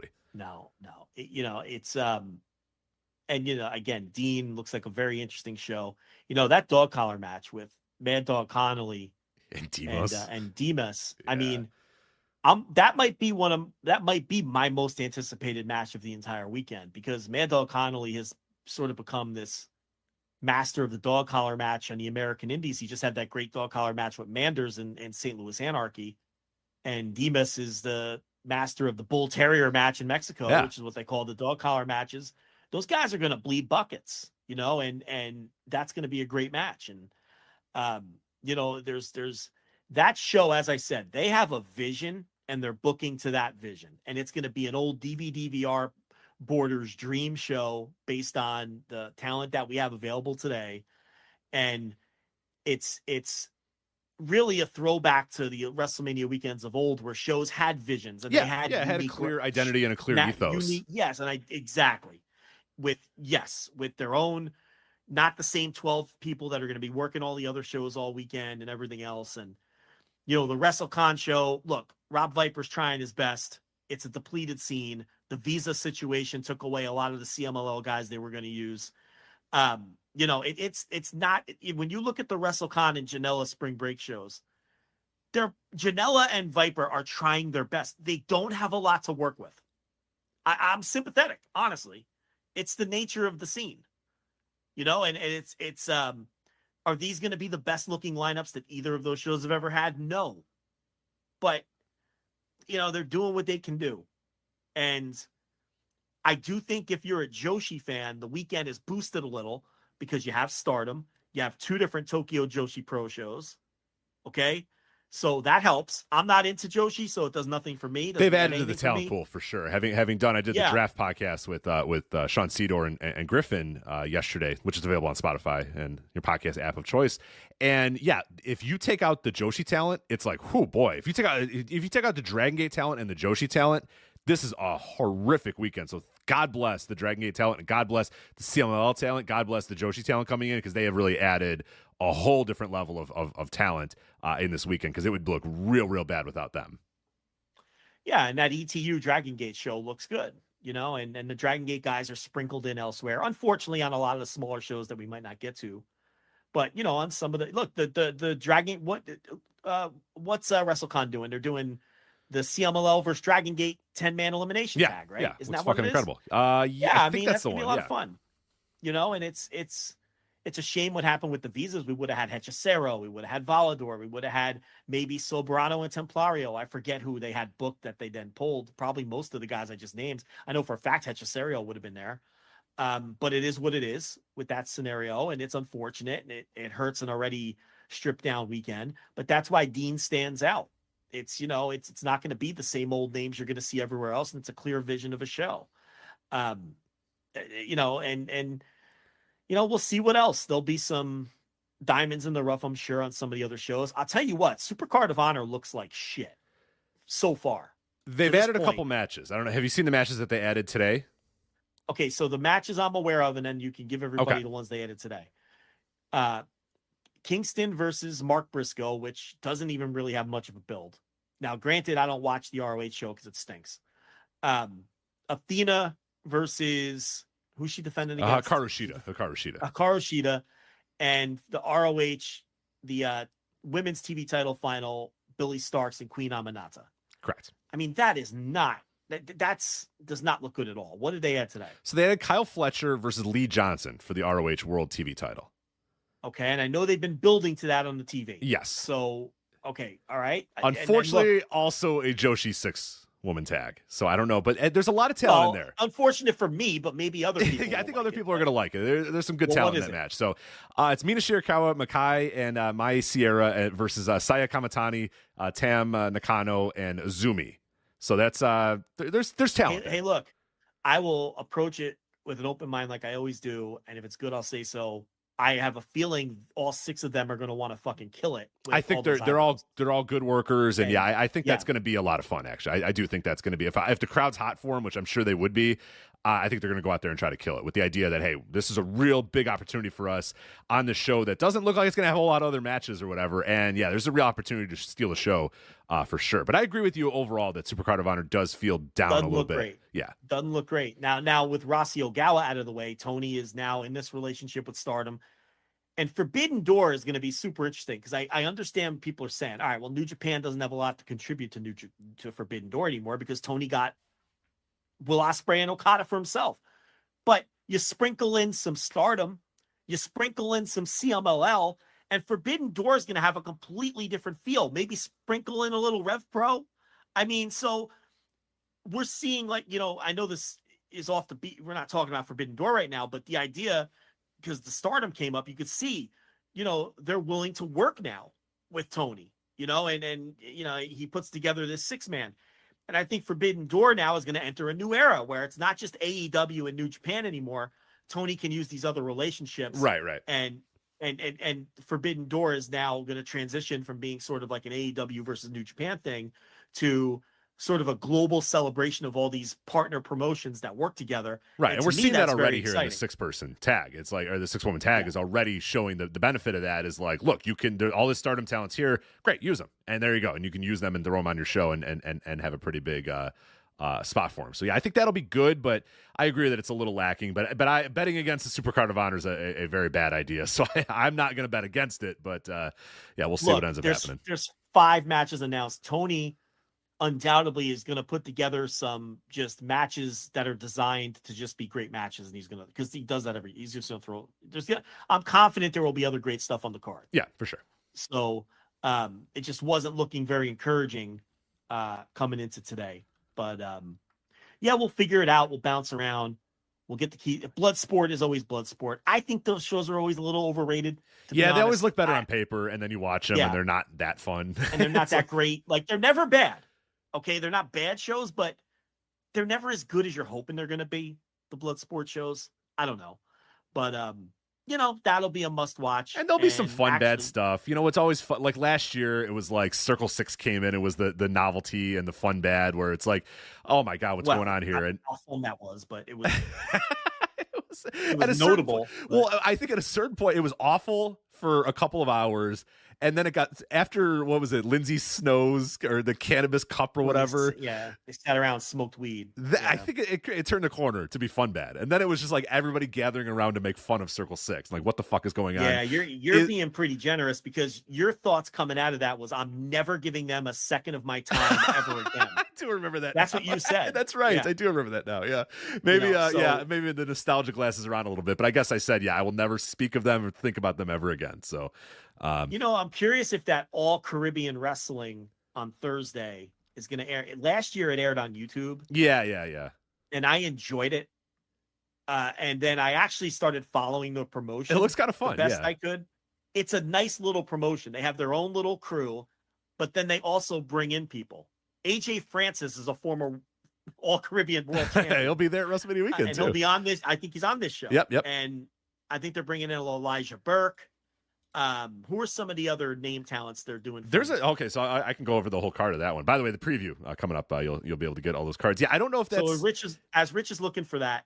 It's again, Dean looks like a very interesting show. That dog collar match with Mad Dog Connolly and Demas. And Demas. Yeah. I mean, that might be my most anticipated match of the entire weekend because Mad Dog Connolly has sort of become this master of the dog collar match on the American Indies. He just had that great dog collar match with Manders and St. Louis Anarchy. And Demas is the master of the Bull Terrier match in Mexico, which is what they call the dog collar matches. Those guys are going to bleed buckets, and that's going to be a great match. And, there's that show, as I said, they have a vision and they're booking to that vision. And it's going to be an old DVD-VR Borders dream show based on the talent that we have available today. And it's really a throwback to the WrestleMania weekends of old where shows had visions and they had a clear identity and a clear ethos. Yes. And exactly with their own, not the same 12 people that are going to be working all the other shows all weekend and everything else. And, the WrestleCon show, look, Rob Viper's trying his best. It's a depleted scene. The visa situation took away a lot of the CMLL guys they were going to use. It's not, when you look at the WrestleCon and Janela spring break shows, Janela and Viper are trying their best. They don't have a lot to work with. I'm sympathetic, honestly. It's the nature of the scene, and it's are these going to be the best looking lineups that either of those shows have ever had? No, but they're doing what they can do. And I do think if you're a Joshi fan, the weekend is boosted a little because you have Stardom. You have 2 different Tokyo Joshi Pro shows. Okay. So that helps. I'm not into Joshi, so it does nothing for me. They've added to the talent pool for sure. Having done, I did the draft podcast with Sean Sedor and Griffin yesterday, which is available on Spotify and your podcast app of choice. And if you take out the Joshi talent, it's like, oh boy. If you take out the Dragon Gate talent and the Joshi talent, this is a horrific weekend. So God bless the Dragon Gate talent and God bless the CMLL talent. God bless the Joshi talent coming in because they have really added a whole different level of talent in this weekend because it would look real bad without them. Yeah, and that ETU Dragon Gate show looks good, and the Dragon Gate guys are sprinkled in elsewhere. Unfortunately, on a lot of the smaller shows that we might not get to. But, on some of the Dragon, what's WrestleCon doing? They're doing the CMLL versus Dragon Gate 10-man elimination tag, right? Yeah, Isn't looks that what fucking it is? incredible. Yeah, I think that's the gonna one. be a lot of fun. And it's a shame what happened with the visas. We would have had Hechicero, we would have had Volador, we would have had maybe Soberano and Templario. I forget who they had booked that they then pulled. Probably most of the guys I just named. I know for a fact Hechicero would have been there. But it is what it is with that scenario, and it's unfortunate, and it hurts an already stripped down weekend. But that's why Dean stands out. It's it's not going to be the same old names you're going to see everywhere else, and it's a clear vision of a show. And we'll see what else. There'll be some diamonds in the rough, I'm sure, on some of the other shows. I'll tell you what, Supercard of Honor looks like shit so far. They've added a couple matches. I don't know. Have you seen the matches that they added today? Okay, so the matches I'm aware of, and then you can give everybody the ones they added today. Kingston versus Mark Briscoe, which doesn't even really have much of a build. Now, granted, I don't watch the ROH show because it stinks. Athena versus who's she defending against? Hikaru Shida, and the ROH, the women's TV title final, Billy Starks and Queen Aminata. Correct. I mean, that is not. Does not look good at all. What did they add today? So they had Kyle Fletcher versus Lee Johnson for the ROH World TV title. Okay, and I know they've been building to that on the TV. Yes. So, okay, all right. Unfortunately, also a Joshi 6-woman tag. So I don't know, but there's a lot of talent in there. Unfortunate for me, but maybe other people. Yeah, I think other people are going to like it. There's some good talent in that match. So it's Mina Shirakawa, Makai, and Mai Sierra versus Saya Kamatani, Tam Nakano, and Azumi. So that's there's talent. Hey, look, I will approach it with an open mind like I always do, and if it's good, I'll say so. I have a feeling all 6 of them are going to want to fucking kill it. I think they're all good workers, and I think that's going to be a lot of fun. Actually, I do think that's going to be if the crowd's hot for them, which I'm sure they would be. I think they're going to go out there and try to kill it with the idea that, hey, this is a real big opportunity for us on the show that doesn't look like it's going to have a whole lot of other matches or whatever. And yeah, there's a real opportunity to steal the show for sure. But I agree with you overall that Supercard of Honor does feel down a little bit. Great. Yeah. Doesn't look great. Now with Rossi Ogawa out of the way, Tony is now in this relationship with Stardom. And Forbidden Door is going to be super interesting because I understand people are saying, all right, well, New Japan doesn't have a lot to contribute to Forbidden Door anymore because Tony got Will Ospreay and Okada for himself. But you sprinkle in some Stardom, you sprinkle in some CMLL, and Forbidden Door is going to have a completely different feel. Maybe sprinkle in a little Rev Pro. I mean, so we're seeing I know this is off the beat. We're not talking about Forbidden Door right now, but the idea, because the Stardom came up, you could see, they're willing to work now with Tony, and he puts together this 6-man. And I think Forbidden Door now is going to enter a new era where it's not just AEW and New Japan anymore. Tony can use these other relationships. Right. And Forbidden Door is now going to transition from being sort of like an AEW versus New Japan thing to sort of a global celebration of all these partner promotions that work together. Right. And we're seeing that already here exciting. in the 6-person tag. It's like, or the 6-woman tag is already showing the benefit of that is like, look, you can, all this Stardom talent's here. Great. Use them. And there you go. And you can use them and throw them on your show and have a pretty big spot for them. So yeah, I think that'll be good, but I agree that it's a little lacking, but betting against the Supercard of Honor is a very bad idea. So I'm not going to bet against it, but yeah, we'll see what ends up happening. There's 5 matches announced. Tony undoubtedly is going to put together some just matches that are designed to just be great matches. And because he does that he's just going to throw, I'm confident there will be other great stuff on the card. Yeah, for sure. So it just wasn't looking very encouraging coming into today, but yeah, we'll figure it out. We'll bounce around. We'll get the key. Bloodsport is always Bloodsport. I think those shows are always a little overrated. Yeah, they always look better on paper, and then you watch them, and they're not that fun. And they're not that great. Like, they're never bad. Okay, they're not bad shows, but they're never as good as you're hoping they're going to be, the Bloodsport shows. I don't know. But, that'll be a must-watch. And there'll be some fun, bad stuff. It's always fun. Like, last year, it was like Circle 6 came in. It was the novelty and the fun, bad, where it's like, oh, my God, what's going on here? And how fun that was, but it was... it was notable. Well, I think at a certain point, it was awful, for a couple of hours, and then it got after what was it, Lindsay Snow's or the cannabis cup or whatever. Yeah, they sat around and smoked weed. I think it turned a corner to be fun bad, and then it was just like everybody gathering around to make fun of Circle Six. Like, what the fuck is going on? Yeah, you're being pretty generous, because your thoughts coming out of that was, I'm never giving them a second of my time ever again. I do remember that. That's now. what you said. That's right. Yeah. I do remember that now. Yeah, maybe. So, maybe the nostalgia glasses are on a little bit, but I guess I said, I will never speak of them or think about them ever again. So, I'm curious if that All Caribbean Wrestling on Thursday is going to air. Last year it aired on YouTube. Yeah. And I enjoyed it. And then I actually started following the promotion. It looks kind of fun. The best I could. It's a nice little promotion. They have their own little crew, but then they also bring in people. AJ Francis is a former All Caribbean World Champion. He'll be there at WrestleMania weekend and too. he'll be on this. I think he's on this show. Yep. And I think they're bringing in Elijah Burke. Who are some of the other name talents they're doing? So I can go over the whole card of that one. By the way, the preview coming up, you'll be able to get all those cards. Yeah, I don't know if that's so. Rich is looking for that.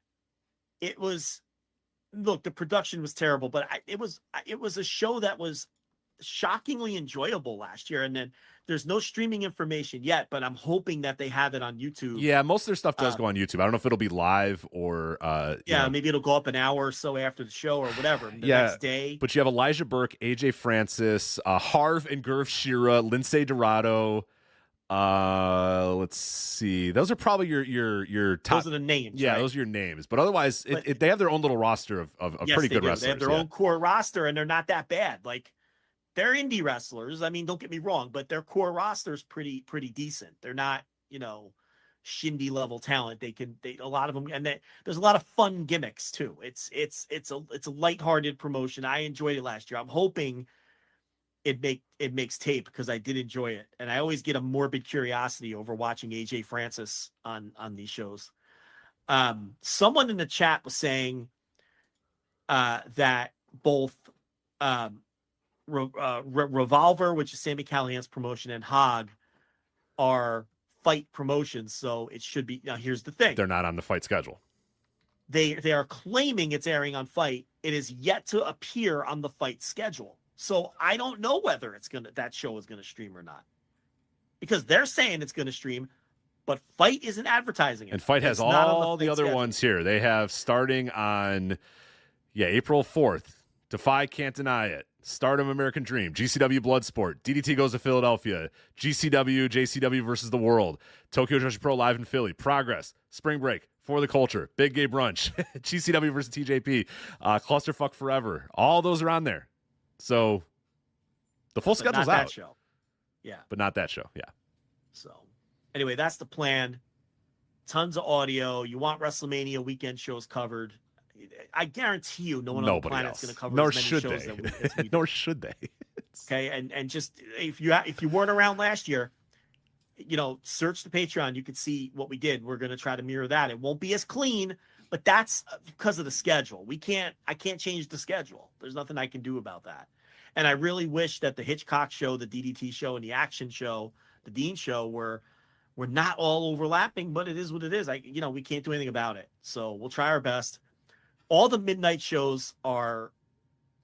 It was, look, the production was terrible, but it was a show that was shockingly enjoyable last year. And then there's no streaming information yet, but I'm hoping that they have it on YouTube. Yeah, most of their stuff does go on YouTube. I don't know if it'll be live or maybe it'll go up an hour or so after the show or whatever. The next day. But you have Elijah Burke, AJ Francis, Harv and Gurv Shira, Lindsay Dorado. Let's see. Those are probably your top. Those are the names. Yeah, right? those are your names. But otherwise, they have their own little roster of pretty good wrestlers. They have their own core roster, and they're not that bad. Like, they're indie wrestlers. I mean, don't get me wrong, but their core roster is pretty decent. They're not, shindy level talent. A lot of them, and there's a lot of fun gimmicks too. It's a lighthearted promotion. I enjoyed it last year. I'm hoping it makes tape, because I did enjoy it, and I always get a morbid curiosity over watching AJ Francis on these shows. Someone in the chat was saying that both Revolver, which is Sami Callihan's promotion, and Hog are fight promotions, so it should be. Now, here's the thing: they're not on the fight schedule. They are claiming it's airing on Fight. It is yet to appear on the Fight schedule. So I don't know whether that show is gonna stream or not, because they're saying it's gonna stream, but Fight isn't advertising it. And Fight has all the other ones here. They have starting on April 4th. Defy Can't Deny It. Stardom American Dream. GCW Bloodsport. DDT Goes to Philadelphia. GCW JCW versus the World. Tokyo Joshi Pro live in Philly. Progress. Spring Break. For the Culture. Big Gay Brunch. GCW versus TJP. Clusterfuck Forever. All those are on there. So the full schedule's out. That show. Yeah. But not that show. Yeah. So anyway, that's the plan. Tons of audio. You want WrestleMania weekend shows covered. I guarantee you no one on the planet's going to cover as many shows as we do. Nor should they. Okay, and just if you weren't around last year, search the Patreon. You can see what we did. We're going to try to mirror that. It won't be as clean, but that's because of the schedule. I can't change the schedule. There's nothing I can do about that. And I really wish that the Hitchcock show, the DDT show, and the Action show, the Dean show were not all overlapping, but it is what it is. We can't do anything about it. So we'll try our best. All the midnight shows are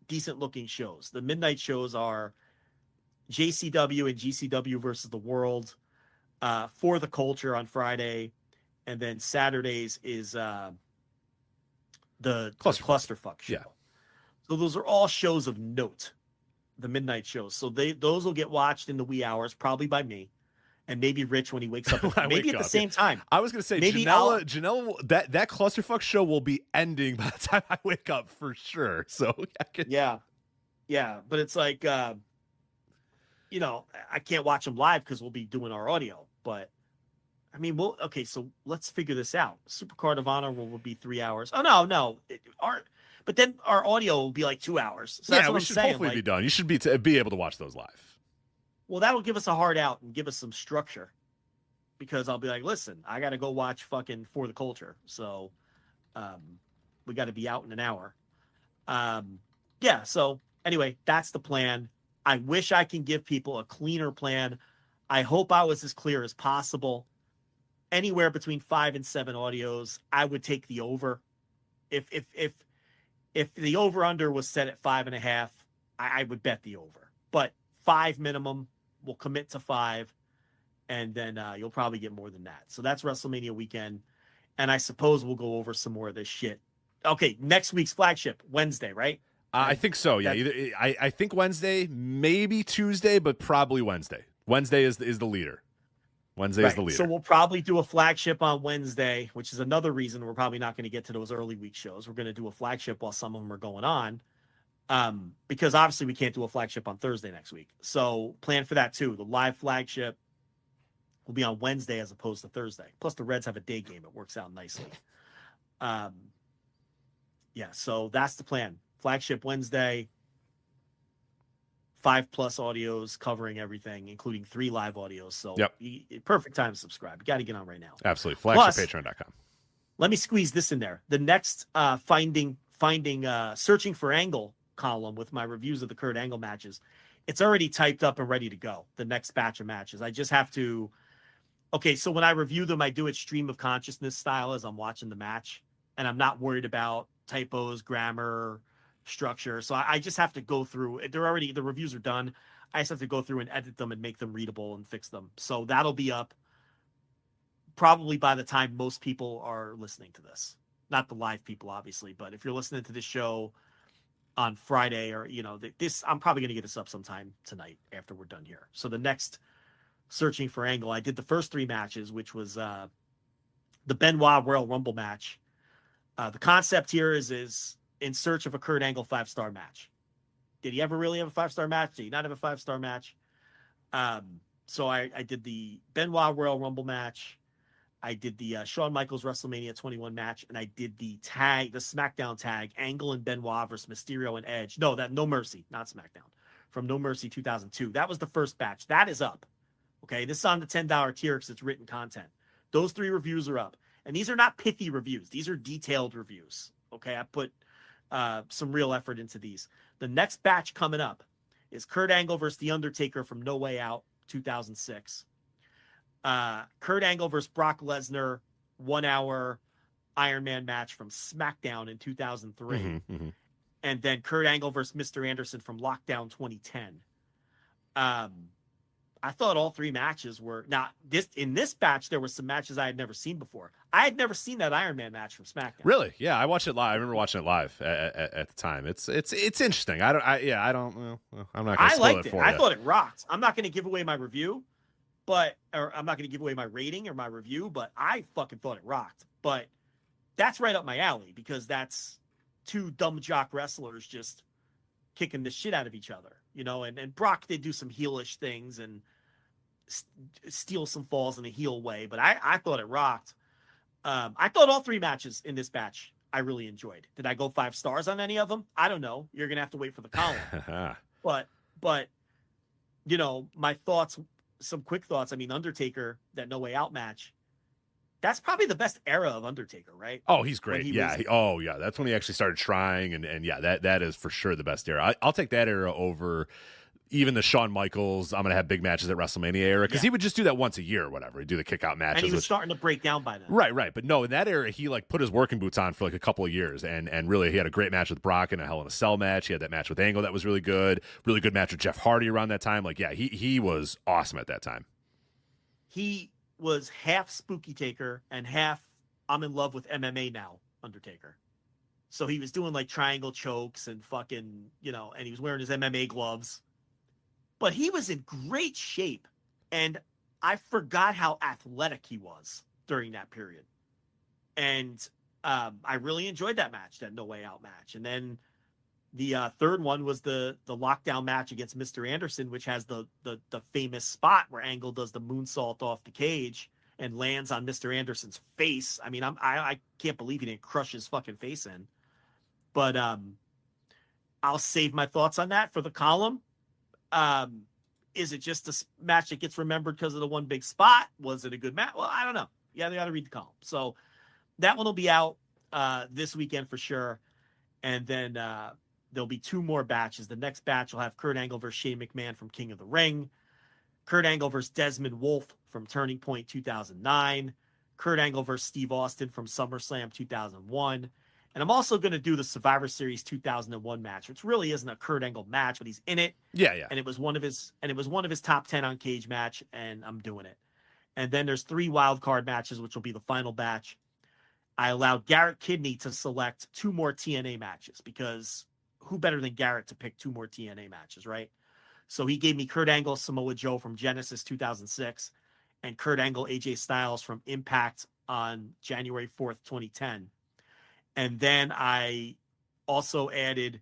decent looking shows. The midnight shows are JCW and GCW versus the World, For the Culture on Friday, and then Saturdays is the Clusterfuck show. Yeah. So those are all shows of note, the midnight shows. So those will get watched in the wee hours, probably by me. And maybe Rich when he wakes up. Maybe at the same time. I was going to say, maybe Janela, that Clusterfuck show will be ending by the time I wake up for sure. So yeah. But it's like, I can't watch them live because we'll be doing our audio. But I mean, so let's figure this out. Supercard of Honor will be 3 hours. Oh no, but then our audio will be like 2 hours. So that's what we I'm should saying. Hopefully be done. You should be able to watch those live. Well, that will give us a hard out and give us some structure, because I'll be like, listen, I got to go watch fucking For the Culture. So we got to be out in an hour. So anyway, that's the plan. I wish I can give people a cleaner plan. I hope I was as clear as possible. Anywhere between 5 and 7 audios, I would take the over. If the over under was set at 5.5, I would bet the over. But 5 minimum. We'll commit to 5. And then you'll probably get more than that. So that's WrestleMania weekend. And I suppose we'll go over some more of this shit. Okay, next week's Flagship, Wednesday, right? I think so, yeah. I think Wednesday, maybe Tuesday, but probably Wednesday. Wednesday is the leader. Wednesday is the leader. So we'll probably do a Flagship on Wednesday, which is another reason we're probably not going to get to those early week shows. We're going to do a Flagship while some of them are going on. Because obviously we can't do a Flagship on Thursday next week. So plan for that too. The live Flagship will be on Wednesday as opposed to Thursday. Plus the Reds have a day game. It works out nicely. Yeah, so that's the plan. Flagship Wednesday, 5+ audios covering everything, including 3 live audios. So perfect time to subscribe. You got to get on right now. Absolutely. FlagshipPatreon.com. Let me squeeze this in there. The next searching for angle column with my reviews of the Kurt Angle matches, it's already typed up and ready to go. The next batch of matches. I just have to. Okay, so when I review them, I do it stream of consciousness style as I'm watching the match, and I'm not worried about typos, grammar, structure. So I just have to go through. The reviews are done. I just have to go through and edit them and make them readable and fix them. So that'll be up probably by the time most people are listening to this. Not the live people, obviously, but if you're listening to this show on Friday or, I'm probably going to get this up sometime tonight after we're done here. So the next searching for angle, I did the first 3 matches, which was the Benoit Royal Rumble match. The concept here is in search of a Kurt Angle 5-star match. Did he ever really have a 5-star match? Did he not have a 5-star match? So I did the Benoit Royal Rumble match. I did the Shawn Michaels WrestleMania 21 match, and I did the SmackDown tag, Angle and Benoit versus Mysterio and Edge. No Mercy, not SmackDown. From No Mercy 2002. That was the first batch. That is up. Okay, this is on the $10 tier because it's written content. Those 3 reviews are up. And these are not pithy reviews. These are detailed reviews. Okay, I put some real effort into these. The next batch coming up is Kurt Angle versus The Undertaker from No Way Out 2006. Kurt Angle versus Brock Lesnar 1-hour Iron Man match from SmackDown in 2003. And then Kurt Angle versus Mr. Anderson from Lockdown 2010. I thought all 3 matches were in this batch. There were some matches I had never seen before. I had never seen that Iron Man match from SmackDown. Really? Yeah, I watched it live. I remember watching it live at the time. It's interesting. I'm not going to spoil it for you. I thought it rocked. I'm not going to give away my review, or I'm not going to give away my rating or my review, but I fucking thought it rocked. But that's right up my alley because that's 2 dumb jock wrestlers just kicking the shit out of each other, and Brock did do some heelish things and steal some falls in a heel way, but I thought it rocked. I thought all 3 matches in this batch I really enjoyed. Did I go 5 stars on any of them? I don't know. You're gonna have to wait for the column. but my thoughts, some quick thoughts. I mean, Undertaker, that No Way Out match, that's probably the best era of Undertaker, right? Oh, he's great. That's when he actually started trying, and that is for sure the best era. I'll take that era over even the Shawn Michaels, I'm going to have big matches at WrestleMania era, because he would just do that once a year or whatever. He'd do the kick-out matches. And he was starting to break down by then. Right. But no, in that era, he put his working boots on for a couple of years, and really he had a great match with Brock and a Hell in a Cell match. He had that match with Angle that was really good match with Jeff Hardy around that time. He was awesome at that time. He was half Spooky Taker and half I'm in love with MMA now Undertaker. So he was doing triangle chokes and fucking, and he was wearing his MMA gloves. But he was in great shape, and I forgot how athletic he was during that period. And I really enjoyed that match, that No Way Out match. And then the third one was the lockdown match against Mr. Anderson, which has the famous spot where Angle does the moonsault off the cage and lands on Mr. Anderson's face. I mean, I can't believe he didn't crush his fucking face in. But I'll save my thoughts on that for the column. Is it just a match that gets remembered because of the one big spot? Was it a good match? Well, I don't know. Yeah, they got to read the column. So that one will be out this weekend for sure. And then there'll be 2 more batches. The next batch will have Kurt Angle versus Shane McMahon from King of the Ring, Kurt Angle versus Desmond Wolfe from Turning Point 2009, Kurt Angle versus Steve Austin from SummerSlam 2001, And I'm also going to do the Survivor Series 2001 match, which really isn't a Kurt Angle match, but he's in it. Yeah. And it was one of his top 10 on CageMatch, and I'm doing it. And then there's 3 wild card matches, which will be the final batch. I allowed Garrett Kidney to select 2 more TNA matches, because who better than Garrett to pick 2 more TNA matches, right? So he gave me Kurt Angle, Samoa Joe from Genesis 2006, and Kurt Angle, AJ Styles from Impact on January 4th, 2010. And then I also added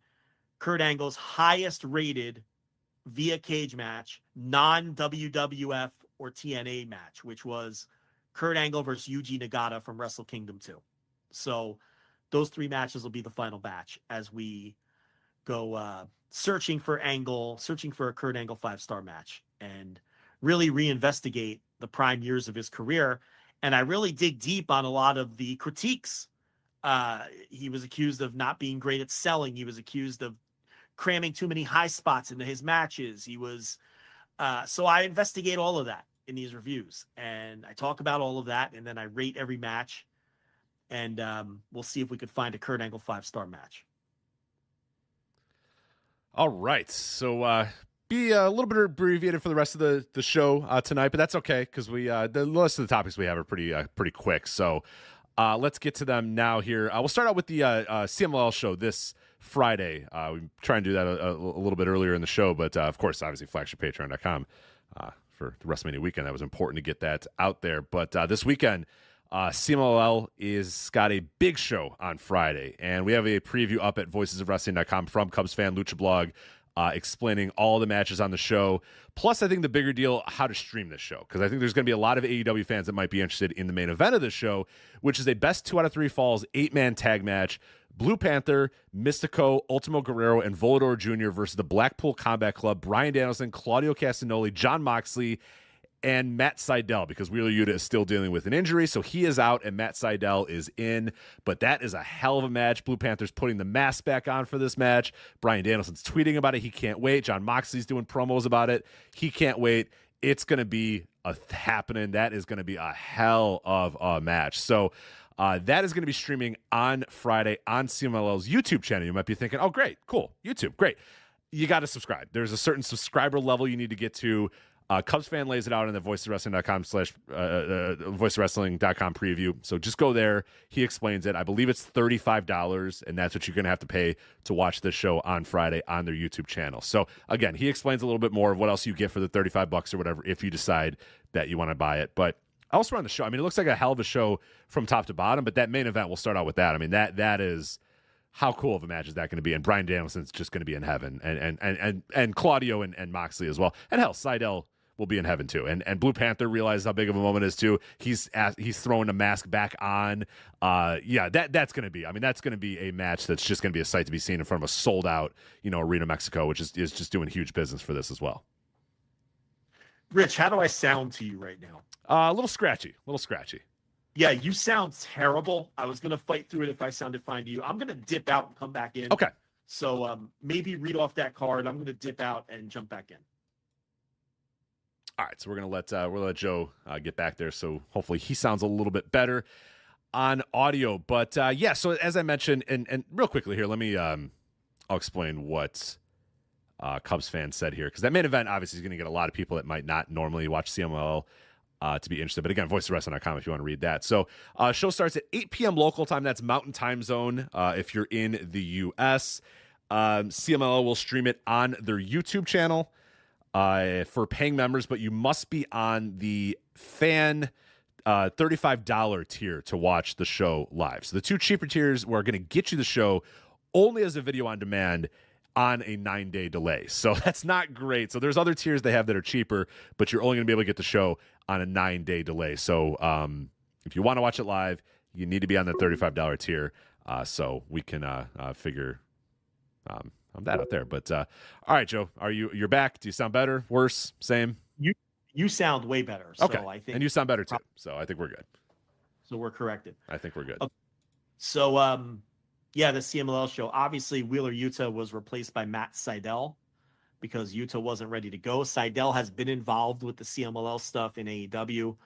Kurt Angle's highest rated via CageMatch, non-WWF or TNA match, which was Kurt Angle versus Yuji Nagata from Wrestle Kingdom 2. So those 3 matches will be the final batch as we go searching for a Kurt Angle 5-star match, and really reinvestigate the prime years of his career. And I really dig deep on a lot of the critiques. He was accused of not being great at selling. He was accused of cramming too many high spots into his matches. He was, so I investigate all of that in these reviews, and I talk about all of that, and then I rate every match, and we'll see if we could find a Kurt Angle 5-star match. All right. So be a little bit abbreviated for the rest of the show tonight, but that's okay, because the rest of the topics we have are pretty quick. So let's get to them now here. We'll start out with the CMLL show this Friday. We try and do that a little bit earlier in the show, but of course, obviously, flagshippatreon.com for the WrestleMania weekend. That was important to get that out there. But this weekend, CMLL is got a big show on Friday, and we have a preview up at voicesofwrestling.com from Cubs fan Lucha Blog, explaining all the matches on the show. Plus, I think the bigger deal, how to stream this show, because I think there's going to be a lot of AEW fans that might be interested in the main event of the show, which is a best 2 out of 3 falls 8-man tag match. Blue Panther, Mystico, Ultimo Guerrero, and Volador Jr. versus the Blackpool Combat Club, Bryan Danielson, Claudio Castagnoli, Jon Moxley, and Matt Sydal, because Wheeler Yuta is still dealing with an injury, so he is out and Matt Sydal is in. But that is a hell of a match. Blue Panther's putting the mask back on for this match. Bryan Danielson's tweeting about it. He can't wait. Jon Moxley's doing promos about it. He can't wait. It's going to be happening. That is going to be a hell of a match. So that is going to be streaming on Friday on CMLL's YouTube channel. You might be thinking, oh, great, cool, YouTube, great. You got to subscribe. There's a certain subscriber level you need to get to. Cubs fan lays it out in the voicesofwrestling.com voicesofwrestling.com preview. So just go there. He explains it. I believe it's $35, and that's what you're going to have to pay to watch this show on Friday on their YouTube channel. So again, he explains a little bit more of what else you get for the $35 or whatever if you decide that you want to buy it. But elsewhere on the show, I mean, it looks like a hell of a show from top to bottom, but that main event, we'll start out with that. I mean, that is, how cool of a match is that going to be? And Bryan Danielson's just going to be in heaven, and Claudio and Moxley as well. And hell, Sydal will be in heaven too. And Blue Panther realizes how big of a moment it is too. He's throwing the mask back on. That's going to be, I mean, that's going to be a match that's just going to be a sight to be seen in front of a sold out, Arena Mexico, which is just doing huge business for this as well. Rich, how do I sound to you right now? A little scratchy. Yeah, you sound terrible. I was going to fight through it if I sounded fine to you. I'm going to dip out and come back in. Okay. So maybe read off that card. I'm going to dip out and jump back in. All right, so we're gonna let Joe get back there. So hopefully he sounds a little bit better on audio. But so as I mentioned, and real quickly here, let me I'll explain what Cubs fans said here, because that main event obviously is going to get a lot of people that might not normally watch CMLL to be interested. But again, voicesofwrestling.com if you want to read that. So show starts at 8 p.m. local time. That's Mountain Time Zone if you're in the U.S. CMLL will stream it on their YouTube channel for paying members, but you must be on the fan $35 tier to watch the show live. So the 2 cheaper tiers are going to get you the show only as a video on demand on a 9-day delay. So that's not great. So there's other tiers they have that are cheaper, but you're only going to be able to get the show on a 9-day delay. So if you want to watch it live, you need to be on the $35 tier. So we can figure that out there. But all right, Joe, you're back? Do you sound better? Worse? Same? You sound way better. So okay. I think, and you sound better too. So I think we're good. So we're corrected. I think we're good. Okay. So the CMLL show, obviously Wheeler Yuta was replaced by Matt Sydal because Yuta wasn't ready to go. Sydal has been involved with the CMLL stuff in AEW.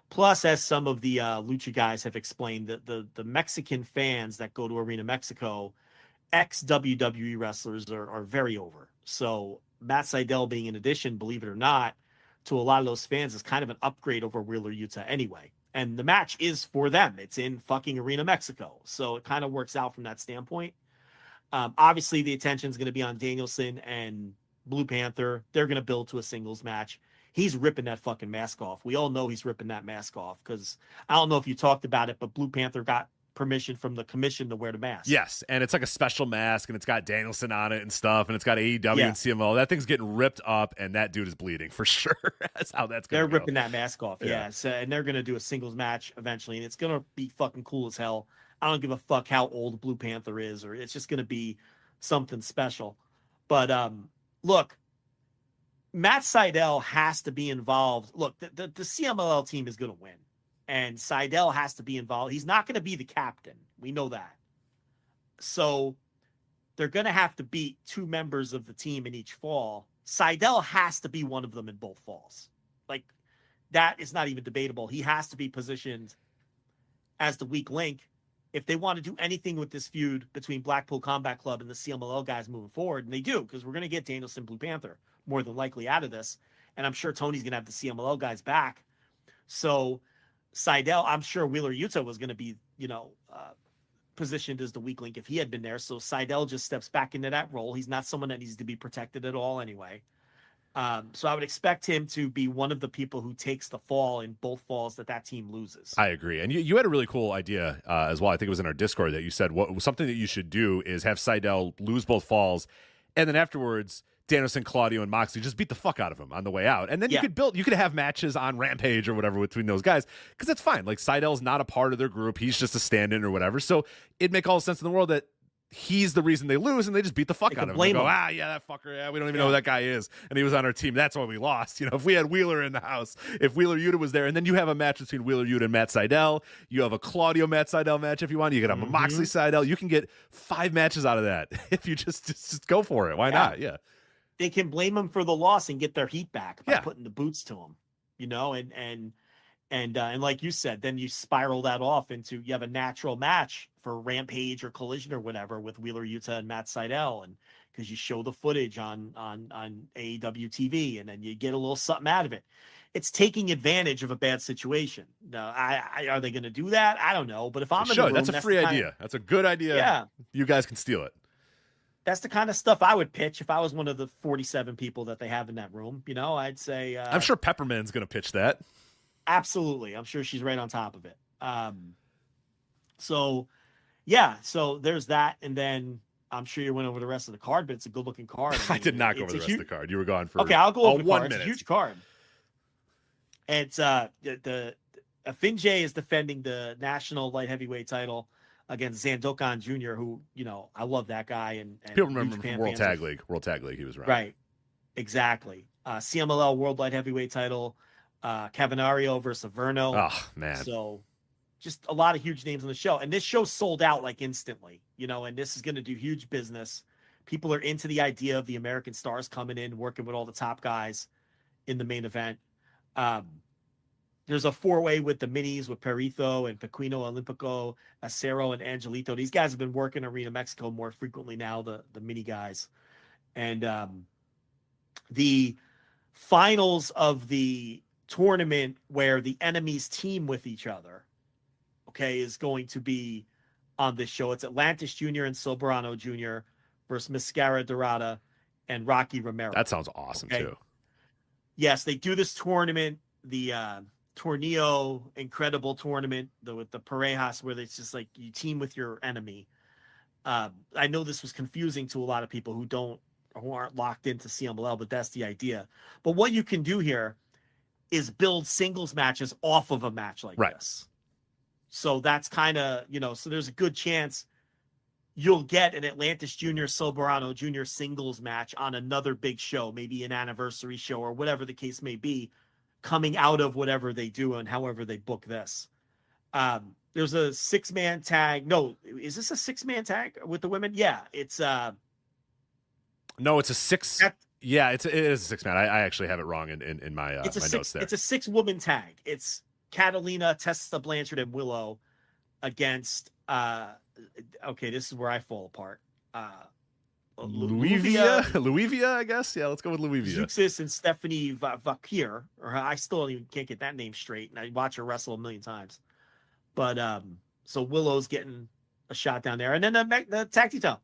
Plus, as some of the Lucha guys have explained, the Mexican fans that go to Arena Mexico, ex-WWE wrestlers are very over. So Matt Sydal being an addition, believe it or not, to a lot of those fans is kind of an upgrade over Wheeler Yuta anyway. And the match is for them. It's in fucking Arena Mexico. So it kind of works out from that standpoint. Obviously, the attention is going to be on Danielson and Blue Panther. They're going to build to a singles match. He's ripping that fucking mask off. We all know he's ripping that mask off because I don't know if you talked about it, but Blue Panther got permission from the commission to wear the mask. Yes, and it's like a special mask, and it's got Danielson on it and stuff, and it's got AEW Yeah. and CMLL. That thing's getting ripped up, and that dude is bleeding for sure. That's how that's going to go. They're ripping that mask off, Yeah. yeah. So, and they're going to do a singles match eventually, and it's going to be fucking cool as hell. I don't give a fuck how old Blue Panther is, or it's just going to be something special. But look, Matt Sydal has to be involved. Look, the CMLL team is going to win, and Sydal has to be involved. He's not going to be the captain. We know that. So they're going to have to beat two members of the team in each fall. Sydal has to be one of them in both falls. Like, that is not even debatable. He has to be positioned as the weak link if they want to do anything with this feud between Blackpool Combat Club and the CMLL guys moving forward. And they do, because we're going to get Danielson, Blue Panther more than likely out of this. And I'm sure Tony's going to have the CMLL guys back. So Sydal, I'm sure Wheeler Yuta was going to be, positioned as the weak link if he had been there. So Sydal just steps back into that role. He's not someone that needs to be protected at all anyway. So I would expect him to be one of the people who takes the fall in both falls that team loses. I agree. And you had a really cool idea as well. I think it was in our Discord that you said something that you should do is have Sydal lose both falls, and then afterwards Danielson, Claudio, and Moxley just beat the fuck out of him on the way out. And then you could have matches on Rampage or whatever between those guys, because that's fine. Like, Sydal's not a part of their group. He's just a stand-in or whatever. So it'd make all the sense in the world that he's the reason they lose, and they just beat the fuck out of him. Blame They go, him. yeah, that fucker. Yeah, we don't even know who that guy is. And he was on our team. That's why we lost. If we had Wheeler in the house, if Wheeler Yuta was there, and then you have a match between Wheeler Yuta and Matt Sydal, you have a Claudio Matt Sydal match if you want. You can have a Moxley Sydal. You can get 5 matches out of that if you just go for it. Why not? Yeah. They can blame him for the loss and get their heat back by Yeah. putting the boots to him, and like you said, then you spiral that off into you have a natural match for Rampage or Collision or whatever with Wheeler Yuta and Matt Sydal, and because you show the footage on AEW TV, and then you get a little something out of it. It's taking advantage of a bad situation. Now, are they going to do that? I don't know, but if I'm in the room, That's a free idea. That's a good idea. Yeah. You guys can steal it. That's the kind of stuff I would pitch if I was one of the 47 people that they have in that room. I'd say I'm sure Pepperman's going to pitch that. Absolutely. I'm sure she's right on top of it. So there's that. And then I'm sure you went over the rest of the card, but it's a good looking card. I did not go over the rest of the card. You were gone for okay. I'll go over the 1 card. minute. It's a huge card. It's the Finjay is defending the national light heavyweight title against Zandokan Jr., who, I love that guy. And People remember him huge from fan World fans Tag of- League. World Tag League, he was Right. Exactly. CMLL World Light Heavyweight title, Cavanario versus Averno. Oh, man. So just a lot of huge names on the show. And this show sold out like instantly, and this is going to do huge business. People are into the idea of the American stars coming in, working with all the top guys in the main event. There's a 4-way with the minis with Perito and Pequino Olympico, Acero and Angelito. These guys have been working Arena Mexico more frequently now, the mini guys. And the finals of the tournament where the enemies team with each other, is going to be on this show. It's Atlantis Jr. and Soberano Jr. versus Mascara Dorada and Rocky Romero. That sounds awesome, too. Yes, they do this tournament, the Torneo Incredible tournament, with the Parejas, where it's just like you team with your enemy. I know this was confusing to a lot of people who aren't locked into CMLL, but that's the idea. But what you can do here is build singles matches off of a match like this. So that's kind of, so there's a good chance you'll get an Atlantis Jr. Soberano Jr. singles match on another big show, maybe an anniversary show or whatever the case may be, coming out of whatever they do and however they book this. There's a 6-man tag. No, is this a 6-man tag with the women? Yeah, it's No, it's a 6. Yeah, it is a 6-man. I actually have it wrong in my my notes there. It's a 6-woman tag. It's Catalina, Tessa Blanchard, and Willow against okay, this is where I fall apart. Louivia, I guess. Yeah, let's go with Louivia. Zeuxis and Stephanie Vakir, or I still can't get that name straight, and I watch her wrestle a million times. But so Willow's getting a shot down there, and then the tag team title.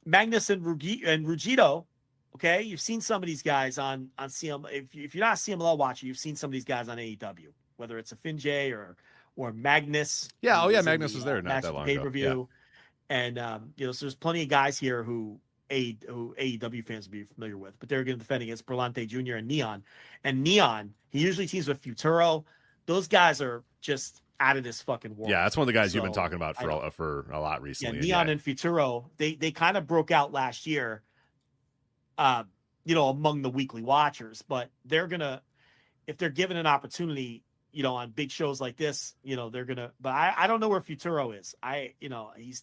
Magnus and Ruggiero. Okay, you've seen some of these guys on CM. If you're not a CMLL watcher, you've seen some of these guys on AEW, whether it's a Finjay or Magnus. Yeah, Magnus was there not that long ago. Pay-per-view. Yeah. And so there's plenty of guys here who AEW fans will be familiar with, but they're going to defend against Berlante Jr. and Neon. And Neon, he usually teams with Futuro. Those guys are just out of this fucking world. Yeah, that's one of the guys you've been talking about for a lot recently. Yeah, Neon and Futuro, they kind of broke out last year. Among the weekly watchers, but they're gonna, if they're given an opportunity, on big shows like this, they're gonna. But I don't know where Futuro is. He's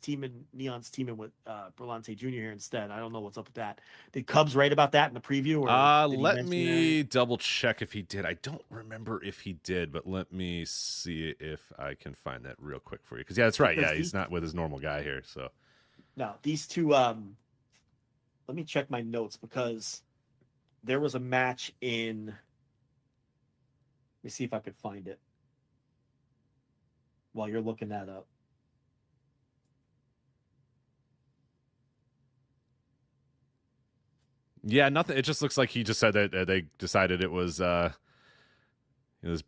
Neon's teaming with Berlante Jr. here instead. I don't know what's up with that. Did Cubs write about that in the preview? Or let me double check if he did. I don't remember if he did, but let me see if I can find that real quick for you. Because that's right. Yeah, he's not with his normal guy here. So no, these two. Let me check my notes because there was a match in. Let me see if I could find it while you're looking that up. Yeah, nothing. It just looks like he just said that they decided it was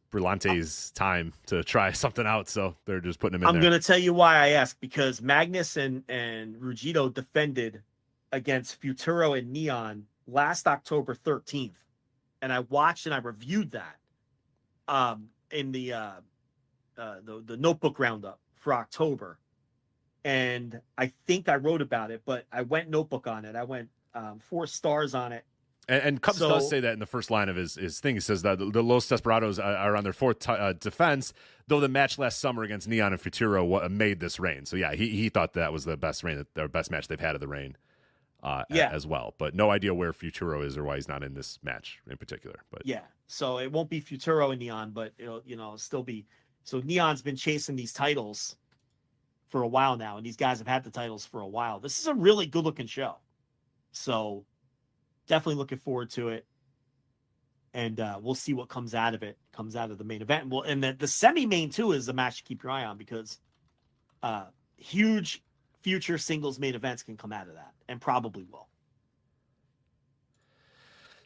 Berlante's time to try something out, so they're just putting him in. I'm going to tell you why I asked, because Magnus and Ruggiero defended against Futuro and Neon last October 13th, and I watched and I reviewed that in the notebook roundup for October, and I think I wrote about it, but I went notebook on it. I went 4 stars on it. And Cubs does say that in the first line of his thing. He says that the Los Desperados are on their 4th defense, though the match last summer against Neon and Futuro made this reign. So yeah, he thought that was the best reign, their best match they've had of the reign. As well, but no idea where Futuro is or why he's not in this match in particular. But yeah, so it won't be Futuro and Neon, but it'll still be. So Neon's been chasing these titles for a while now, and these guys have had the titles for a while. This is a really good looking show, so definitely looking forward to it, and we'll see what comes out of it. Comes out of the main event, and the semi-main too is the match to keep your eye on, because huge future singles main events can come out of that, and probably will.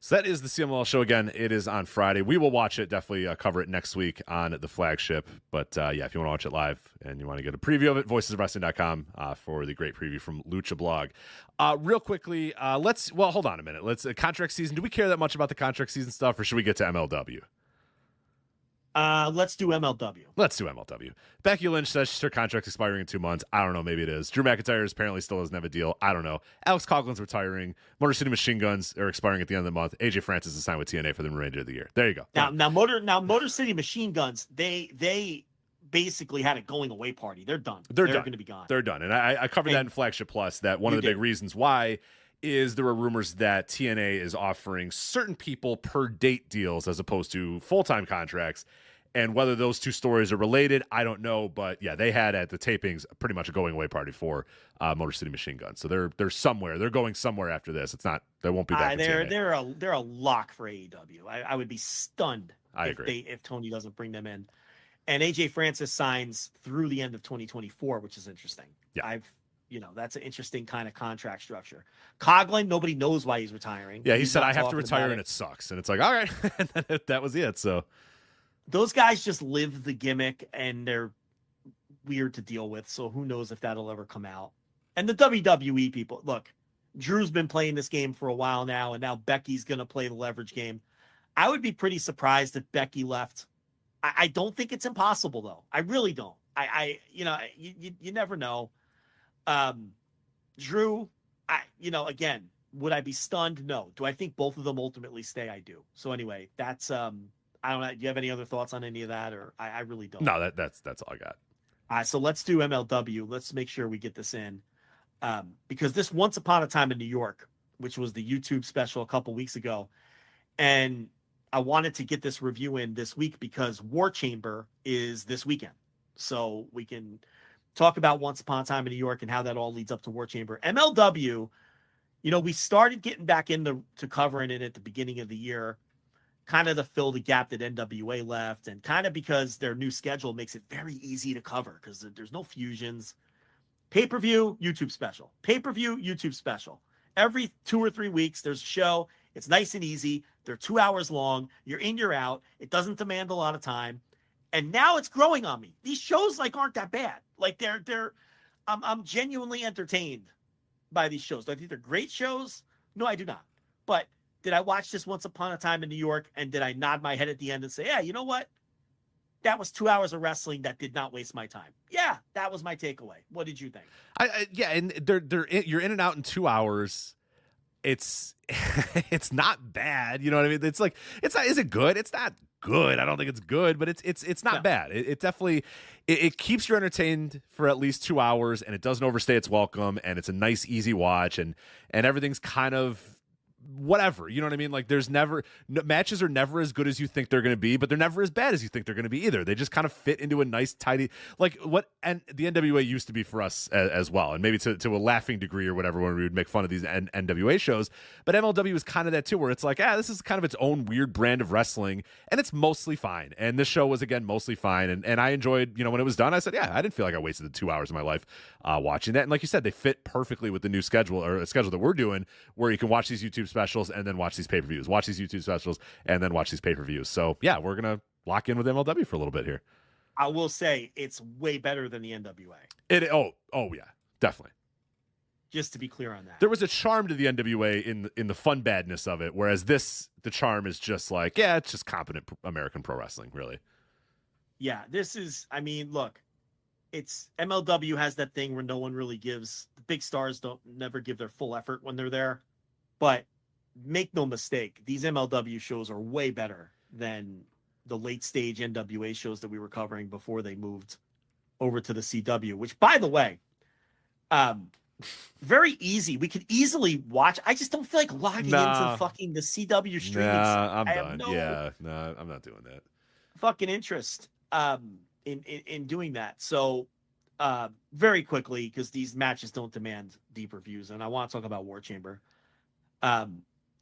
So that is the CMLL show. Again, it is on Friday. We will watch it, definitely cover it next week on the Flagship. But yeah, if you want to watch it live and you want to get a preview of it, voicesofwrestling.com for the great preview from Lucha Blog. Real quickly, hold on a minute. Contract season. Do we care that much about the contract season stuff, or should we get to MLW? Let's do MLW. Becky Lynch says her contract's expiring in 2 months. I don't know. Maybe it is. Drew McIntyre apparently still doesn't have a deal. I don't know. Alex Coughlin's retiring. Motor City Machine Guns are expiring at the end of the month. AJ Francis is signed with TNA for the remainder of the year. There you go. Now Motor City Machine Guns, they basically had a going away party. They're done. They're going to be gone. They're done. And I covered that in Flagship Plus, that one of the big reasons why is there were rumors that TNA is offering certain people per date deals as opposed to full-time contracts. And whether those two stories are related, I don't know. But yeah, they had at the tapings pretty much a going away party for Motor City Machine Gun. So they're somewhere. They're going somewhere after this. It's not. They won't be back. They're a lock for AEW. I would be stunned if Tony doesn't bring them in. And AJ Francis signs through the end of 2024, which is interesting. Yeah, that's an interesting kind of contract structure. Coughlin, nobody knows why he's retiring. Yeah, he said I have to retire and it sucks. And it's like, all right, and then that was it. So. Those guys just live the gimmick, and they're weird to deal with. So who knows if that'll ever come out. And the WWE people, look, Drew's been playing this game for a while now, and now Becky's going to play the leverage game. I would be pretty surprised if Becky left. I don't think it's impossible, though. I really don't. You never know. Drew, again, would I be stunned? No. Do I think both of them ultimately stay? I do. So anyway, that's I don't know. Do you have any other thoughts on any of that, or I really don't? No, that's all I got. So let's do MLW. Let's make sure we get this in, because this Once Upon a Time in New York, which was the YouTube special a couple weeks ago, and I wanted to get this review in this week because War Chamber is this weekend. So we can talk about Once Upon a Time in New York and how that all leads up to War Chamber. MLW, we started getting back into covering it at the beginning of the year, kind of to fill the gap that NWA left, and kind of because their new schedule makes it very easy to cover because there's no fusions. Pay-per-view, YouTube special. Pay-per-view, YouTube special. Every 2 or 3 weeks, there's a show. It's nice and easy. They're 2 hours long. You're in, you're out. It doesn't demand a lot of time. And now it's growing on me. These shows aren't that bad. I'm genuinely entertained by these shows. Do I think they're great shows? No, I do not. But did I watch this Once Upon a Time in New York, and did I nod my head at the end and say, yeah, you know what? That was 2 hours of wrestling that did not waste my time. Yeah, that was my takeaway. What did you think? Yeah, and you're in and out in 2 hours. It's it's not bad. You know what I mean? It's like, it's not. Is it good? It's not good. I don't think it's good, but it's not bad. It definitely it keeps you entertained for at least 2 hours, and it doesn't overstay its welcome, and it's a nice, easy watch, and everything's kind of whatever, you know what I mean? Like, matches are never as good as you think they're going to be, but they're never as bad as you think they're going to be either. They just kind of fit into a nice, tidy, and the NWA used to be for us as well, and maybe to a laughing degree or whatever when we would make fun of these NWA shows. But MLW is kind of that too, where it's like, this is kind of its own weird brand of wrestling, and it's mostly fine. And this show was, again, mostly fine, and I enjoyed, when it was done, I said, I didn't feel like I wasted the 2 hours of my life watching that. And like you said, they fit perfectly with the new schedule, or a schedule that we're doing, where you can watch these YouTube specials and then watch these pay-per-views, watch these YouTube specials and then watch these pay-per-views. So yeah, we're gonna lock in with MLW for a little bit here. I will say it's way better than the NWA. Oh yeah, definitely. Just to be clear on that, there was a charm to the NWA in the fun badness of it, whereas the charm is just like, it's just competent American pro wrestling, really. Yeah, this is. I mean, look, it's MLW has that thing where no one really gives. The big stars never give their full effort when they're there, but make no mistake, these MLW shows are way better than the late stage NWA shows that we were covering before they moved over to the CW, which, by the way, very easy. We could easily watch. I just don't feel like logging into fucking the CW streaming. I'm done. I'm not doing that. Fucking interest in doing that. So very quickly, because these matches don't demand deep reviews, and I want to talk about War Chamber.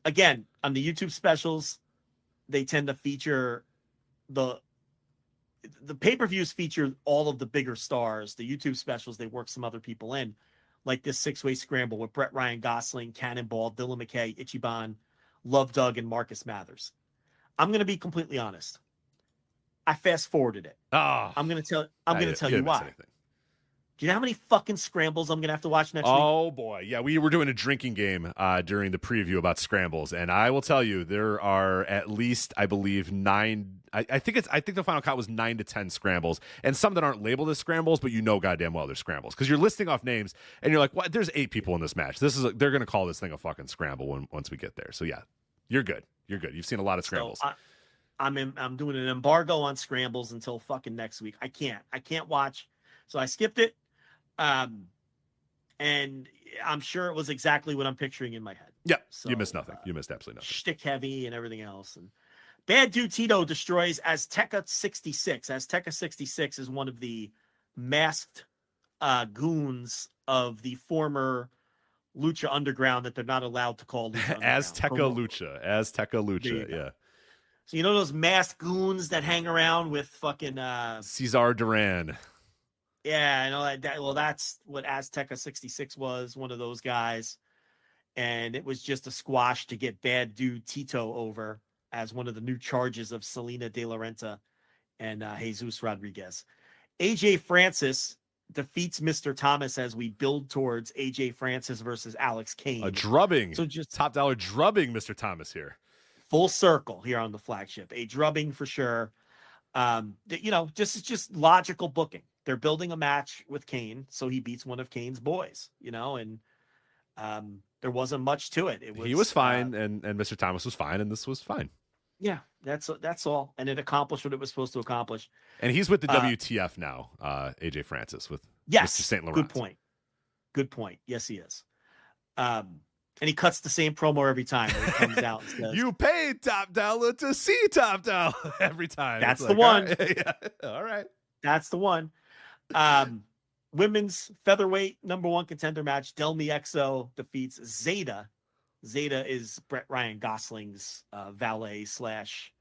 Again, on the YouTube specials, they tend to feature the pay-per-views feature all of the bigger stars. The YouTube specials, they work some other people in, like this 6-way scramble with Brett Ryan Gosling, Cannonball, Dylan McKay, Ichiban, Love Doug, and Marcus Mathers. I'm going to be completely honest. I fast-forwarded it. I'm going to tell you why. Do you know how many fucking scrambles I'm going to have to watch next week? Oh, boy. Yeah, we were doing a drinking game during the preview about scrambles, and I will tell you, there are at least, I believe, 9. I think the final count was 9 to 10 scrambles, and some that aren't labeled as scrambles, but goddamn well they're scrambles, because you're listing off names, and you're like, what? There's 8 people in this match. They're going to call this thing a fucking scramble once we get there. So, yeah, you're good. You're good. You've seen a lot of scrambles. So, I'm doing an embargo on scrambles until fucking next week. I can't watch. So I skipped it. And I'm sure it was exactly what I'm picturing in my head. Yeah, so, you missed nothing. You missed absolutely nothing. Shtick heavy and everything else. And Bad Dude Tito destroys Azteca 66. Azteca 66 is one of the masked goons of the former Lucha Underground that they're not allowed to call Lucha Azteca Lucha, yeah. So those masked goons that hang around with fucking Cesar Duran. Yeah, I know that. Well, that's what Azteca 66 was, one of those guys. And it was just a squash to get Bad Dude Tito over as one of the new charges of Selena De La Renta and Jesus Rodriguez. AJ Francis defeats Mr. Thomas as we build towards AJ Francis versus Alex Kane. A drubbing. So just top dollar drubbing Mr. Thomas here. Full circle here on the flagship. A drubbing for sure. Just logical booking. They're building a match with Kane, so he beats one of Kane's boys, and there wasn't much to it. He was fine, and Mr. Thomas was fine, and this was fine. Yeah, that's all. And it accomplished what it was supposed to accomplish. And he's with the WTF now, AJ Francis, with Mr. St. Laurent. Good point. Yes, he is. And he cuts the same promo every time when he comes out and says, "You paid top dollar to see top dollar." Every time. That's It's the like, one. All right. Yeah. All right. That's the one. Women's featherweight #1 contender match. Delmi Exo defeats Zeta. Zeta is Brett Ryan Gosling's valet slash.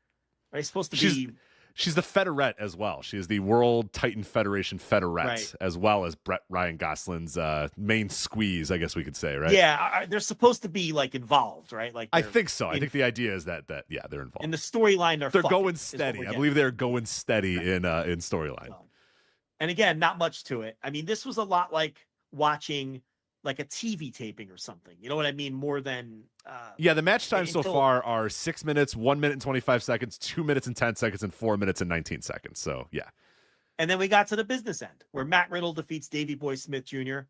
Are they supposed to be? She's the Federette as well. She is the World Titan Federation Federette, Right. as well as Brett Ryan Gosling's main squeeze, I guess we could say, right? Yeah, they're supposed to be like involved, right? Like I think so. I think the idea is that yeah, they're involved. in the storyline. They're fucking, going steady. I believe they're going steady in storyline. And again, not much to it. I mean, this was a lot like watching like a TV taping or something. You know what I mean? More than yeah, the match times so far are 6 minutes, 1 minute and 25 seconds, 2 minutes and 10 seconds, and 4 minutes and 19 seconds. So yeah. And then we got to the business end where Matt Riddle defeats Davey Boy Smith Jr.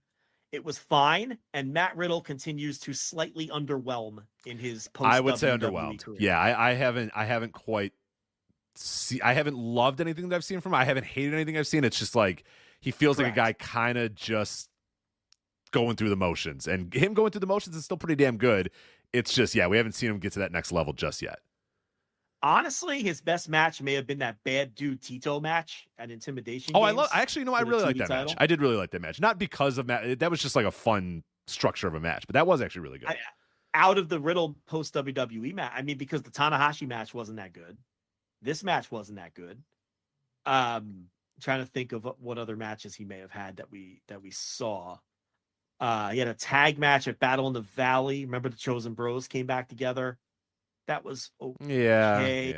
It was fine, and Matt Riddle continues to slightly underwhelm in his post. I would say WWE underwhelmed. career. Yeah, I haven't quite I haven't loved anything that I've seen from him. I haven't hated anything I've seen. It's just like he feels like a guy kind of just going through the motions, and him going through the motions is still pretty damn good. It's just, yeah, we haven't seen him get to that next level just yet. Honestly, his best match may have been that bad dude Tito match at Intimidation. Oh, Games I really like that match. I did really like that match. Not because of that was just like a fun structure of a match, but that was actually really good. Out of the Riddle post WWE match, I mean, because the Tanahashi match wasn't that good. This match wasn't that good. Trying to think of what other matches he may have had that we saw. He had a tag match at Battle in the Valley. Remember the Chosen Bros came back together? That was okay.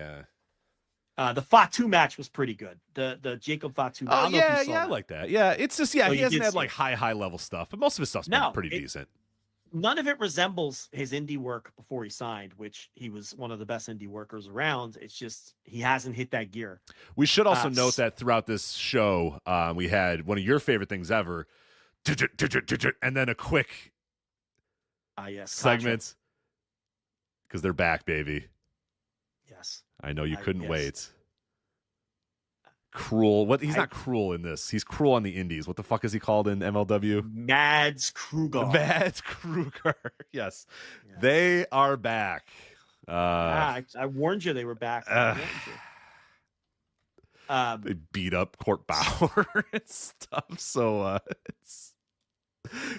Yeah. The Fatu match was pretty good. The Jacob Fatu. Oh yeah, I like that. Yeah, it's just he hasn't had like high level stuff, but most of his stuff's been pretty decent. None of it resembles his indie work before he signed, which he was one of the best indie workers around. It's just he hasn't hit that gear. We should also note that throughout this show, we had one of your favorite things ever, and then a quick segment because they're back, baby. Yes, I know you couldn't wait. Cruel. He's not cruel in this. He's cruel on the indies. What the fuck is he called in MLW? Mads Kruger. Mads Kruger. Yes. They are back. I warned you they were back. They beat up Court Bauer and stuff. So it's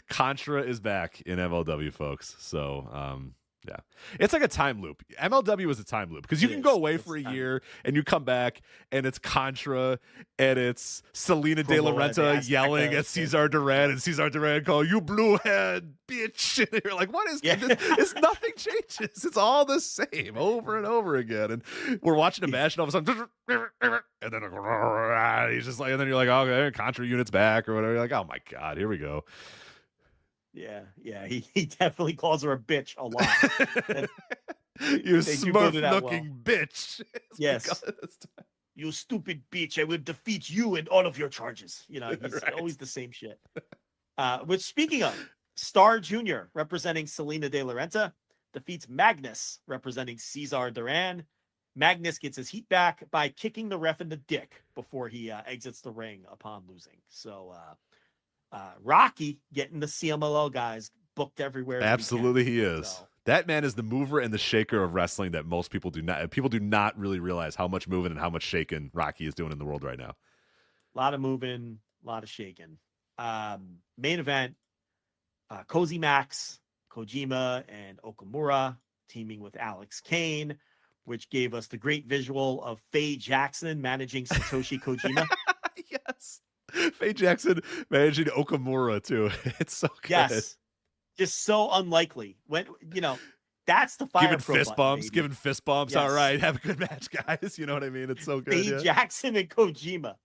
Contra is back in MLW, folks. So yeah, it's like a time loop. MLW is a time loop because you can go away for a year and you come back and it's Contra and it's Selena De La Renta yelling at Cesar Duran and Cesar Duran calling you blue head bitch. And you're like, what is this? It's nothing changes. It's all the same over and over again. And we're watching a match and all of a sudden, and then he's just like, and then you're like, okay, Contra unit's back or whatever. You're like, oh my God, here we go. Yeah. He definitely calls her a bitch a lot. You smurf-looking bitch. Yes. You stupid bitch. I will defeat you and all of your charges. You know, he's always the same shit. Which, speaking of, Star Jr. representing Selena De La Renta defeats Magnus representing Cesar Duran. Magnus gets his heat back by kicking the ref in the dick before he exits the ring upon losing. So, Rocky getting the CMLL guys booked everywhere. Absolutely, he is. So. That man is the mover and the shaker of wrestling that most people do not. People do not really realize how much moving and how much shaking Rocky is doing in the world right now. A lot of moving, a lot of shaking. Main event: Cozy Max, Kojima, and Okamura teaming with Alex Kane, which gave us the great visual of Faye Jackson managing Satoshi Kojima. Yes. Faye Jackson managing Okamura too. It's so good. Yes, just so unlikely. When that's the fire. Giving fist bumps. Yes. All right, have a good match, guys. You know what I mean? It's so good. Faye Jackson and Kojima.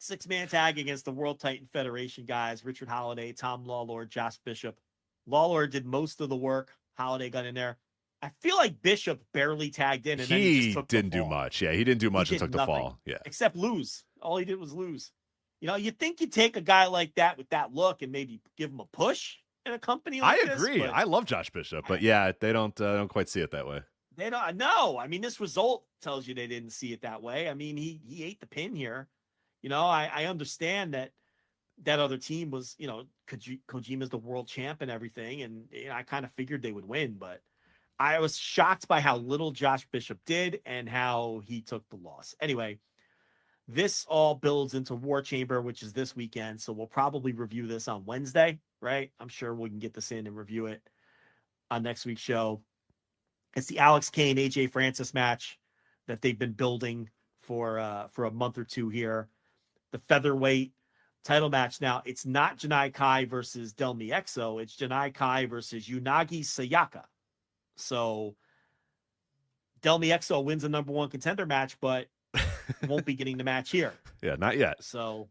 6-man tag against the World Titan Federation guys: Richard Holiday, Tom Lawlor, Josh Bishop. Lawlor did most of the work. Holiday got in there. I feel like Bishop barely tagged in, and then he just took didn't do much. Yeah, he didn't do much and took the fall. Yeah, except lose. All he did was lose. You'd think you'd take a guy like that with that look and maybe give him a push in a company like this. I agree. I love Josh Bishop, but yeah, they don't quite see it that way. They don't. No, I mean, this result tells you they didn't see it that way. I mean, he ate the pin here. I understand that that other team was, Kojima's the world champ and everything. And I kind of figured they would win, but I was shocked by how little Josh Bishop did and how he took the loss. Anyway, this all builds into War Chamber, which is this weekend. So we'll probably review this on Wednesday, right? I'm sure we can get this in and review it on next week's show. It's the Alex Kane, AJ Francis match that they've been building for a month or two here. The featherweight title match. Now, it's not Janai Kai versus Del Miexo. It's Janai Kai versus Unagi Sayaka. So Del Miexo wins a number one contender match, but won't be getting the match here. Yeah, not yet. So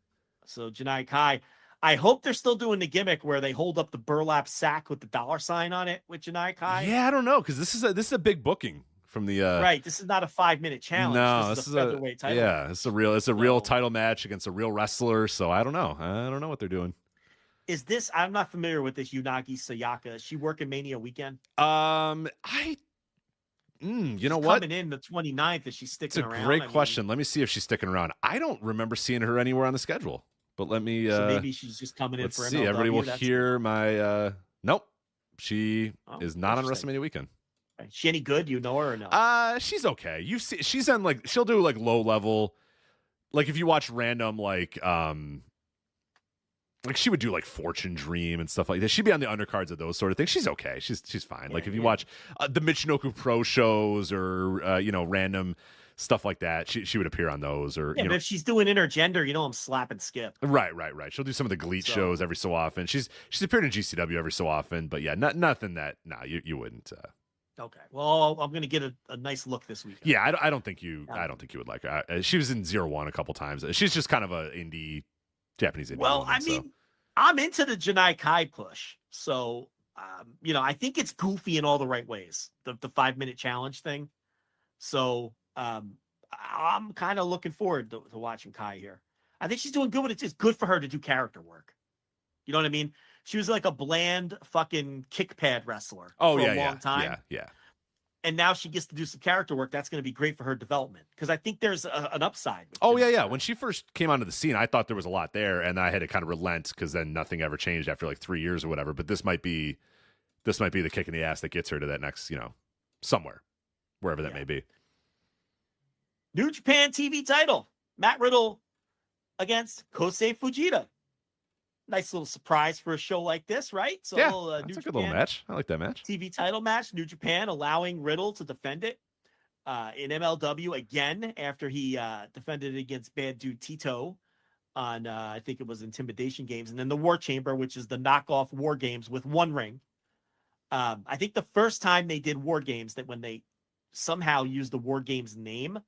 Janai Kai, I hope they're still doing the gimmick where they hold up the burlap sack with the $sign on it with Janai Kai. Yeah, I don't know, because this is a big booking from the right. This is not a 5-minute challenge. No, this is a featherweight title. Yeah, it's a real title match against a real wrestler. So I don't know what they're doing. Is this? I'm not familiar with this Unagi Sayaka. Is she working Mania weekend? You know what? Coming in the 29th. Is she sticking around? It's a great question. Let me see if she's sticking around. I don't remember seeing her anywhere on the schedule. But let me. So maybe she's just coming in for let's see. MLW. Everybody will hear my. Nope, she is not on WrestleMania weekend. Is she any good? You know her or no? She's okay. You see, she's on she'll do low level. Like if you watch random she would do Fortune Dream and stuff like that. She'd be on the undercards of those sort of things. She's okay. She's fine. If you watch the Michinoku Pro shows or random stuff like that, she would appear on those. Or but if she's doing intergender, I'm slapping Skip. Right. She'll do some of the GLEAT shows every so often. She's appeared in GCW every so often, but yeah, nothing that you wouldn't. Okay. Well, I'm gonna get a nice look this week. Yeah, I don't think you would like her. She was in 0-1 a couple times. She's just kind of a Japanese indie. Well, woman, I'm into the Janai Kai push. So, I think it's goofy in all the right ways. The 5-minute challenge thing. So, I'm kind of looking forward to watching Kai here. I think she's doing good with it. It's good for her to do character work. You know what I mean? She was like a bland fucking kick pad wrestler for a long time. Yeah. And now she gets to do some character work. That's going to be great for her development because I think there's an upside. Oh, yeah. When she first came onto the scene, I thought there was a lot there, and I had to kind of relent because then nothing ever changed after 3 years or whatever. But this might be the kick in the ass that gets her to that next, somewhere, wherever that may be. New Japan TV title. Matt Riddle against Kosei Fujita. Nice little surprise for a show like this, right? So that's a good little match. I like that match. TV title match. New Japan allowing Riddle to defend it in MLW again after he defended it against Bad Dude Tito on, I think it was Intimidation Games. And then the War Chamber, which is the knockoff War Games with one ring. I think the first time they did War Games, that when they somehow used the War Games name.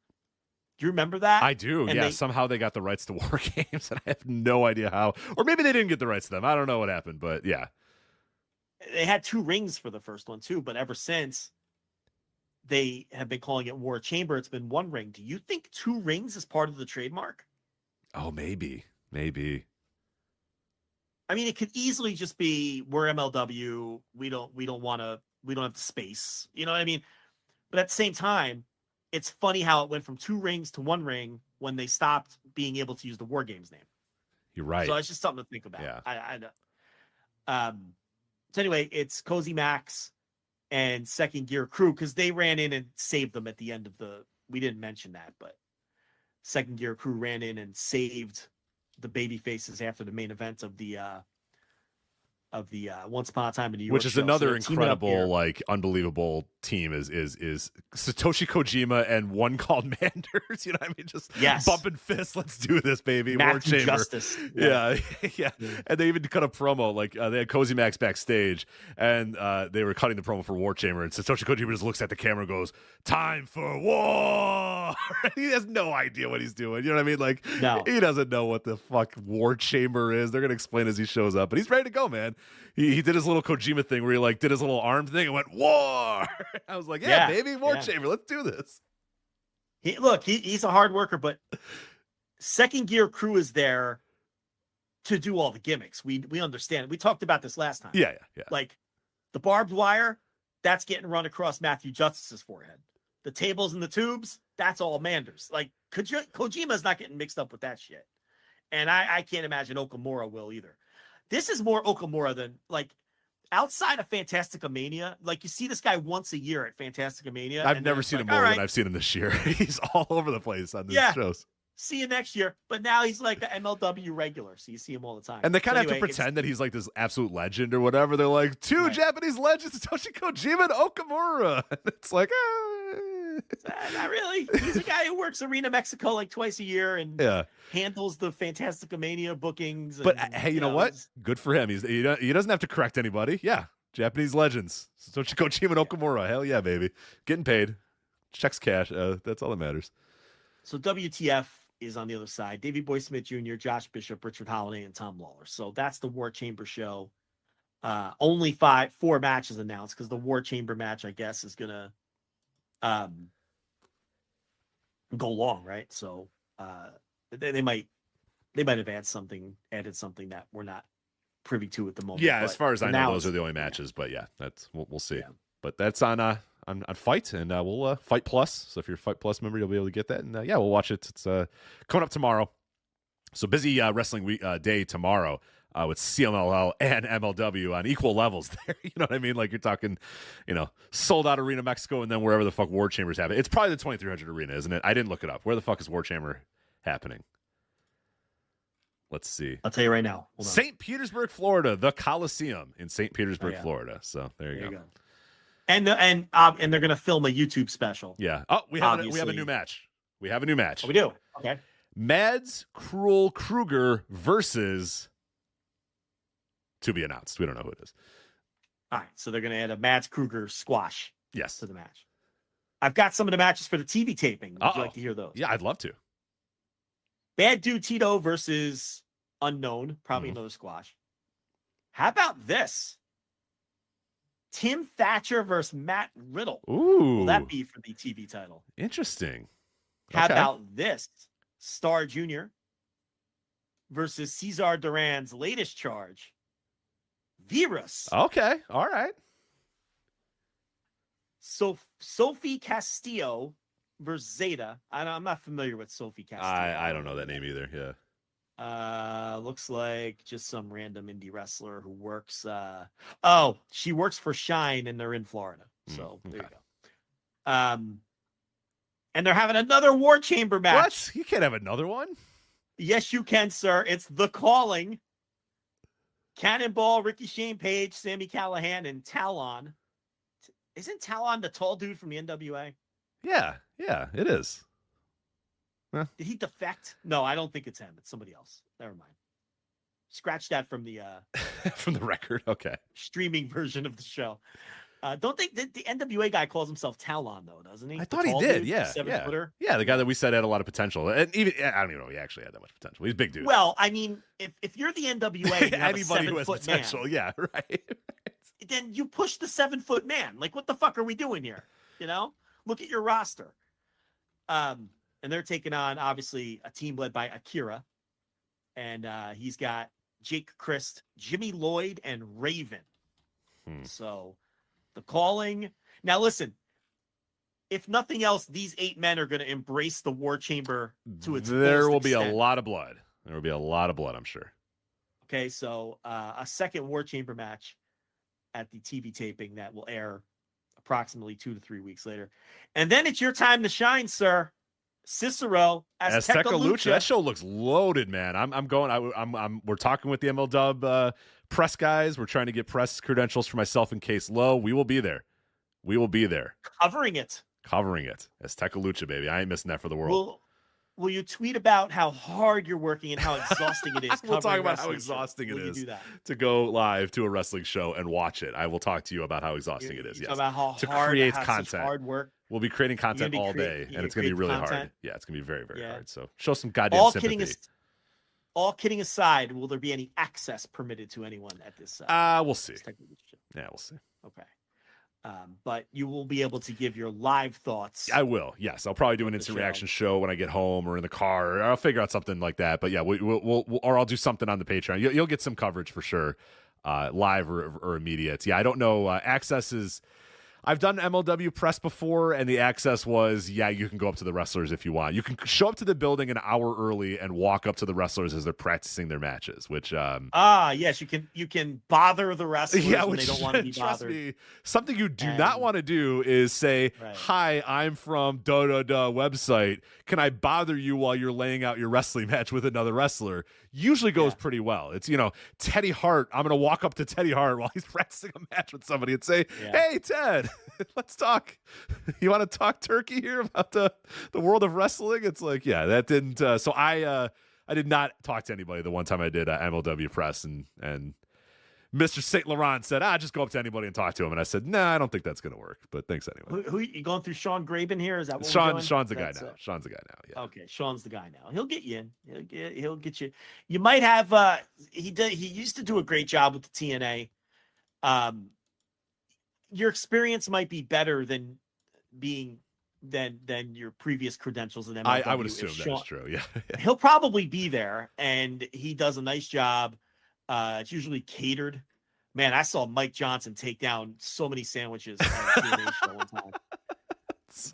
Do you remember that? I do. And somehow they got the rights to War Games, and I have no idea how. Or maybe they didn't get the rights to them. I don't know what happened, but yeah. They had 2 rings for the first one, too, but ever since, they have been calling it War Chamber. It's been 1 ring. Do you think 2 rings is part of the trademark? Oh, maybe. I mean, it could easily just be, we're MLW. We don't have the space. You know what I mean? But at the same time, it's funny how it went from 2 rings to 1 ring when they stopped being able to use the War Games name. You're right. So it's just something to think about. Yeah. I know. So anyway, it's Cozy Max and Second Gear Crew because they ran in and saved them at the end of we didn't mention that, but Second Gear Crew ran in and saved the baby faces after the main event of the Once Upon a Time in New York, which is show. another incredible, unbelievable team is Satoshi Kojima and one called Manders. You know what I mean? Just bumping fists. Let's do this, baby. Matthew War Chamber. Justice. Yeah. And they even cut a promo. They had Cozy Max backstage, and they were cutting the promo for War Chamber. And Satoshi Kojima just looks at the camera and goes, "Time for war." He has no idea what he's doing. You know what I mean? No. He doesn't know what the fuck War Chamber is. They're gonna explain as he shows up, but he's ready to go, man. He did his little Kojima thing where he did his little arm thing and went, "War." I was like, yeah, baby, War Chamber, let's do this. He's a hard worker, but Second Gear Crew is there to do all the gimmicks. We understand it. We talked about this last time. Yeah. The barbed wire, that's getting run across Matthew Justice's forehead. The tables and the tubes, that's all Manders. Kojima's not getting mixed up with that shit. And I can't imagine Okamura will either. This is more Okamura than, like, outside of Fantasticamania. Like, you see this guy once a year at Fantasticamania. I've never seen him more than I've seen him this year. He's all over the place on these shows. See you next year. But now he's like the MLW regular, so you see him all the time. And they kind of have to pretend that he's like this absolute legend or whatever. They're like, two Japanese legends, Satoshi Kojima and Okamura. And it's like, not really. He's a guy who works Arena Mexico like twice a year and handles the Fantasticamania bookings. But hey, you know what? Good for him. He doesn't have to correct anybody. Yeah, Japanese legends, Satoshi Kojima and Okamura. Hell yeah, baby, getting paid, checks cash. That's all that matters. So WTF is on the other side. Davey Boy Smith Jr., Josh Bishop, Richard Holiday, and Tom Lawler. So that's the War Chamber show. Only 4 matches announced because the War Chamber match, I guess, is gonna go long, right? So they might have added something that we're not privy to at the moment. Yeah, as far as I know, those are the only matches. But yeah, that's we'll see. Yeah. But that's on Fight, and we'll Fight Plus. So if you're a Fight Plus member, you'll be able to get that. And we'll watch it. It's coming up tomorrow. So busy wrestling week day tomorrow. With CMLL and MLW on equal levels there. You know what I mean? Like, you're talking, sold out Arena Mexico and then wherever the fuck War Chamber's happening. It's probably the 2300 Arena, isn't it? I didn't look it up. Where the fuck is War Chamber happening? Let's see. I'll tell you right now. St. Petersburg, Florida, the Coliseum in St. Petersburg, Florida. So there you go. And they're going to film a YouTube special. Yeah. Oh, we have a new match. We have a new match. Oh, we do. Okay. Mads Cruel Kruger versus... to be announced. We don't know who it is. All right, so they're going to add a Mads Kruger squash to the match. I've got some of the matches for the TV taping. Would you like to hear those? Yeah, I'd love to. Bad Dude Tito versus Unknown, probably another squash. How about this? Tim Thatcher versus Matt Riddle. Ooh. Will that be for the TV title? Interesting. How about this? Star Jr. versus Cesar Duran's latest charge, Virus. Okay. All right. So Sophie Castillo versus Zeta. I'm not familiar with Sophie Castillo. I don't know that name either. Yeah. Looks like just some random indie wrestler who works. She works for Shine and they're in Florida. So there you go. And they're having another War Chamber match. What? You can't have another one? Yes, you can, sir. It's The Calling. Cannonball, Ricky Shane Page, Sami Callihan, and Talon. Isn't Talon the tall dude from the NWA? Yeah, it is. Did he defect? No, I don't think it's him. It's somebody else. Never mind. Scratch that from the from the record. Okay. Streaming version of the show. Don't think the NWA guy calls himself Talon though, doesn't he? I thought he did. Dude, 7-footer. Yeah, the guy that we said had a lot of potential, and even I don't even know he actually had that much potential. He's a big dude. Well, I mean, if you're the NWA, and you have anybody who has potential, man, yeah, right. Then you push the 7-foot man. Like, what the fuck are we doing here? Look at your roster. And they're taking on obviously a team led by Akira, and he's got Jake Christ, Jimmy Lloyd, and Raven. So. The Calling. Now, listen, if nothing else, these 8 men are going to embrace the War Chamber to its There will be extent. a lot of blood. There will be a lot of blood, I'm sure. Okay, so a second War Chamber match at the TV taping that will air approximately 2 to 3 weeks later. And then it's your time to shine, sir. Cicero Azteca Lucha. That show looks loaded, man. We're talking with the MLW press guys. We're trying to get press credentials for myself and Case Low. We will be there. Covering it. Azteca Lucha, baby. I ain't missing that for the world. Will you tweet about how hard you're working and how exhausting it is? We'll talk about how exhausting it is to go live to a wrestling show and watch it. I will talk to you about how exhausting it is. Yes. About how to hard, create content. Hard work. We'll be creating content all day, and it's going to be really hard. Yeah, it's going to be very, very hard. So show some goddamn sympathy. All kidding aside, will there be any access permitted to anyone at this? We'll see. Yeah, we'll see. Okay. But you will be able to give your live thoughts. I will. Yes, I'll probably do an instant reaction show when I get home or in the car. Or I'll figure out something like that. But yeah, we'll or I'll do something on the Patreon. You'll get some coverage for sure, live or immediate. Yeah, I don't know. Access is. I've done MLW press before, and the access was, you can go up to the wrestlers if you want. You can show up to the building an hour early and walk up to the wrestlers as they're practicing their matches, which yes, you can bother the wrestlers when which, they don't want to be trust bothered. me, something you do not want to do is say, "Hi, I'm from website. Can I bother you while you're laying out your wrestling match with another wrestler?" Usually goes pretty well. It's, Teddy Hart. I'm going to walk up to Teddy Hart while he's practicing a match with somebody and say, "Hey, Ted, let's talk. You want to talk turkey here about the world of wrestling?" It's like, that didn't. So I did not talk to anybody the one time I did MLW press, and Mr. St. Laurent said, just go up to anybody and talk to him. And I said, nah, I don't think that's going to work, but thanks anyway. Who you going through Sean Graben here? Is that what Sean's the guy now. Sean's the guy now. Yeah. Okay. Sean's the guy now. He'll get you in. He'll get you. You might have, he used to do a great job with the TNA. Your experience might be better than your previous credentials in MLW. I would assume that's true. Yeah. He'll probably be there, and he does a nice job. It's usually catered. Man, I saw Mike Johnson take down so many sandwiches at a TNA show one time.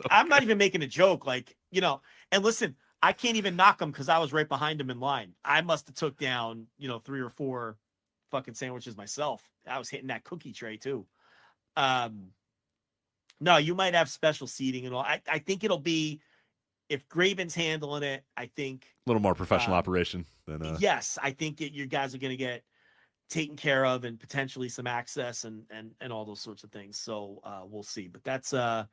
I'm not even making a joke. And listen, I can't even knock him because I was right behind him in line. I must have took down, 3 or 4 fucking sandwiches myself. I was hitting that cookie tray too. No, you might have special seating and all. I think it'll be, if Graben's handling it, I think a little more professional operation than yes, I think you guys are going to get taken care of and potentially some access and all those sorts of things. So we'll see. But that's what's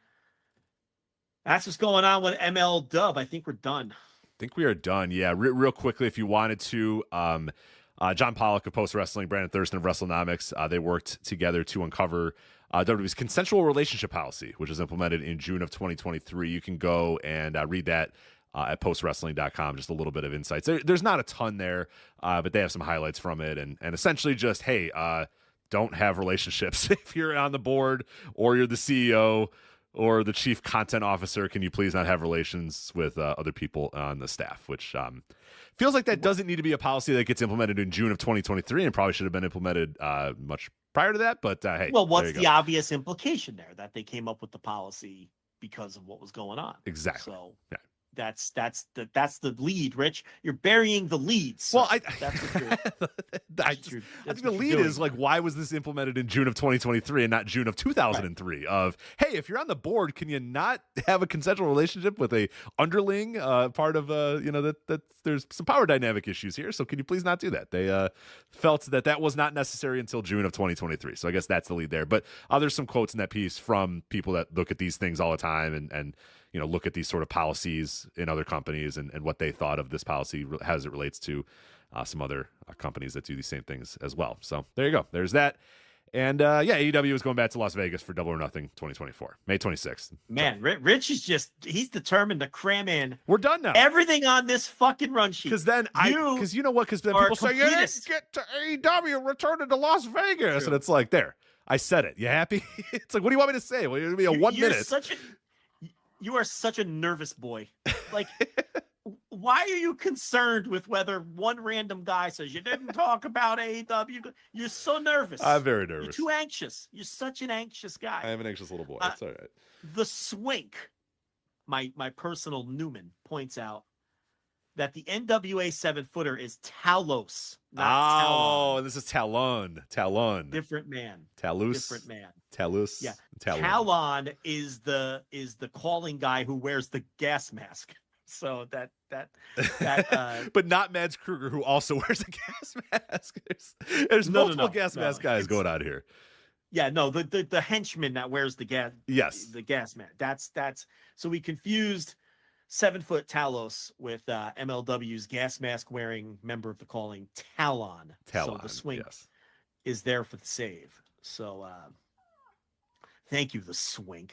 going on with MLW. I think we're done. I think we are done. Yeah, real quickly, if you wanted to, John Pollock of Post Wrestling, Brandon Thurston of WrestleNomics, they worked together to uncover WWE's consensual relationship policy, which was implemented in June of 2023. You can go and read that at postwrestling.com, just a little bit of insights. There's not a ton there, but they have some highlights from it. And essentially just, hey, don't have relationships. If you're on the board or you're the CEO or the chief content officer, can you please not have relations with other people on the staff, which feels like that doesn't need to be a policy that gets implemented in June of 2023 and probably should have been implemented much prior to that. But hey, well, what's the obvious implication there? That they came up with the policy because of what was going on. Exactly. So that's the lead, Rich. You're burying the lead. So well, that's what you're, I think the lead is like, why was this implemented in June of 2023 and not June of 2003? Right. Of, hey, if you're on the board, can you not have a consensual relationship with a underling? Part of that there's some power dynamic issues here. So can you please not do that? They felt that was not necessary until June of 2023. So I guess that's the lead there. But there's some quotes in that piece from people that look at these things all the time and look at these sort of policies in other companies and what they thought of this policy as it relates to some other companies that do these same things as well. So there you go. There's that. And AEW is going back to Las Vegas for Double or Nothing 2024, May 26th. Man, Rich is he's determined to cram in. We're done now. Everything on this fucking run sheet. Because then you know what? Because then people say, you didn't get to AEW, returning to Las Vegas. True. And it's like, there, I said it. You happy? It's like, what do you want me to say? Well, it'll be a 1 minute. You are such a nervous boy. Like, why are you concerned with whether one random guy says you didn't talk about AEW? You're so nervous. I'm very nervous. You're too anxious. You're such an anxious guy. I am an anxious little boy. It's all right. The Swink, my personal Newman, points out that the NWA 7-footer is Talos, not Talon. Oh, this is Talon. Talon. Different man. Talus. Different man. Talus. Yeah. Talon is the calling guy who wears the gas mask. So that but not Mads Kruger, who also wears a gas mask. There's multiple gas mask guys going on here. Yeah, no, the henchman that wears the gas. Yes. The gas mask. That's so we confused 7-foot Talos with MLW's gas mask wearing member of the calling Talon. So the Swing is there for the save. So thank you, the Swing.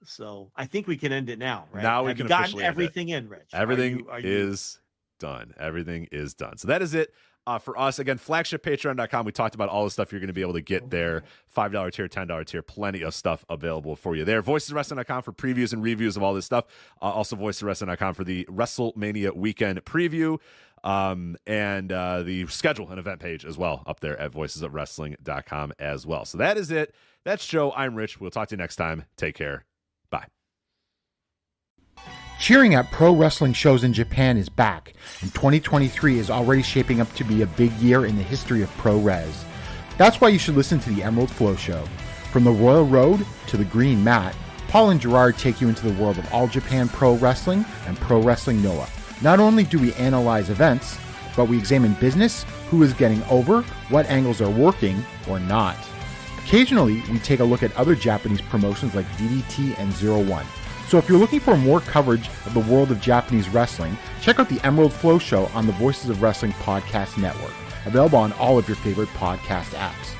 So I think we can end it now, right? Now we can officially gotten everything in, Rich. Everything is done. Everything is done. So that is it. For us, again, flagshippatreon.com. We talked about all the stuff you're going to be able to get there. $5 tier, $10 tier, plenty of stuff available for you there. Voiceswrestling.com for previews and reviews of all this stuff. Also, voiceswrestling.com for the WrestleMania weekend preview. and the schedule and event page as well up there at voicesofwrestling.com as well. So that is it. That's Joe. I'm Rich. We'll talk to you next time. Take care. Bye. Cheering at pro wrestling shows in Japan is back, and 2023 is already shaping up to be a big year in the history of pro res. That's why you should listen to the Emerald Flow Show. From the Royal Road to the Green Mat, Paul and Gerard take you into the world of All Japan Pro Wrestling and Pro Wrestling Noah. Not only do we analyze events, but we examine business, who is getting over, what angles are working or not. Occasionally, we take a look at other Japanese promotions like DDT and Zero One. So if you're looking for more coverage of the world of Japanese wrestling, check out the Emerald Flow Show on the Voices of Wrestling Podcast Network, available on all of your favorite podcast apps.